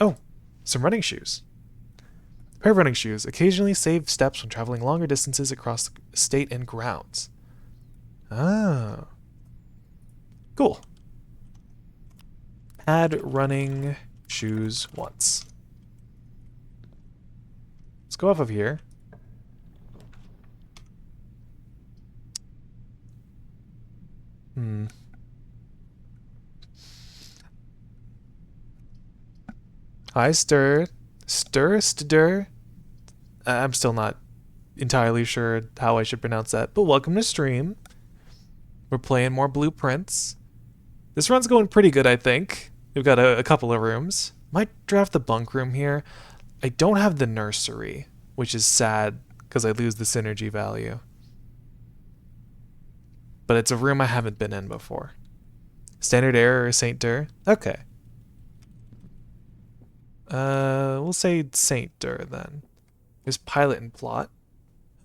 Oh, some running shoes. A pair of running shoes occasionally save steps when traveling longer distances across the state and grounds. Ah. Cool. Add running shoes once. Let's go off of here. Hi, Stir. Stir. I'm still not entirely sure how I should pronounce that, but welcome to stream. We're playing more Blueprints. This run's going pretty good, I think. We've got a couple of rooms. Might draft the bunk room here. I don't have the nursery, which is sad because I lose the synergy value. But it's a room I haven't been in before. Standard Error or Saint Dur? Okay. We'll say Saint Dur then. There's Pilot and Plot.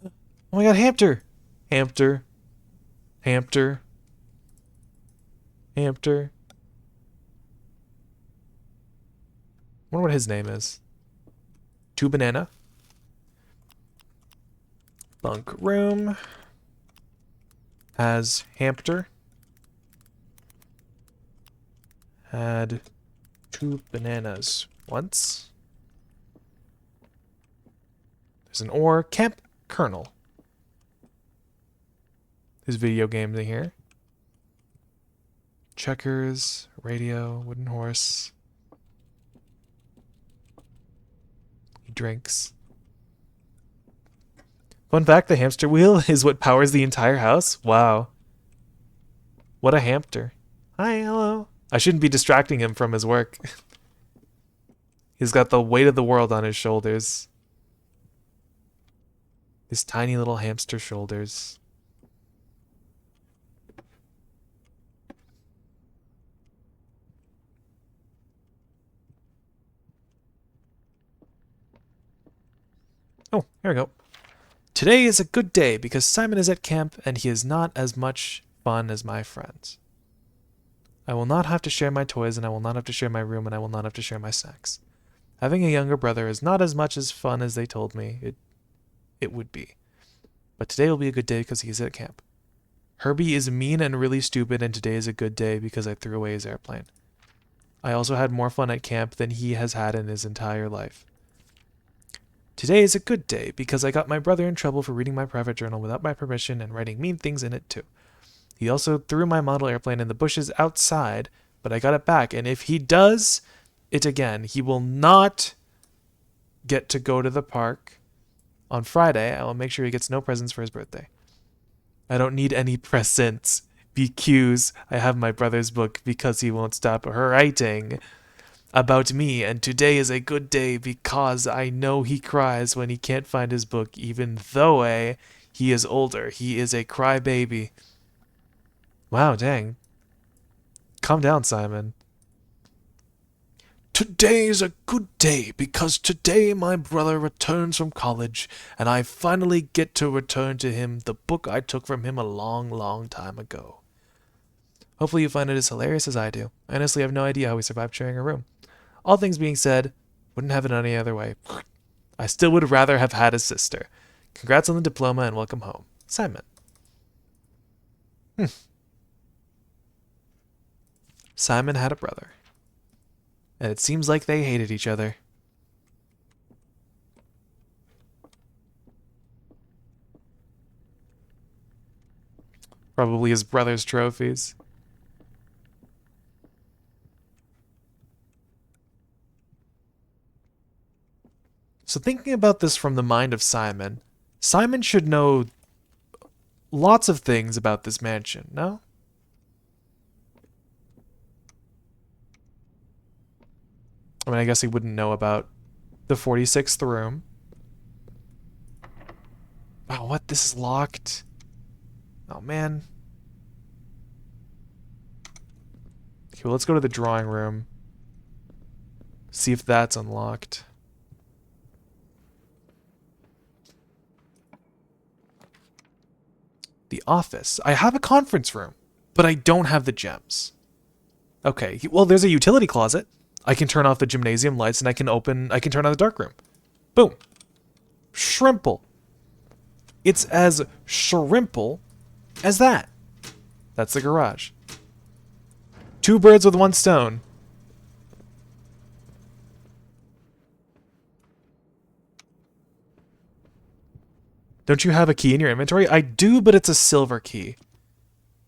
Oh my god, Hamter! Hamter. Hamter. Hamter. I wonder what his name is. 2 banana. Bunk room. Has Hamter. Had 2 bananas once. There's an ore. Camp Colonel. There's video games in here. Checkers, radio, wooden horse. He drinks. Fun fact, the hamster wheel is what powers the entire house. Wow. What a hamster. Hi, hello. I shouldn't be distracting him from his work. He's got the weight of the world on his shoulders. His tiny little hamster shoulders. Oh, here we go. Today is a good day because Simon is at camp and he is not as much fun as my friends. I will not have to share my toys and I will not have to share my room and I will not have to share my snacks. Having a younger brother is not as much as fun as they told me it would be. But today will be a good day because he's at camp. Herbie is mean and really stupid and today is a good day because I threw away his airplane. I also had more fun at camp than he has had in his entire life. Today is a good day because I got my brother in trouble for reading my private journal without my permission and writing mean things in it too. He also threw my model airplane in the bushes outside, but I got it back, and if he does it again, he will not get to go to the park. On Friday, I will make sure he gets no presents for his birthday. I don't need any presents. BQs, I have my brother's book because he won't stop writing about me, and today is a good day because I know he cries when he can't find his book, even though he is older. He is a crybaby. Wow, dang. Calm down, Simon. Today is a good day because today my brother returns from college and I finally get to return to him the book I took from him a long, long time ago. Hopefully you find it as hilarious as I do. I honestly have no idea how we survived sharing a room. All things being said, wouldn't have it any other way. I still would rather have had a sister. Congrats on the diploma and welcome home. Simon. Simon had a brother. And it seems like they hated each other. Probably his brother's trophies. So thinking about this from the mind of Simon, Simon should know lots of things about this mansion, no? I mean, I guess he wouldn't know about the 46th room. Wow, what? This is locked? Oh, man. Okay, well, let's go to the drawing room. See if that's unlocked. The office. I have a conference room, but I don't have the gems. Okay, well, there's a utility closet. I can turn off the gymnasium lights and I can turn on the dark room. Boom. Shrimple. It's as shrimple as that. That's the garage. 2 birds with 1 stone. Don't you have a key in your inventory? I do, but it's a silver key.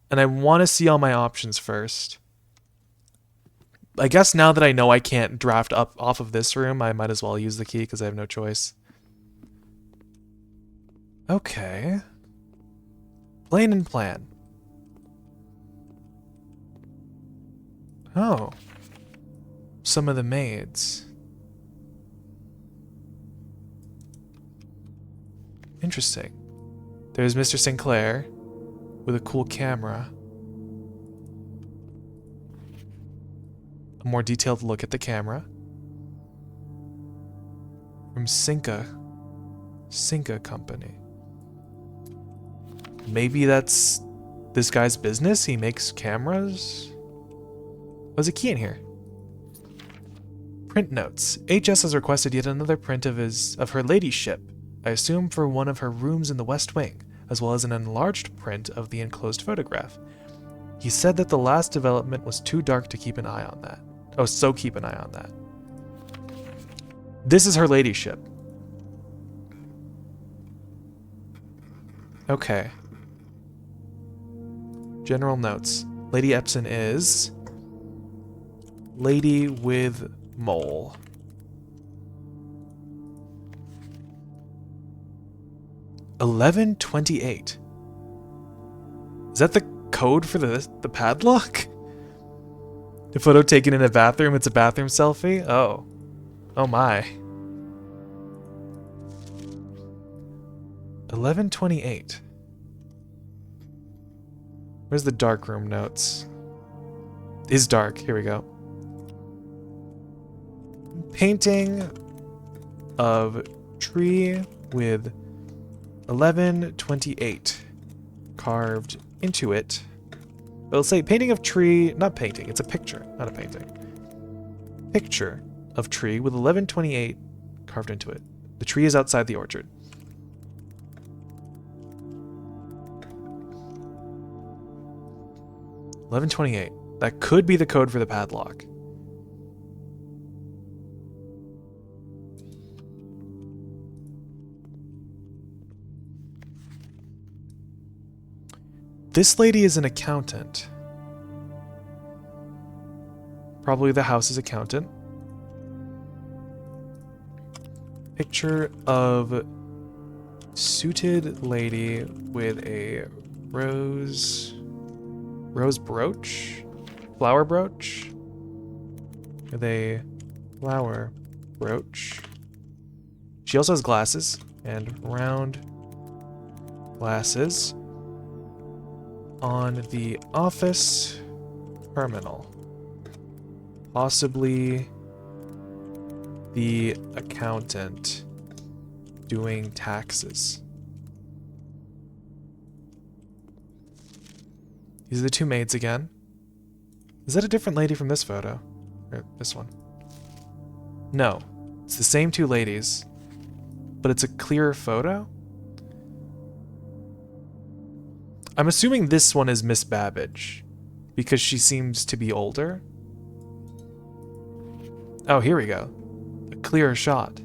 And I want to see all my options first. I guess now that I know I can't draft up off of this room, I might as well use the key because I have no choice. Okay. Plane and plan. Oh. Some of the maids. Interesting. There's Mr. Sinclair with a cool camera. A more detailed look at the camera. From Cinca Company. Maybe that's this guy's business? He makes cameras? There's a key in here. Print notes. HS has requested yet another print of her ladyship. I assume for one of her rooms in the West Wing, as well as an enlarged print of the enclosed photograph. He said that the last development was too dark to keep an eye on that. Oh, so keep an eye on that. This is her ladyship. Okay. General notes. Lady Epson is... Lady with mole. $11.28. Is that the code for the padlock? The photo taken in a bathroom, it's a bathroom selfie? Oh. Oh my. 11:28. Where's the darkroom notes? Is dark. Here we go. Painting of tree with 11:28 carved into it. It'll say painting of tree, not painting, it's a picture, not a painting. Picture of tree with 11:28 carved into it. The tree is outside the orchard. $11.28. That could be the code for the padlock. This lady is an accountant. Probably the house's accountant. Picture of suited lady with a rose brooch? Flower brooch? With a flower brooch. She also has glasses and round glasses on the office terminal. Possibly the accountant doing taxes. These are the two maids again. Is that a different lady from this photo? Or this one? No. It's the same two ladies, but it's a clearer photo? I'm assuming this one is Miss Babbage, because she seems to be older. Oh, here we go. A clearer shot.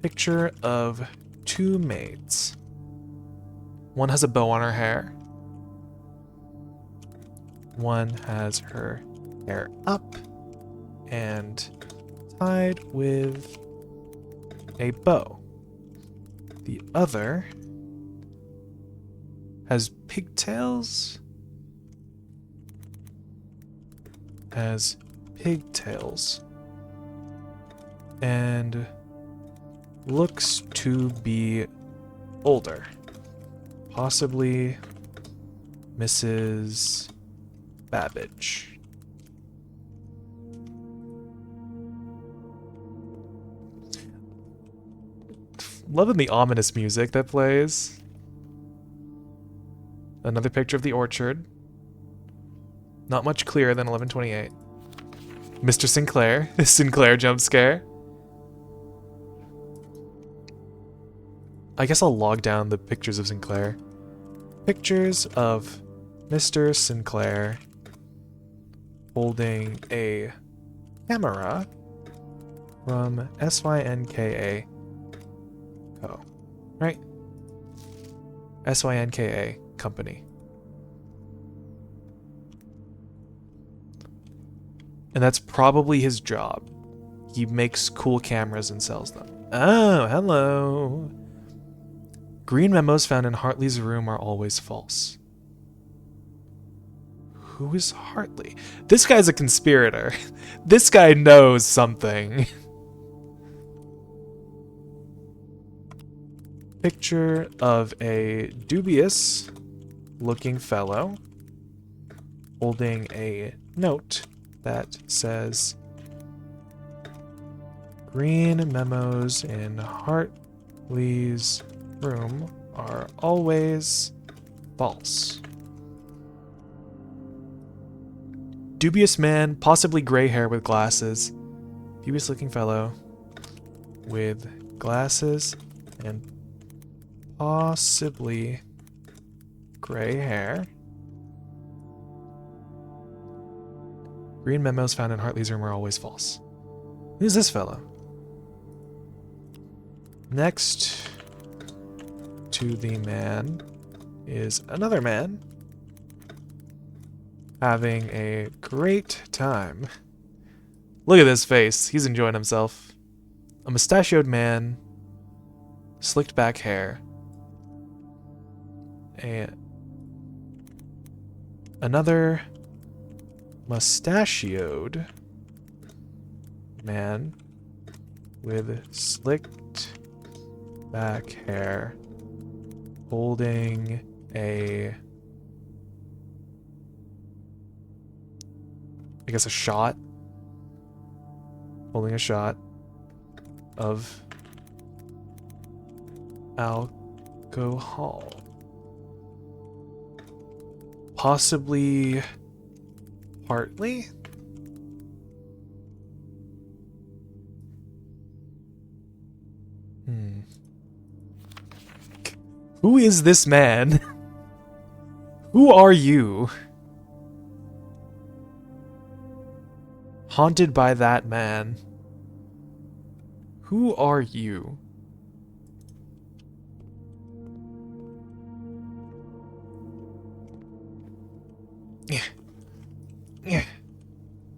Picture of two maids. One has a bow on her hair. One has her hair up and tied with a bow. The other has pigtails. Has pigtails. And looks to be older. Possibly Mrs. Babbage. Loving the ominous music that plays. Another picture of the orchard. Not much clearer than 11:28. Mr. Sinclair. Sinclair jump scare. I guess I'll log down the pictures of Sinclair. Pictures of Mr. Sinclair holding a camera from SYNKA Co. Right? SYNKA Company. And that's probably his job. He makes cool cameras and sells them. Oh, hello. Green memos found in Hartley's room are always false. Who is Hartley? This guy's a conspirator. This guy knows something. Picture of a dubious looking fellow holding a note that says green memos in Hartley's room are always false. Dubious man, possibly gray hair with glasses. Dubious looking fellow with glasses and possibly gray hair. Green memos found in Hartley's room are always false. Who's this fellow? Next to the man is another man having a great time. Look at this face. He's enjoying himself. A mustachioed man, slicked back hair, and another mustachioed man with slicked back hair holding a, I guess, a shot. Holding a shot of alcohol. Possibly Hartley? Who is this man? Who are you? Haunted by that man. Who are you?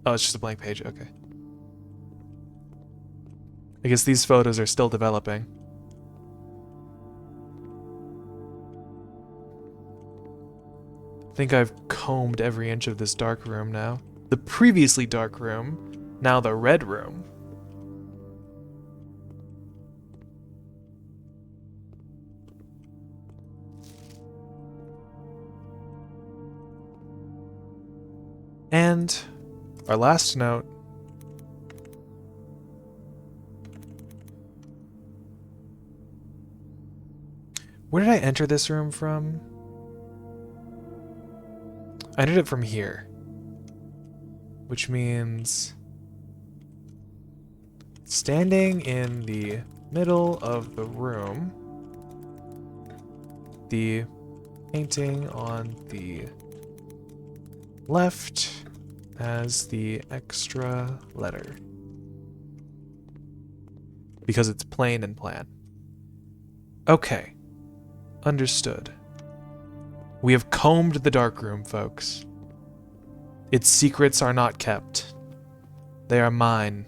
Oh, it's just a blank page. Okay. I guess these photos are still developing. I think I've combed every inch of this dark room now. The previously dark room, now the red room. And our last note. Where did I enter this room from? I entered it from here. Which means standing in the middle of the room, the painting on the left has the extra letter. Because it's plain and plan. Okay. Understood. We have combed the dark room, folks. Its secrets are not kept. They are mine.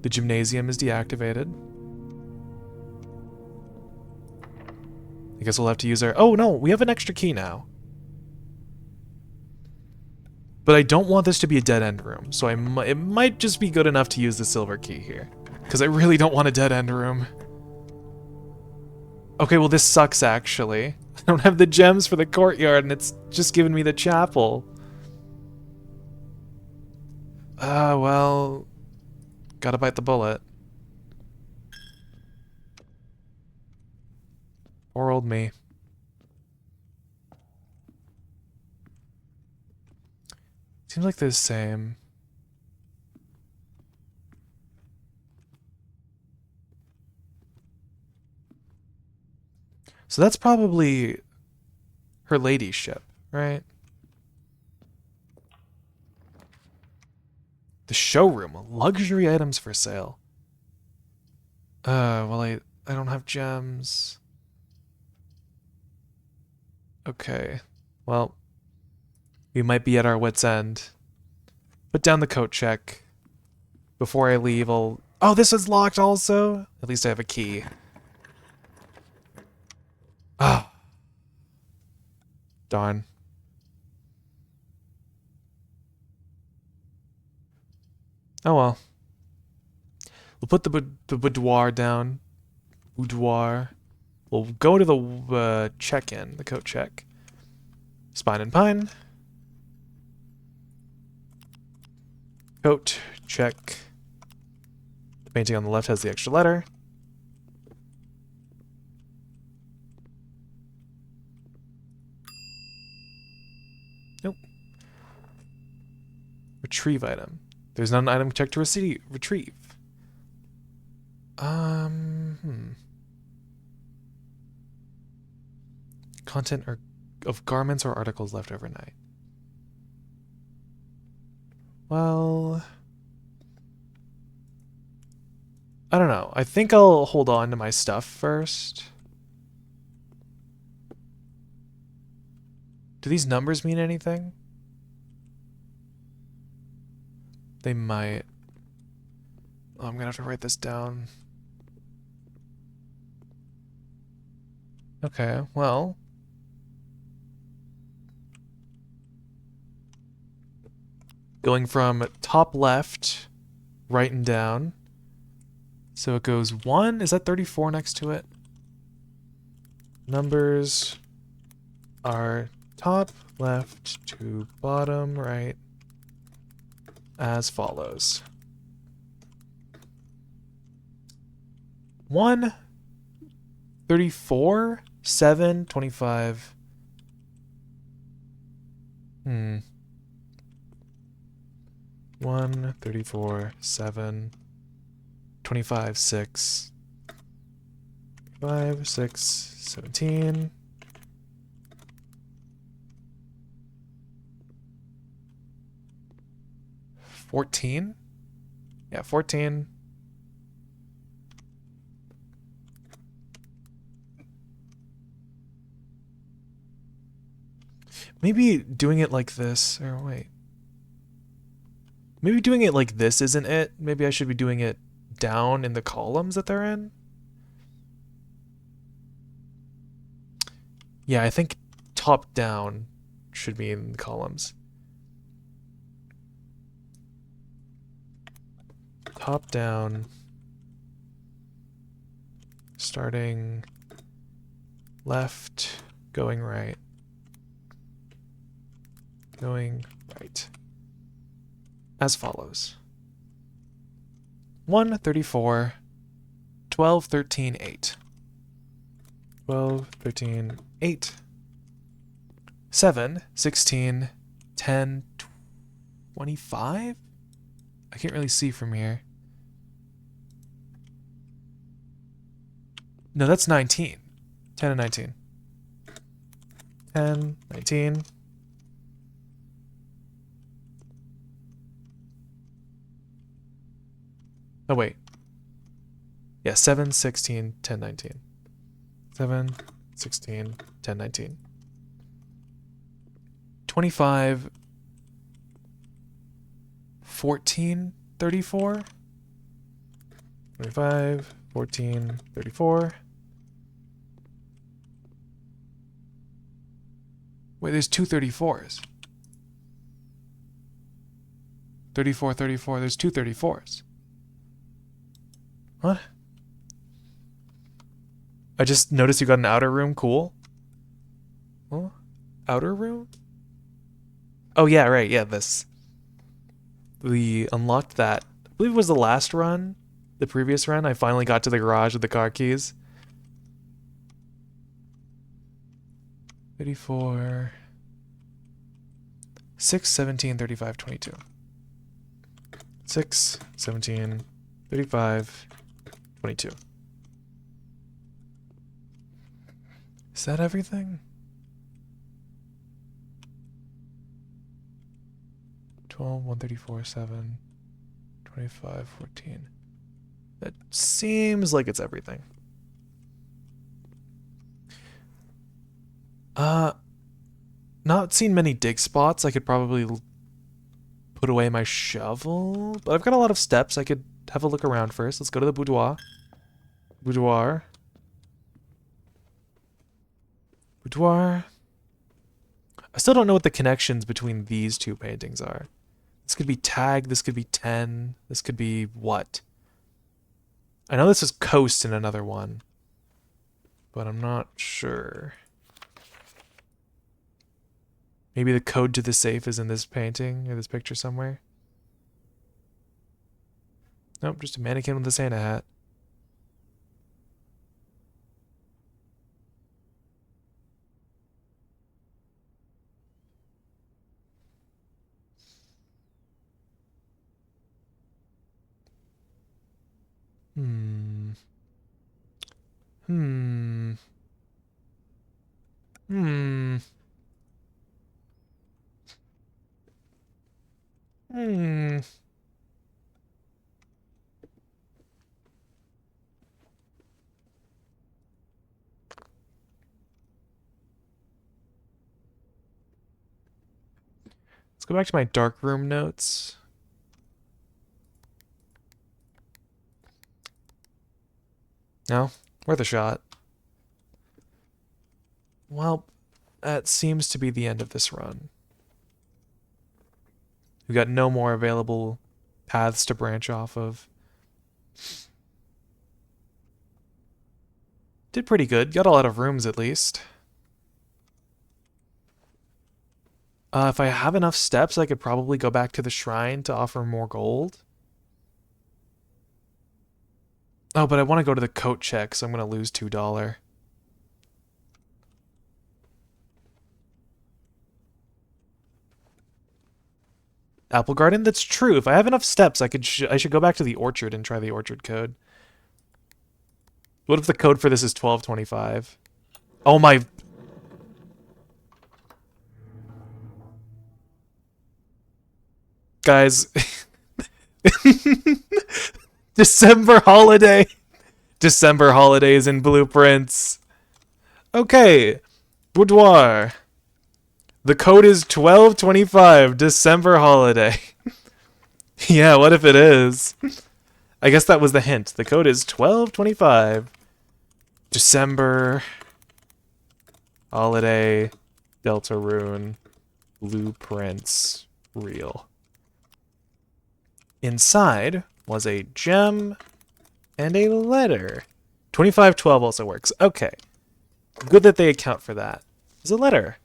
The gymnasium is deactivated. I guess we'll have to use our... Oh, no, we have an extra key now. But I don't want this to be a dead-end room, so it might just be good enough to use the silver key here. Because I really don't want a dead-end room. Okay, well, this sucks, actually. I don't have the gems for the courtyard, and it's just giving me the chapel. Well... Gotta bite the bullet. Poor old me. Seems like they're the same. So that's probably her ladyship, right? The showroom, luxury items for sale. Well, I don't have gems. Okay, well, we might be at our wit's end. Put down the coat check. Before I leave, I'll... Oh, this is locked also? At least I have a key. Ah. Darn. Oh well. We'll put the boudoir down. Boudoir. We'll go to the check-in, the coat check. Spine and Pine. Coat check. The painting on the left has the extra letter. Nope. Retrieve item. There's not an item check to retrieve. Content or... of garments or articles left overnight. Well, I don't know. I think I'll hold on to my stuff first. Do these numbers mean anything? They might. Oh, I'm gonna have to write this down. Okay, well. Going from top left, right and down. So it goes 1. Is that 34 next to it? Numbers are top left to bottom right as follows. 1, 34, 7, 25. 1, 34, 7, 25, 6, 5, 6, 17. 14? Yeah, 14. Maybe doing it like this, or wait. Maybe doing it like this isn't it. Maybe I should be doing it down in the columns that they're in. Yeah, I think top down should be in the columns. Top down. Starting left, going right. Going right. As follows. 1, 34, 12, 13, 8. 12, 13, 8. 7, 16, 10, 25? I can't really see from here. No, that's 19. 10 and 19. 10, 19. Oh, wait. Yeah, 7, 16, 10, 19. 7, 16, 10, 19. 25, 14, 34. 25, 14, 34. Wait, there's two 34s. 34, 34, there's two 34s. What? I just noticed you got an outer room, cool. Huh? Outer room? Oh yeah, right, yeah, this. We unlocked that. I believe it was the last run. The previous run, I finally got to the garage with the car keys. 34. 6, 17, 35, 22. 6, 17, 35, 22. Is that everything? 12, 134, 7, 25, 14. That seems like it's everything. Not seen many dig spots. I could probably put away my shovel, but I've got a lot of steps. I could have a look around first. Let's go to the boudoir. Boudoir. Boudoir. I still don't know what the connections between these two paintings are. This could be tag, this could be 10, this could be what? I know this is coast in another one, but I'm not sure. Maybe the code to the safe is in this painting or this picture somewhere. Nope, just a mannequin with a Santa hat. Hmm. Hmm. Hmm. Let's go back to my darkroom notes. No? Worth a shot. Well, that seems to be the end of this run. We've got no more available paths to branch off of. Did pretty good. Got a lot of rooms at least. If I have enough steps, I could probably go back to the shrine to offer more gold. Oh, but I want to go to the coat check, so I'm going to lose $2. Apple Garden? That's true. If I have enough steps, I should go back to the orchard and try the orchard code. What if the code for this is 1225? Oh my... Guys... December holiday! December holidays and blueprints. Okay. Boudoir. The code is 1225, December holiday. Yeah, what if it is? I guess that was the hint. The code is 1225. December holiday Deltarune blueprints real. Inside was a gem and a letter. 2512 also works. Okay. Good that they account for that. There's a letter.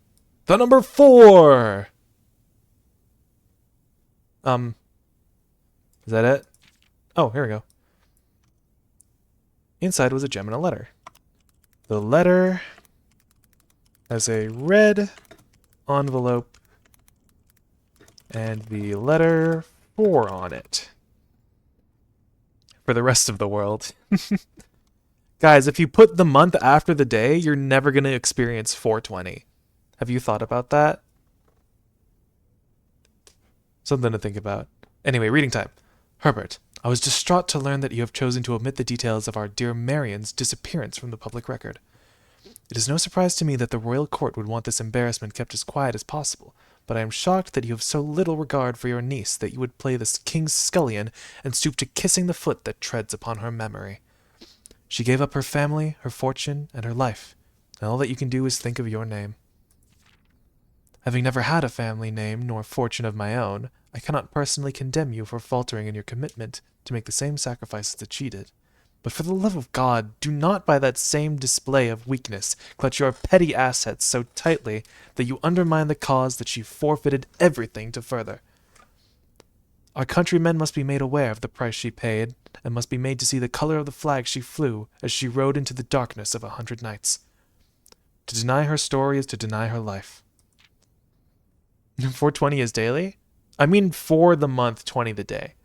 The number 4! Is that it? Oh, here we go. Inside was a gem and a letter. The letter has a red envelope and the letter 4 on it. For the rest of the world. Guys, if you put the month after the day, you're never going to experience 420. Have you thought about that? Something to think about. Anyway, reading time. Herbert, I was distraught to learn that you have chosen to omit the details of our dear Marion's disappearance from the public record. It is no surprise to me that the royal court would want this embarrassment kept as quiet as possible, but I am shocked that you have so little regard for your niece that you would play the king's scullion and stoop to kissing the foot that treads upon her memory. She gave up her family, her fortune, and her life, and all that you can do is think of your name. Having never had a family name nor fortune of my own, I cannot personally condemn you for faltering in your commitment to make the same sacrifices that she did. But for the love of God, do not by that same display of weakness clutch your petty assets so tightly that you undermine the cause that she forfeited everything to further. Our countrymen must be made aware of the price she paid, and must be made to see the color of the flag she flew as she rode into the darkness of 100 nights. To deny her story is to deny her life. 420 is daily? I mean for the month, 20 the day.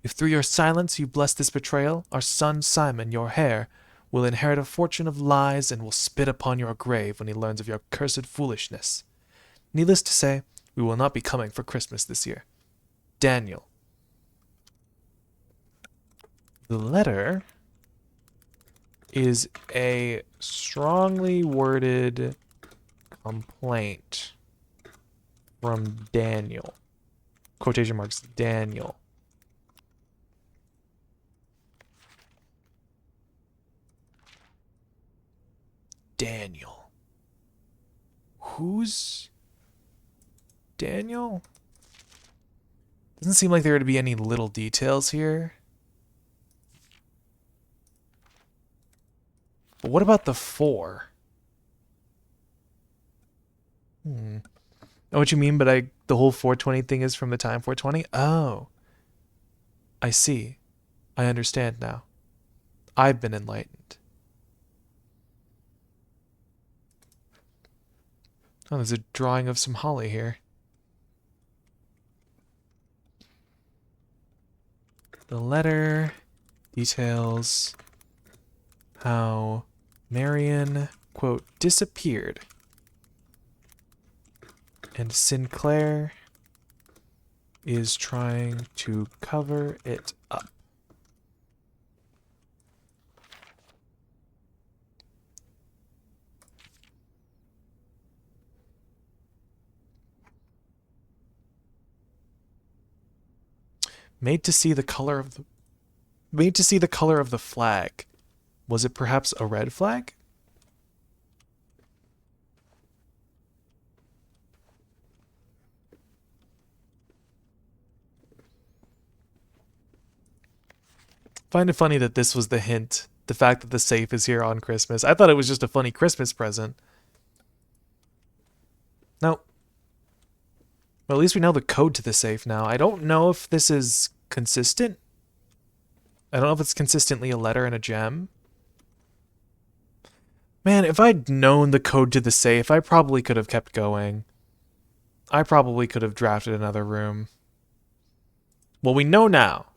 If through your silence you bless this betrayal, our son Simon, your heir, will inherit a fortune of lies and will spit upon your grave when he learns of your cursed foolishness. Needless to say, we will not be coming for Christmas this year. Daniel. The letter is a strongly worded complaint from Daniel. Quotation marks, Daniel. Daniel. Who's Daniel? Doesn't seem like there would be any little details here. But what about the 4? Know what you mean, but the whole 420 thing is from the time 420? Oh. I see. I understand now. I've been enlightened. Oh, there's a drawing of some holly here. The letter details how Marion, quote, disappeared. And Sinclair is trying to cover it up. Made to see the color of the made to see the color of the flag. Was it perhaps a red flag? Find it funny that this was the hint. The fact that the safe is here on Christmas. I thought it was just a funny Christmas present. No. Well, at least we know the code to the safe now. I don't know if this is consistent. I don't know if it's consistently a letter and a gem. Man, if I'd known the code to the safe, I probably could have kept going. I probably could have drafted another room. Well, we know now.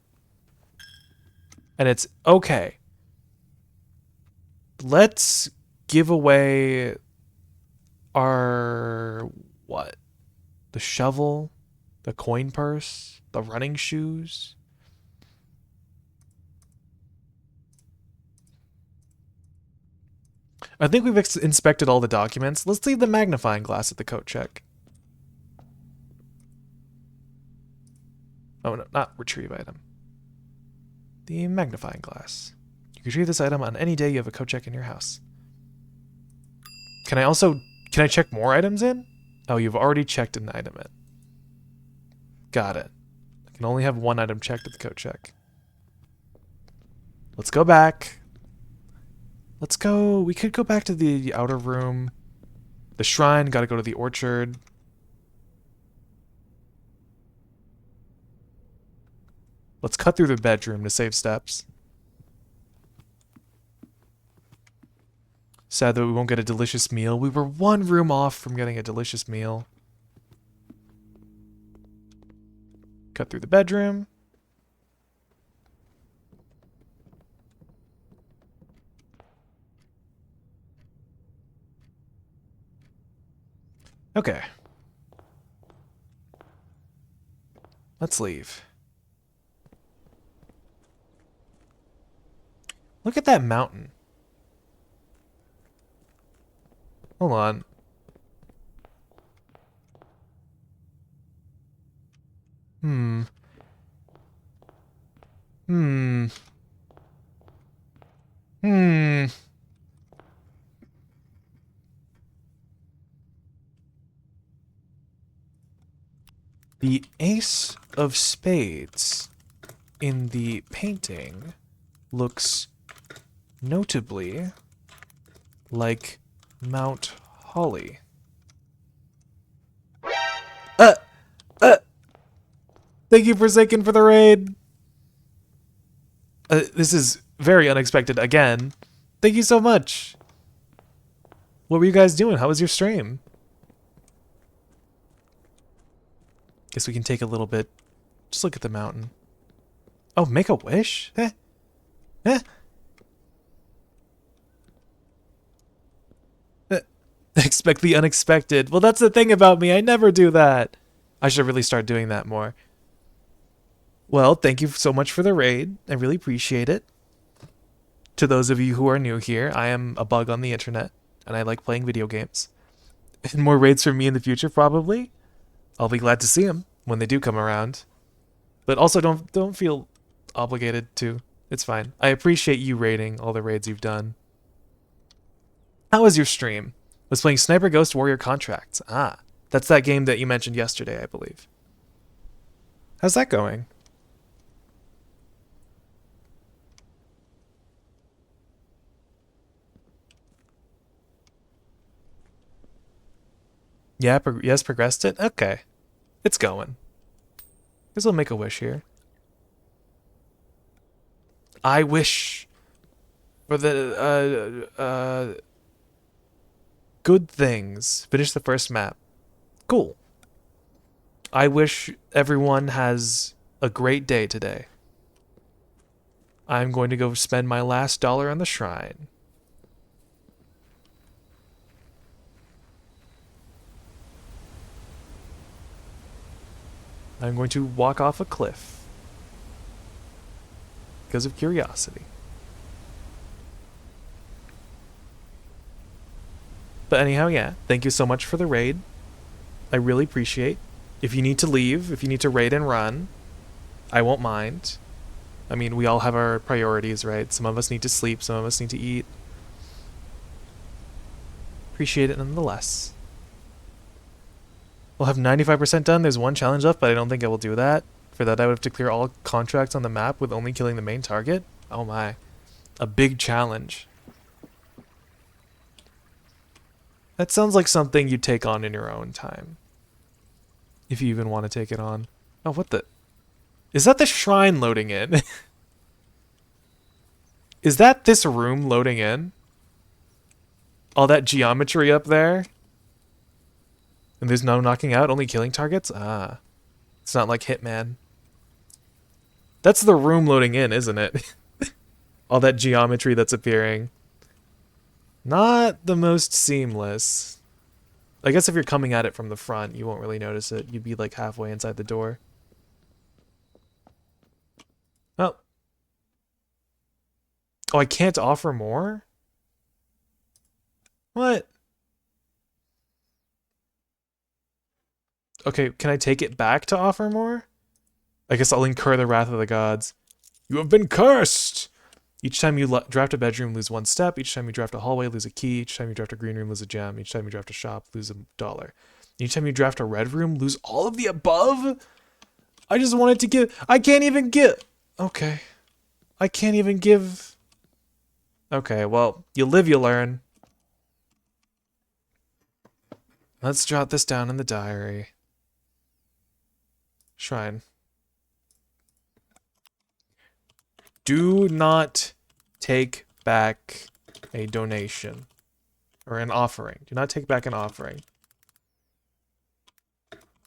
And it's okay. Let's give away our... what? The shovel? The coin purse? The running shoes? I think we've inspected all the documents. Let's leave the magnifying glass at the coat check. Oh, no, not retrieve item. The magnifying glass. You can retrieve this item on any day you have a coat check in your house. Can I check more items in? Oh, you've already checked an item in. Got it. I can only have one item checked at the coat check. Let's go back. Let's go. We could go back to the outer room. The shrine. Gotta go to the orchard. Let's cut through the bedroom to save steps. Sad that we won't get a delicious meal. We were one room off from getting a delicious meal. Cut through the bedroom. Okay. Let's leave. Look at that mountain. Hold on. Hmm. The Ace of Spades in the painting looks notably like Mount Holly. Thank you, Forsaken, for the raid. This is very unexpected again. Thank you so much. What were you guys doing? How was your stream? Guess we can take a little bit. Just look at the mountain. Oh, make a wish? Eh? Eh? Expect the unexpected. Well, that's the thing about me. I never do that. I should really start doing that more. Well, thank you so much for the raid. I really appreciate it. To those of you who are new here, I am a bug on the internet, and I like playing video games. And more raids from me in the future, probably. I'll be glad to see them when they do come around. But also, don't feel obligated to. It's fine. I appreciate you raiding all the raids you've done. How was your stream? Was playing Sniper Ghost Warrior Contracts. Ah, that's that game that you mentioned yesterday, I believe. How's that going? Yeah, yes, progressed it? Okay. It's going. Guess we'll make a wish here. I wish for the, good things. Finish the first map. Cool. I wish everyone has a great day today. I'm going to go spend my last dollar on the shrine. I'm going to walk off a cliff. Because of curiosity. But anyhow, yeah, thank you so much for the raid. I really appreciate. If you need to leave, if you need to raid and run, I won't mind. I mean, we all have our priorities, right? Some of us need to sleep, some of us need to eat. Appreciate it nonetheless. We'll have 95% done. There's one challenge left, but I don't think I will do that. For that, I would have to clear all contracts on the map with only killing the main target. Oh my. A big challenge. That sounds like something you take on in your own time. If you even want to take it on. Oh, what the... Is that the shrine loading in? Is that this room loading in? All that geometry up there? And there's no knocking out, only killing targets? Ah. It's not like Hitman. That's the room loading in, isn't it? All that geometry that's appearing. Not the most seamless. I guess if you're coming at it from the front, you won't really notice it. You'd be like halfway inside the door. Oh. Oh, I can't offer more? What? Okay, can I take it back to offer more? I guess I'll incur the wrath of the gods. You have been cursed! Each time you draft a bedroom, lose 1 step. Each time you draft a hallway, lose a key. Each time you draft a green room, lose a gem. Each time you draft a shop, lose $1. Each time you draft a red room, lose all of the above? I just wanted to give... I can't even give... Okay. I can't even give... Okay, well, you live, you learn. Let's jot this down in the diary. Shrine. Do not take back a donation or an offering. Do not take back an offering.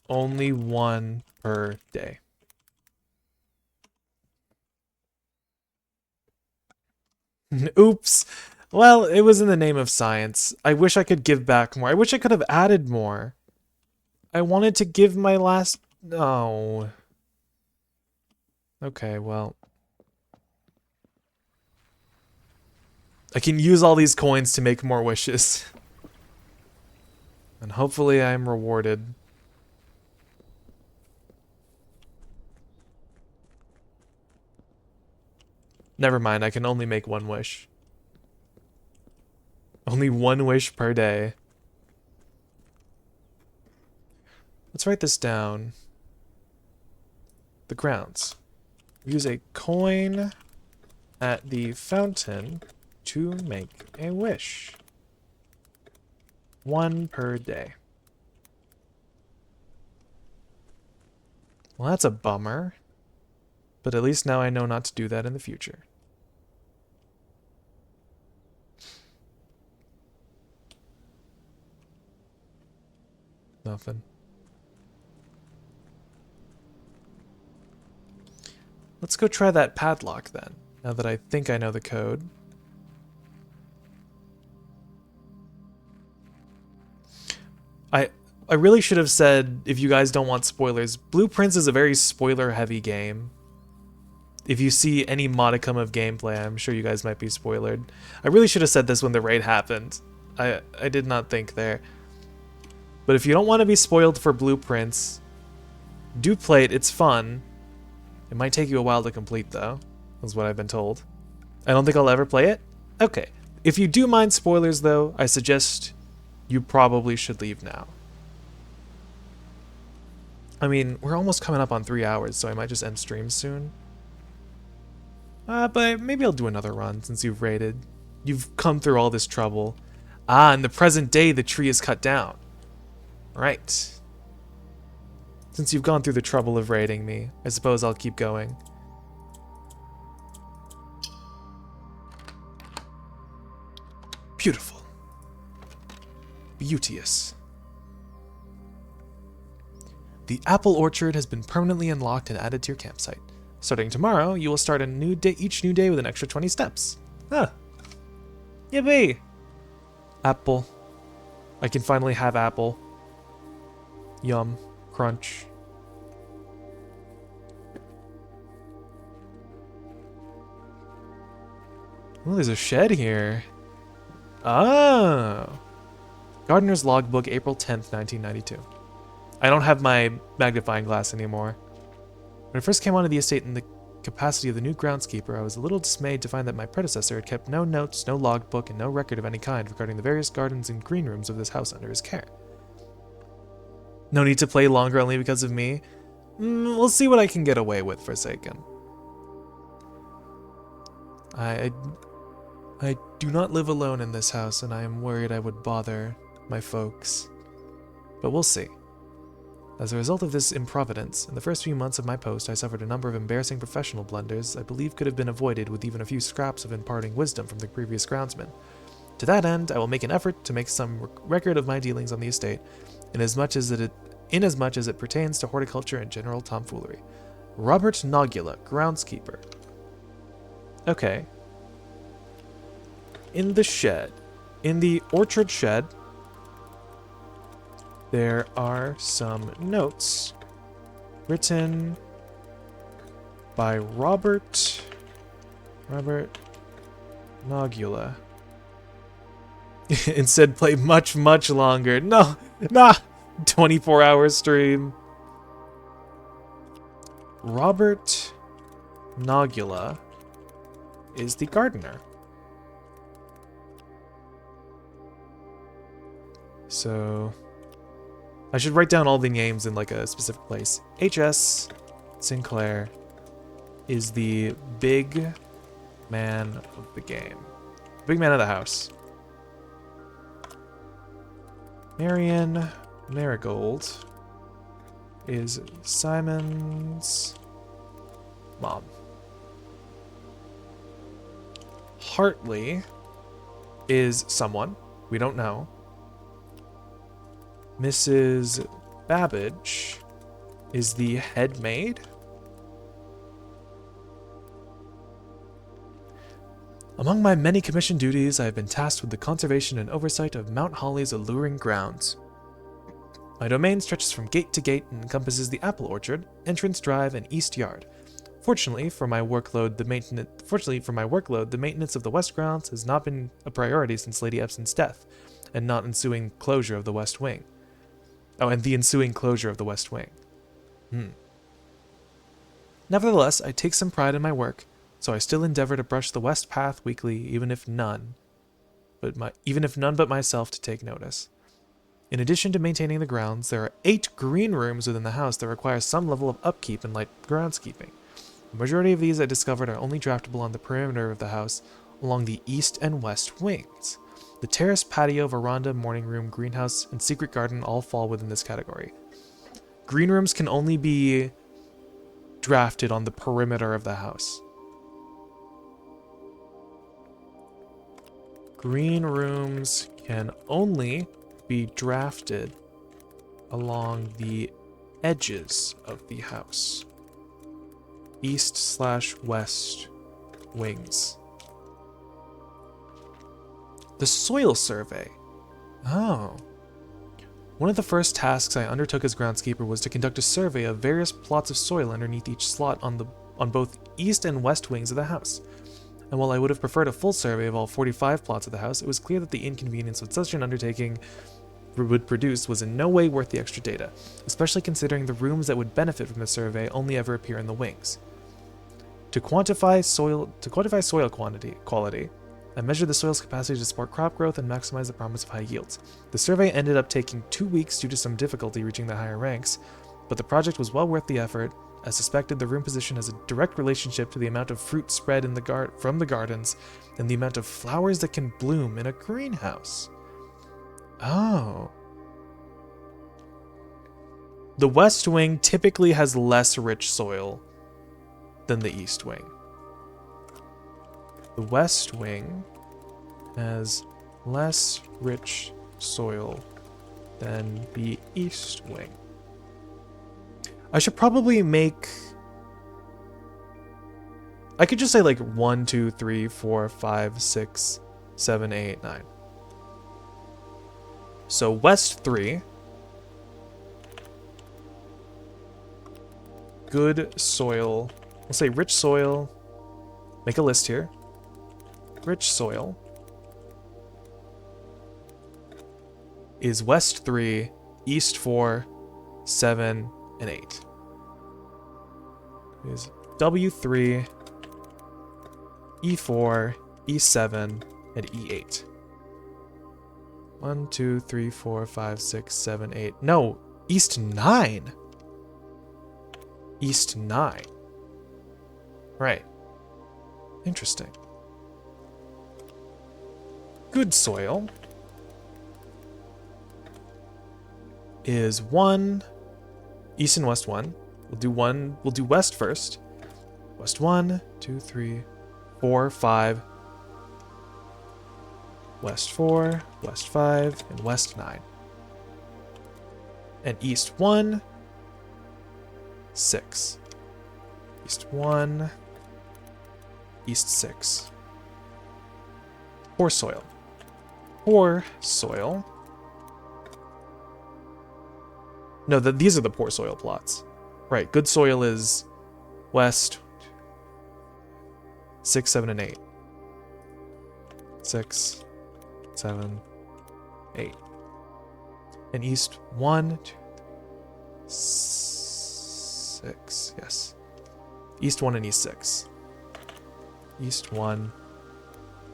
Only 1 per day. Oops. Well, it was in the name of science. I wish I could give back more. I wish I could have added more. I wanted to give my last... No. Okay, well... I can use all these coins to make more wishes. And hopefully I'm rewarded. Never mind, I can only make 1 wish. Only 1 wish per day. Let's write this down. The grounds. Use a coin at the fountain to make a wish. 1 per day. Well, that's a bummer. But at least now I know not to do that in the future. Nothing. Let's go try that padlock then, now that I think I know the code. I really should have said, if you guys don't want spoilers, Blueprints is a very spoiler-heavy game. If you see any modicum of gameplay, I'm sure you guys might be spoiled. I really should have said this when the raid happened. I did not think there. But if you don't want to be spoiled for Blueprints, do play it, it's fun. It might take you a while to complete though, is what I've been told. I don't think I'll ever play it? Okay. If you do mind spoilers though, I suggest you probably should leave now. I mean, we're almost coming up on 3 hours, so I might just end stream soon. But maybe I'll do another run since you've raided. You've come through all this trouble. Ah, in the present day, the tree is cut down. Right. Since you've gone through the trouble of raiding me, I suppose I'll keep going. Beautiful. Beauteous. The apple orchard has been permanently unlocked and added to your campsite. Starting tomorrow, you will start a new day each new day with an extra 20 steps. Huh. Yippee! Apple. I can finally have apple. Yum. Crunch. Oh, there's a shed here. Oh. Gardener's Logbook, April 10th, 1992. I don't have my magnifying glass anymore. When I first came onto the estate in the capacity of the new groundskeeper, I was a little dismayed to find that my predecessor had kept no notes, no logbook, and no record of any kind regarding the various gardens and green rooms of this house under his care. No need to play longer only because of me? We'll see what I can get away with, Forsaken. I do not live alone in this house, and I am worried I would bother my folks. But we'll see. As a result of this improvidence, in the first few months of my post, I suffered a number of embarrassing professional blunders I believe could have been avoided with even a few scraps of imparting wisdom from the previous groundsman. To that end, I will make an effort to make some record of my dealings on the estate, inasmuch as it pertains to horticulture and general tomfoolery. Robert Nogula, groundskeeper. Okay. In the shed. In the orchard shed, there are some notes written by Robert Nogula. Instead, play much, much longer. No, nah, 24-hour stream. Robert Nogula is the gardener. So I should write down all the names in like a specific place. H.S. Sinclair is the big man of the game. Big man of the house. Marion Marigold is Simon's mom. Hartley is someone. We don't know. Mrs. Babbage is the head maid. Among my many commissioned duties, I have been tasked with the conservation and oversight of Mount Holly's alluring grounds. My domain stretches from gate to gate and encompasses the apple orchard, entrance drive, and east yard. Fortunately for my workload, the maintenance of the west grounds has not been a priority since Lady Epson's death, and not ensuing closure of the west wing. Oh, and the ensuing closure of the west wing. Nevertheless, I take some pride in my work, so I still endeavor to brush the west path weekly, even if none but myself to take notice. In addition to maintaining the grounds, there are 8 green rooms within the house that require some level of upkeep and light groundskeeping. The majority of these I discovered are only draftable on the perimeter of the house along the east and west wings. The terrace, patio, veranda, morning room, greenhouse, and secret garden all fall within this category. Green rooms can only be drafted on the perimeter of the house. Green rooms can only be drafted along the edges of the house. East/west wings. The soil survey. Oh. One of the first tasks I undertook as groundskeeper was to conduct a survey of various plots of soil underneath each slot on both east and west wings of the house. And while I would have preferred a full survey of all 45 plots of the house, it was clear that the inconvenience that such an undertaking would produce was in no way worth the extra data, especially considering the rooms that would benefit from the survey only ever appear in the wings. To quantify soil quality, I measured the soil's capacity to support crop growth and maximize the promise of high yields. The survey ended up taking 2 weeks due to some difficulty reaching the higher ranks, but the project was well worth the effort. As suspected, the room position has a direct relationship to the amount of fruit spread in from the gardens and the amount of flowers that can bloom in a greenhouse. Oh. The west wing typically has less rich soil than the east wing. The west wing has less rich soil than the east wing. I should probably make... I could just say like 1, 2, 3, 4, 5, 6, 7, 8, 9. So west 3. Good soil. We'll say rich soil. Make a list here. Rich soil is west 3, east 4, 7, and 8. is W3, E4, E7, and E8. 1, 2, 3, 4, 5, 6, 7, 8. No, East 9. East 9. Right. Interesting. Good soil is 1, East and West 1. We'll do West first. West 1, 2, 3, 4, 5. West 4, West 5, and West 9. And East 1, 6. East 1, East 6. Poor soil. Poor soil. No, these are the poor soil plots. Right, good soil is West 6, 7, and 8. 6, 7, 8. And East 1, 2, 6. Yes. East 1 and East 6. East 1,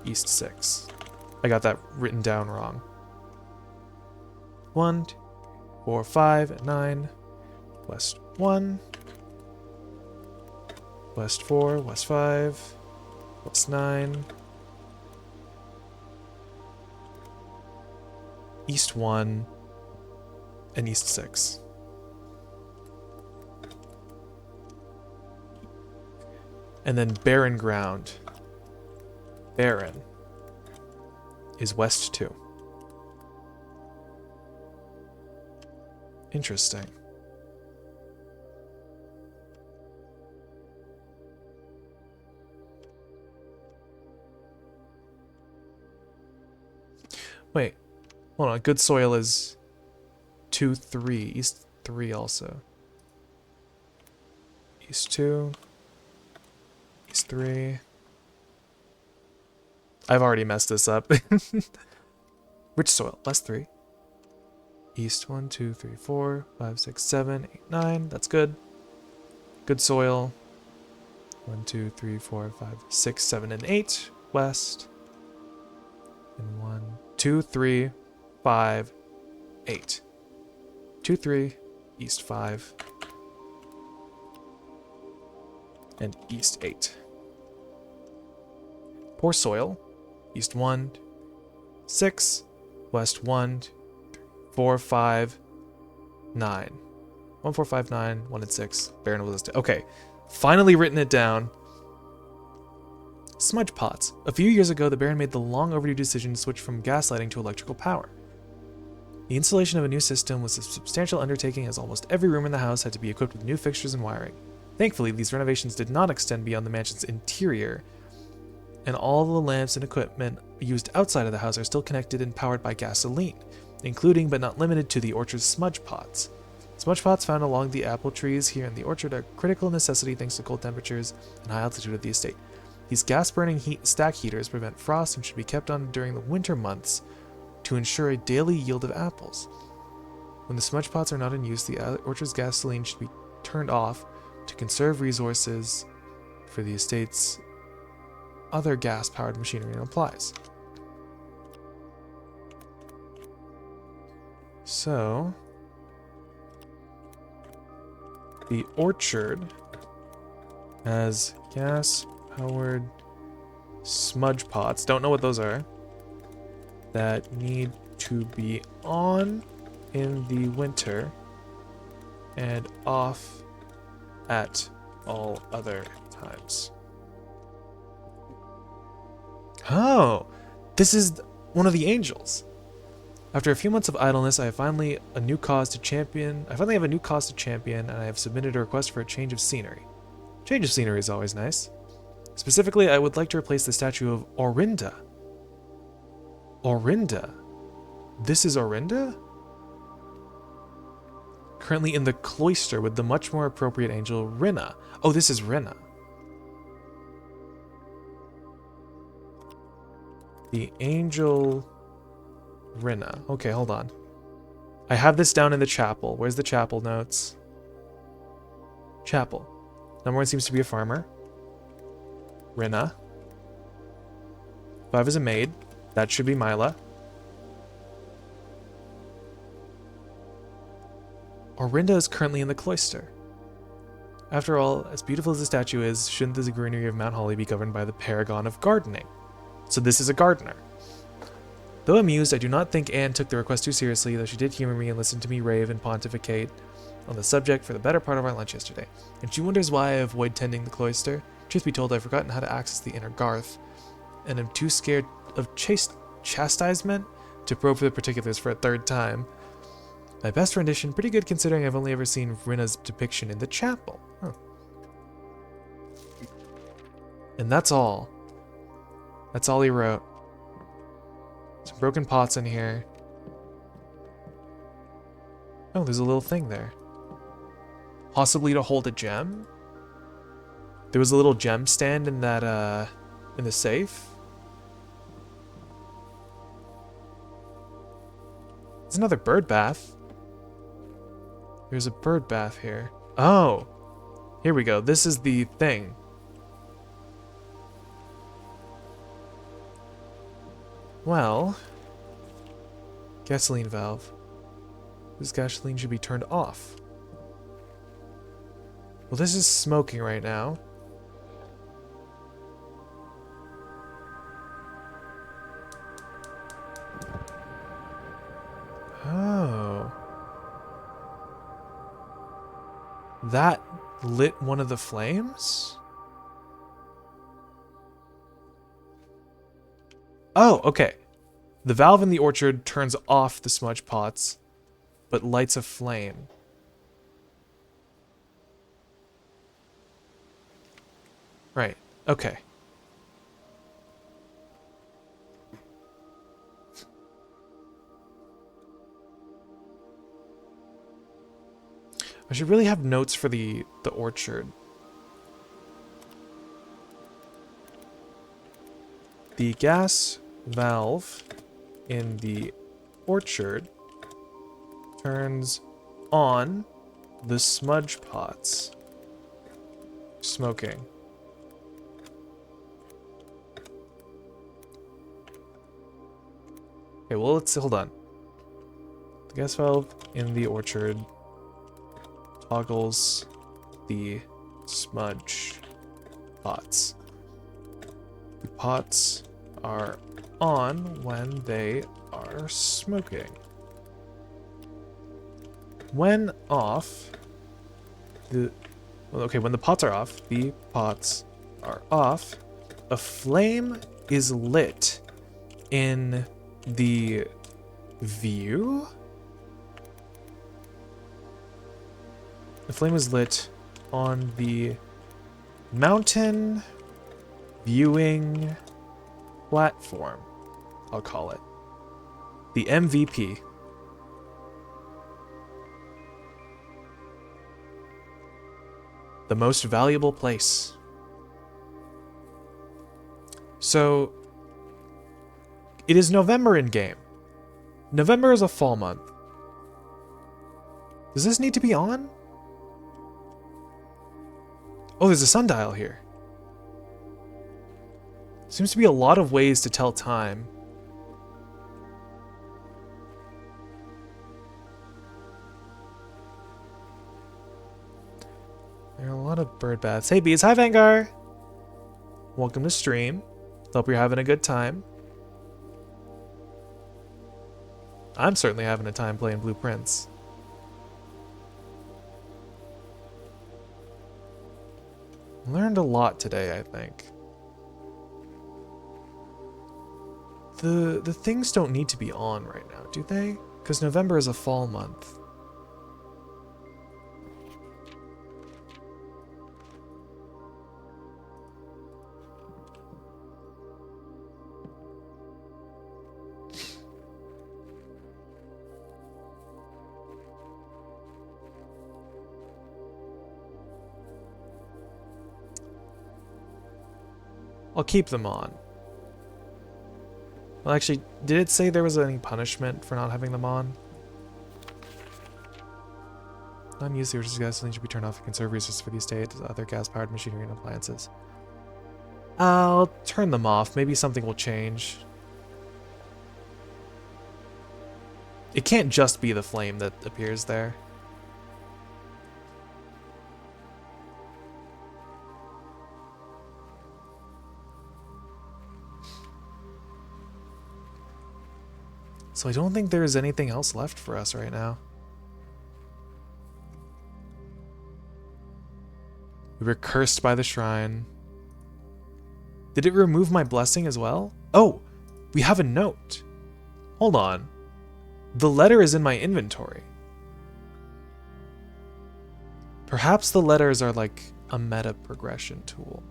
East 6. I got that written down wrong. 1, 2, 4, 5, and 9. West 1. West 4, West 5. West 9. East 1. And East 6. And then barren ground. Barren is West 2. Interesting. Wait, hold on. Good soil is 2, 3. East 3 also. East 2. East 3. I've already messed this up. Which soil? West 3. East 1, 2, 3, 4, 5, 6, 7, 8, 9. That's good. Good soil. 1, 2, 3, 4, 5, 6, 7, and 8. West. And 1, 2, 3, 5, 8. 2, 3, East 5. And East 8. Poor soil. East 1, 6. West 1, 4, 5, 9. 1, 4, 5, 9, 1, and 6. Barren was listed. Okay. Finally written it down. Smudge pots. A few years ago, the Baron made the long overdue decision to switch from gas lighting to electrical power. The installation of a new system was a substantial undertaking, as almost every room in the house had to be equipped with new fixtures and wiring. Thankfully, these renovations did not extend beyond the mansion's interior, and all the lamps and equipment used outside of the house are still connected and powered by gasoline, including but not limited to the orchard's smudge pots. Smudge pots found along the apple trees here in the orchard are a critical necessity thanks to cold temperatures and high altitude of the estate. These gas-burning stack heaters prevent frost and should be kept on during the winter months to ensure a daily yield of apples. When the smudge pots are not in use, the orchard's gasoline should be turned off to conserve resources for the estate's other gas-powered machinery and applies. So, the orchard has gas-powered smudge pots, don't know what those are, that need to be on in the winter and off at all other times. Oh, this is one of the angels. After a few months of idleness, I have finally a new cause to champion. I finally have a new cause to champion, and I have submitted a request for a change of scenery. Change of scenery is always nice. Specifically, I would like to replace the statue of Orinda. Orinda? This is Orinda? Currently in the cloister with the much more appropriate angel, Rinna. Oh, this is Rinna. The angel Rinna. Okay, hold on. I have this down in the chapel. Where's the chapel notes? Chapel. Number 1 seems to be a farmer. Rinna. 5 is a maid. That should be Mila. Orinda is currently in the cloister. After all, as beautiful as the statue is, shouldn't the greenery of Mount Holly be governed by the paragon of gardening? So this is a gardener. Though amused, I do not think Anne took the request too seriously, though she did humor me and listen to me rave and pontificate on the subject for the better part of our lunch yesterday. And she wonders why I avoid tending the cloister. Truth be told, I've forgotten how to access the inner garth, and am too scared of chastisement to probe for the particulars for a third time. My best rendition, pretty good considering I've only ever seen Rinna's depiction in the chapel. Huh. And that's all. That's all he wrote. Some broken pots in here. Oh, there's a little thing there. Possibly to hold a gem? There was a little gem stand in that, in the safe? There's another bird bath. There's a bird bath here. Oh! Here we go. This is the thing. Well... Gasoline valve. This gasoline should be turned off. Well, this is smoking right now. Oh. That lit one of the flames? Oh, okay. The valve in the orchard turns off the smudge pots, but lights a flame. Right, okay. I should really have notes for the orchard. The gas valve in the orchard turns on the smudge pots. Smoking. Okay, well, let's hold on. The gas valve in the orchard toggles the smudge pots. The pots are on when they are smoking. When off, when the pots are off, the pots are off, a flame is lit in the view? The flame is lit on the mountain viewing platform, I'll call it. The MVP. The most valuable place. So, it is November in game. November is a fall month. Does this need to be on? Oh, there's a sundial here. Seems to be a lot of ways to tell time. There are a lot of bird baths. Hey bees, hi Vanguard! Welcome to stream. Hope you're having a good time. I'm certainly having a time playing Blueprints. Learned a lot today, I think. The things don't need to be on right now, do they? Because November is a fall month. I'll keep them on. Well, actually, did it say there was any punishment for not having them on? Non-used resources gasoline should be turned off to conserve resources for the estate, other gas-powered machinery and appliances. I'll turn them off. Maybe something will change. It can't just be the flame that appears there. So I don't think there's anything else left for us right now. We were cursed by the shrine. Did it remove my blessing as well? Oh, we have a note. Hold on. The letter is in my inventory. Perhaps the letters are like a meta progression tool.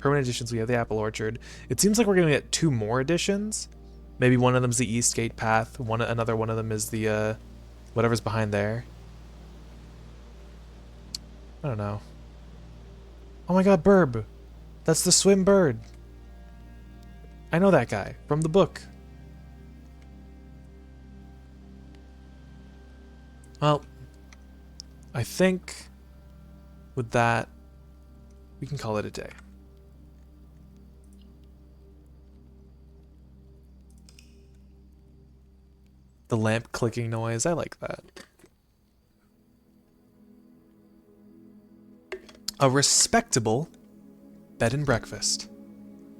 Permanent additions, we have the Apple Orchard. It seems like we're going to get 2 more additions. Maybe one of them's the Eastgate Path. Another one of them is the, whatever's behind there. I don't know. Oh my god, Burb! That's the swim bird! I know that guy, from the book. Well, I think with that, we can call it a day. The lamp clicking noise, I like that. A respectable bed and breakfast.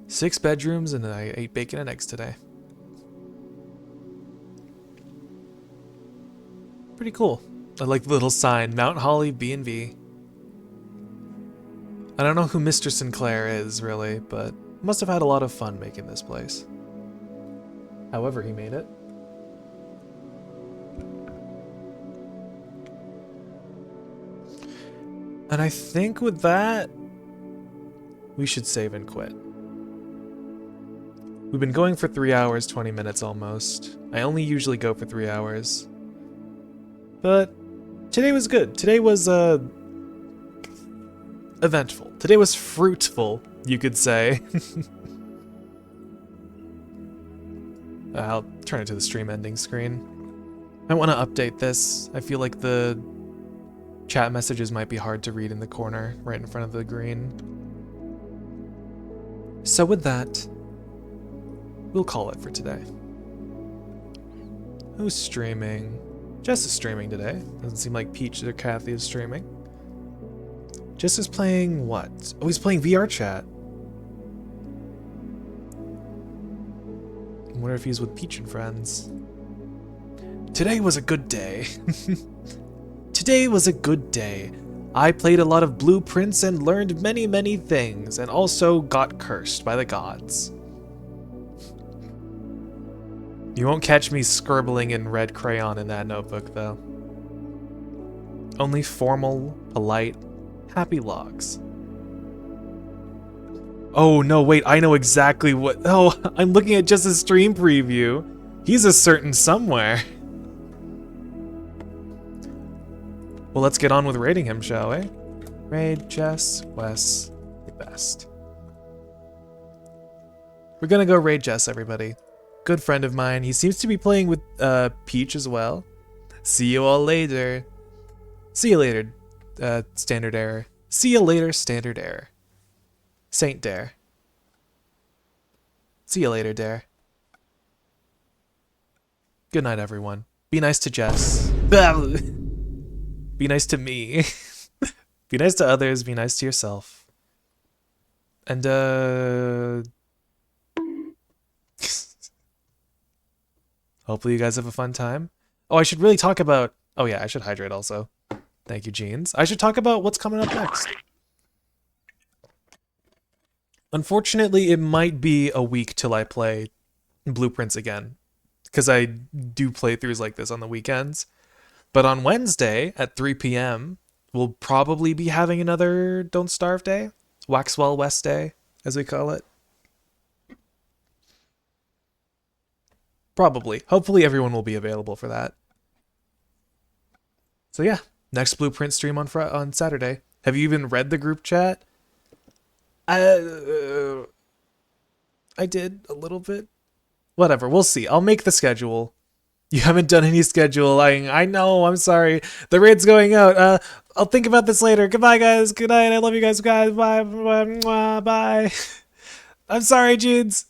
6 bedrooms, and I ate bacon and eggs today. Pretty cool. I like the little sign, Mount Holly B&V. I don't know who Mr. Sinclair is, really, but must have had a lot of fun making this place. However he made it. And I think with that, we should save and quit. We've been going for 3 hours, 20 minutes almost. I only usually go for 3 hours. But today was good. Today was, eventful. Today was fruitful, you could say. I'll turn it to the stream ending screen. I want to update this. I feel like the chat messages might be hard to read in the corner, right in front of the green. So with that, we'll call it for today. Who's streaming? Jess is streaming today. Doesn't seem like Peach or Kathy is streaming. Jess is playing what? Oh, he's playing VR chat. I wonder if he's with Peach and friends. Today was a good day. Today was a good day. I played a lot of blueprints and learned many, many things, and also got cursed by the gods. You won't catch me scribbling in red crayon in that notebook, though. Only formal, polite, happy logs. Oh, no, wait, I know exactly what... Oh, I'm looking at just a stream preview. He's a certain somewhere. Well, let's get on with raiding him, shall we? Raid Jess, Wes, the best. We're gonna go raid Jess, everybody. Good friend of mine. He seems to be playing with Peach as well. See you all later. See you later, Standard Error. See you later, Standard Error. Saint Dare. See you later, Dare. Good night, everyone. Be nice to Jess. Be nice to me. Be nice to others. Be nice to yourself. And, hopefully you guys have a fun time. Oh, I should really talk about... Oh yeah, I should hydrate also. Thank you, Jeans. I should talk about what's coming up next. Unfortunately, it might be a week till I play Blueprints again, because I do playthroughs like this on the weekends. But on Wednesday at 3 p.m., we'll probably be having another Don't Starve Day. Waxwell West Day, as we call it. Probably. Hopefully everyone will be available for that. So yeah, next Blueprint stream on Saturday. Have you even read the group chat? I I did a little bit. Whatever, we'll see. I'll make the schedule. You haven't done any scheduling. I know. I'm sorry. The raid's going out. I'll think about this later. Goodbye, guys. Good night. I love you guys. Guys, bye. Bye. Bye. I'm sorry, Judes.